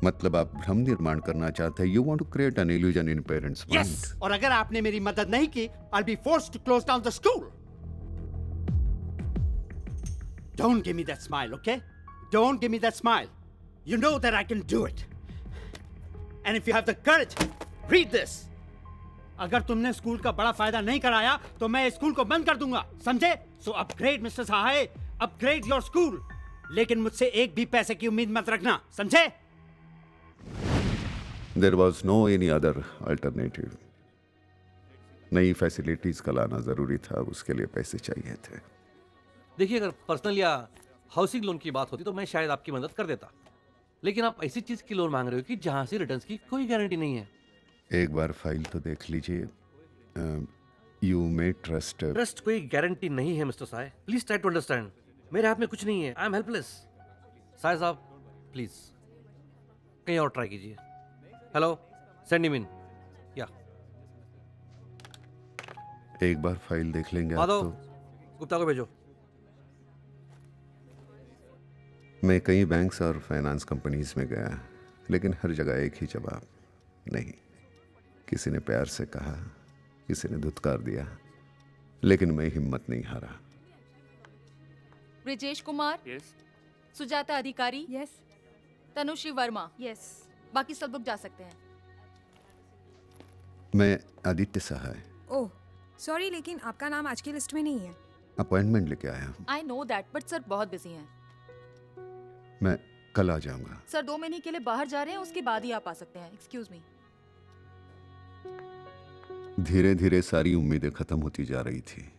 मतलब आप भ्रम निर्माण करना चाहते हैं। You want to create an illusion in parents' mind. Yes. और अगर आपने मेरी मदद नहीं की, I'll be forced to close down the school. Don't give me that smile, okay? Don't give me that smile. You know that I can do it. And if you have the courage, read this. अगर तुमने स्कूल का बड़ा फायदा नहीं कराया तो मैं स्कूल को बंद कर दूंगा, समझे? So upgrade mister Sahay, upgrade your school. लेकिन मुझसे एक भी पैसे की उम्मीद मत रखना, समझे? There was no any other alternative. नई फैसिलिटीज का लाना जरूरी था, उसके लिए पैसे चाहिए थे। देखिए, अगर पर्सनल या हाउसिंग लोन की बात होती तो मैं शायद आपकी मदद कर देता, लेकिन आप ऐसी चीज की लोन मांग रहे हो कि जहां से रिटर्न्स की कोई गारंटी नहीं है। एक बार फाइल तो देख लीजिए। You may trust. ट्रस्ट कोई गारंटी नहीं है mister Sahay, please try to understand. मेरे हाथ में कुछ नहीं है, आई एम हेल्पलेस। साय साहब प्लीज कहीं और ट्राई कीजिए। Hello, send him in. या एक बार फाइल देख लेंगे आप माधव, तो। गुप्ता को भेजो। मैं कई बैंक्स और फाइनेंस कंपनीज में गया, लेकिन हर जगह एक ही जवाब, नहीं। किसी ने प्यार से कहा, किसी ने धुतकार दिया, लेकिन मैं हिम्मत नहीं हारा। ब्रिजेश कुमार, सुजाता अधिकारी, यस, तनुश्री वर्मा, यस, बाकी सब लोग जा सकते हैं। मैं आदित्य सहाय। ओह सॉरी, लेकिन आपका नाम आज की लिस्ट में नहीं है। अपॉइंटमेंट लेके आया हूँ। I know that, but sir बहुत बिजी हैं। मैं कल आ जाऊंगा। सर 2 महीने के लिए बाहर जा रहे हैं, उसके बाद ही आप आ सकते हैं। Excuse me. धीरे धीरे सारी उम्मीदें खत्म होती जा रही थी,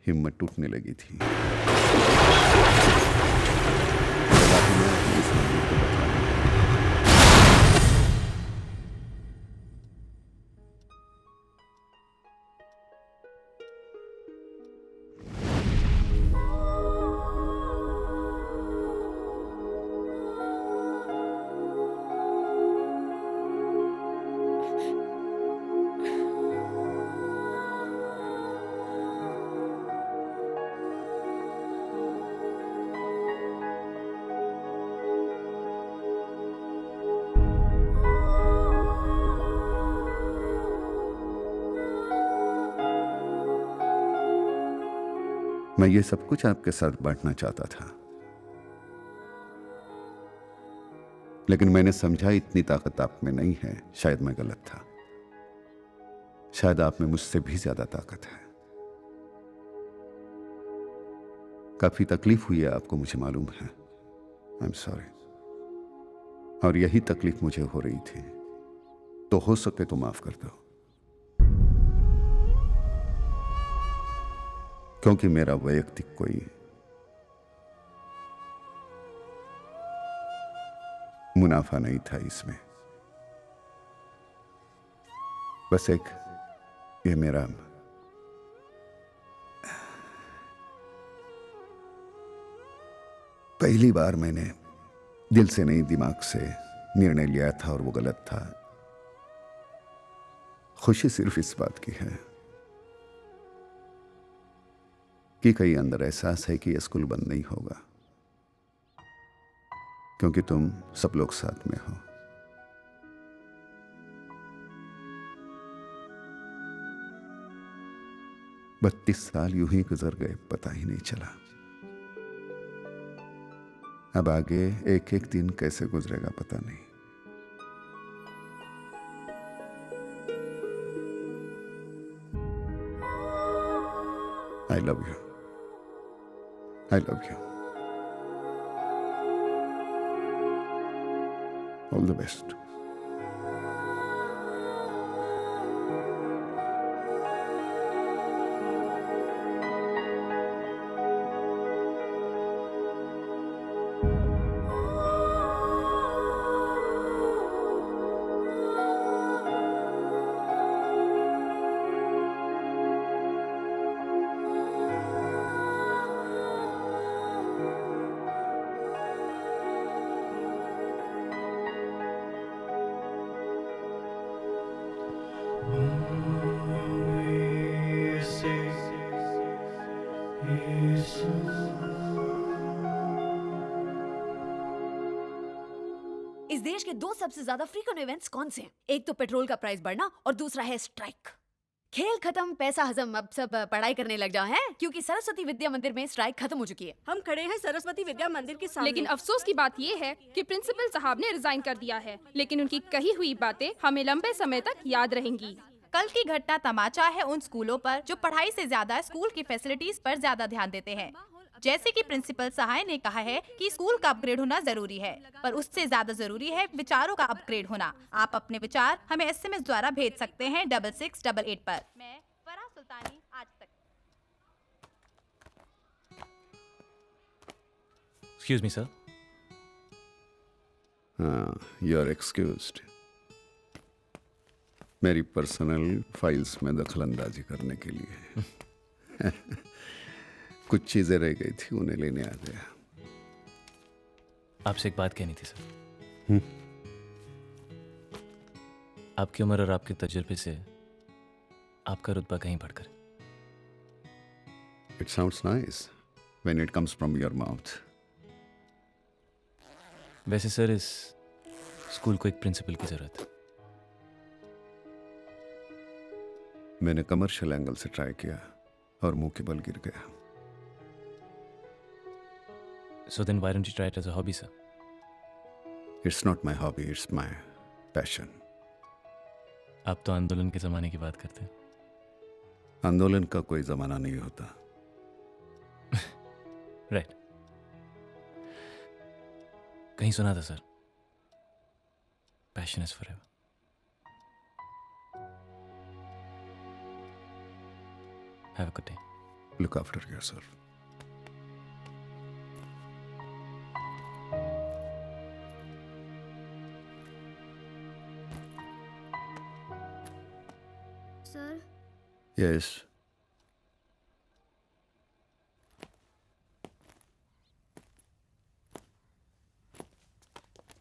हिम्मत टूटने लगी थी। मैं ये सब कुछ आपके साथ बांटना चाहता था, लेकिन मैंने समझा इतनी ताकत आप में नहीं है। शायद मैं गलत था। शायद आप में मुझसे भी ज्यादा ताकत है। काफी तकलीफ हुई है आपको, मुझे मालूम है। I am sorry. और यही तकलीफ मुझे हो रही थी, तो हो सके तो माफ कर दो, क्योंकि मेरा वैयक्तिक कोई मुनाफा नहीं था इसमें। बस एक ये मेरा पहली बार मैंने दिल से नहीं दिमाग से निर्णय लिया था और वो गलत था। खुशी सिर्फ इस बात की है कि कहीं अंदर एहसास है कि यह स्कूल बंद नहीं होगा, क्योंकि तुम सब लोग साथ में हो। बत्तीस साल यूं ही गुजर गए, पता ही नहीं चला। अब आगे एक एक दिन कैसे गुजरेगा पता नहीं। I love you, I love you. All the best. इस देश के दो सबसे ज्यादा फ्रीक्वेंट इवेंट्स कौन से हैं? एक तो पेट्रोल का प्राइस बढ़ना और दूसरा है स्ट्राइक। खेल खत्म, पैसा हजम, अब सब पढ़ाई करने लग जाओ हैं, क्योंकि सरस्वती विद्या मंदिर में स्ट्राइक खत्म हो चुकी है। हम खड़े हैं सरस्वती विद्या मंदिर के सामने। लेकिन अफसोस की बात ये है कि प्रिंसिपल साहब ने रिजाइन कर दिया है, लेकिन उनकी कही हुई बातें हमें लंबे समय तक याद रहेंगी। कल की घटना तमाचा है उन स्कूलों पर जो पढ़ाई से ज्यादा स्कूल की फैसिलिटीज पर ज्यादा ध्यान देते हैं। जैसे कि प्रिंसिपल सहाय ने कहा है कि स्कूल का अपग्रेड होना जरूरी है, पर उससे ज्यादा जरूरी है विचारों का अपग्रेड होना। आप अपने विचार हमें SMS द्वारा भेज सकते हैं 6688 पर। मैं फराह सुल्तानी, आज तक। Excuse me sir. हाँ, यू आर एक्सक्यूज्ड। मेरी पर्सनल फाइल्स में दखलंदाजी करने के लिए कुछ चीजें रह गई थी, उन्हें लेने आ गया। आपसे एक बात कहनी थी सर। आपकी उम्र और आपके तजुर्बे से आपका रुतबा कहीं बढ़कर। It sounds nice when it comes from your mouth. वैसे सर इस स्कूल को एक प्रिंसिपल की जरूरत है। मैंने कमर्शियल एंगल से ट्राई किया और मुंह के बल गिर गया। So then why don't you try it as a hobby, sir? It's not my hobby, it's my passion. आप तो आंदोलन के जमाने की बात करते हैं। आंदोलन का कोई जमाना नहीं होता। राइट। कहीं सुना था sir, passion is forever. Have a good day. Look after yourself. Sir? Yes.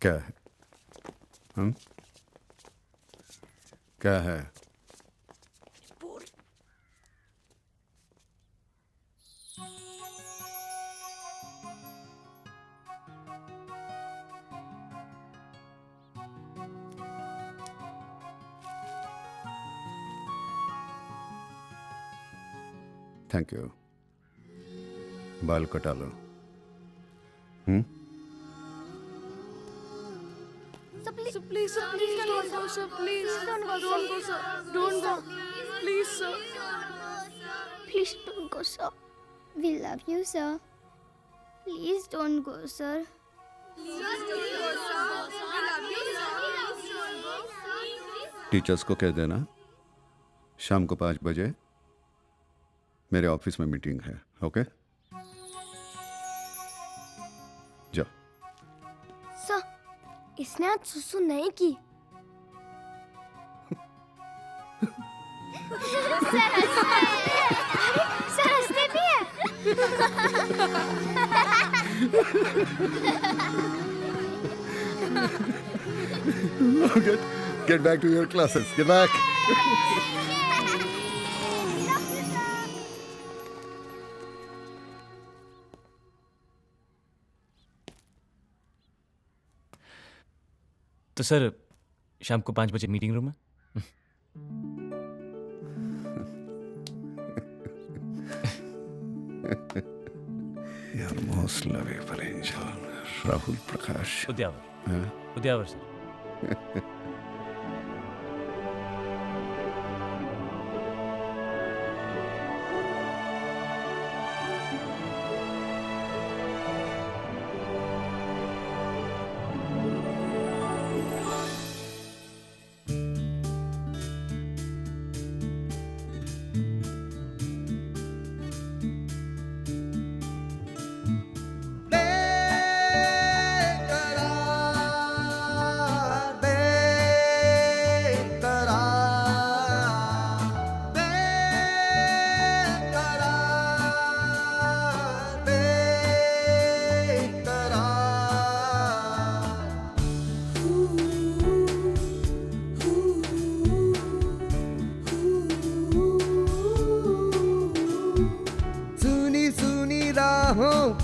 क्या है? क्या है? Thank you. बाल कटा लो। Please don't go, sir. Please don't go, sir. Don't go. Please, sir. Please don't go, sir. We love you, sir. Please don't go, sir. Teachers को कह देना शाम को 5 बजे मेरे ऑफिस में मीटिंग है, ओके? जाओ। सर, इसने आज सुसु नहीं की। सर हंसते भी है। Get back to your classes. Get back. तो सर शाम को 5 बजे मीटिंग रूम में। Your most lovable angel, Rahul Prakash. Udyavar. Udyavar sir.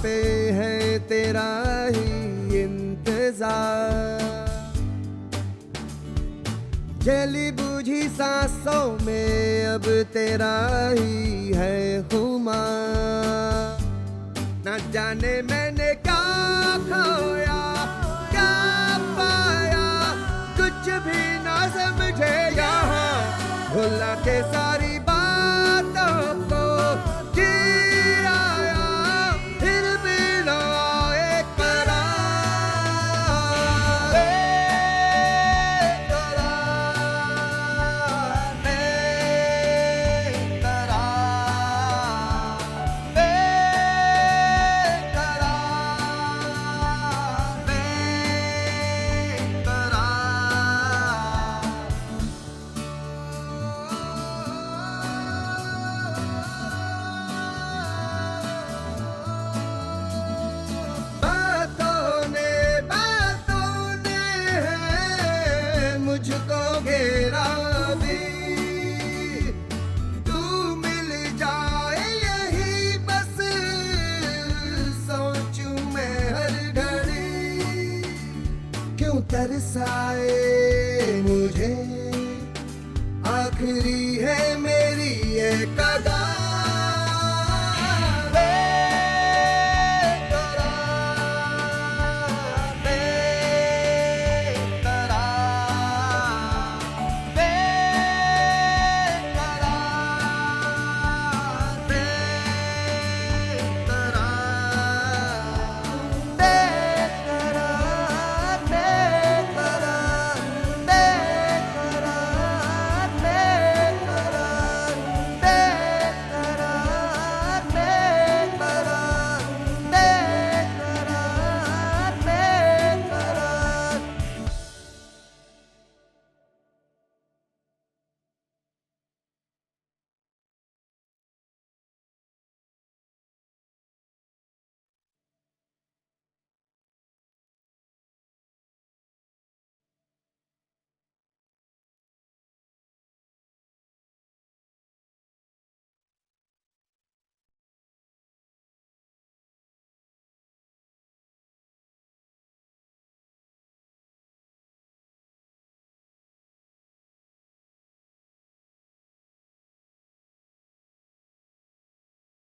पे है तेरा ही इंतजार, जली बुझी सांसों में अब तेरा ही है खुमार। न जाने मैंने क्या खोया क्या पाया, कुछ भी ना समझे यहाँ, भुला के सारी बातों को जी आया, फिर भी ना आए करार। मुझको घेरा भी, तू मिल जाए यही बस सोचूं मैं हर घड़ी। क्यों तरसाए मुझे, आखिरी है मेरी ये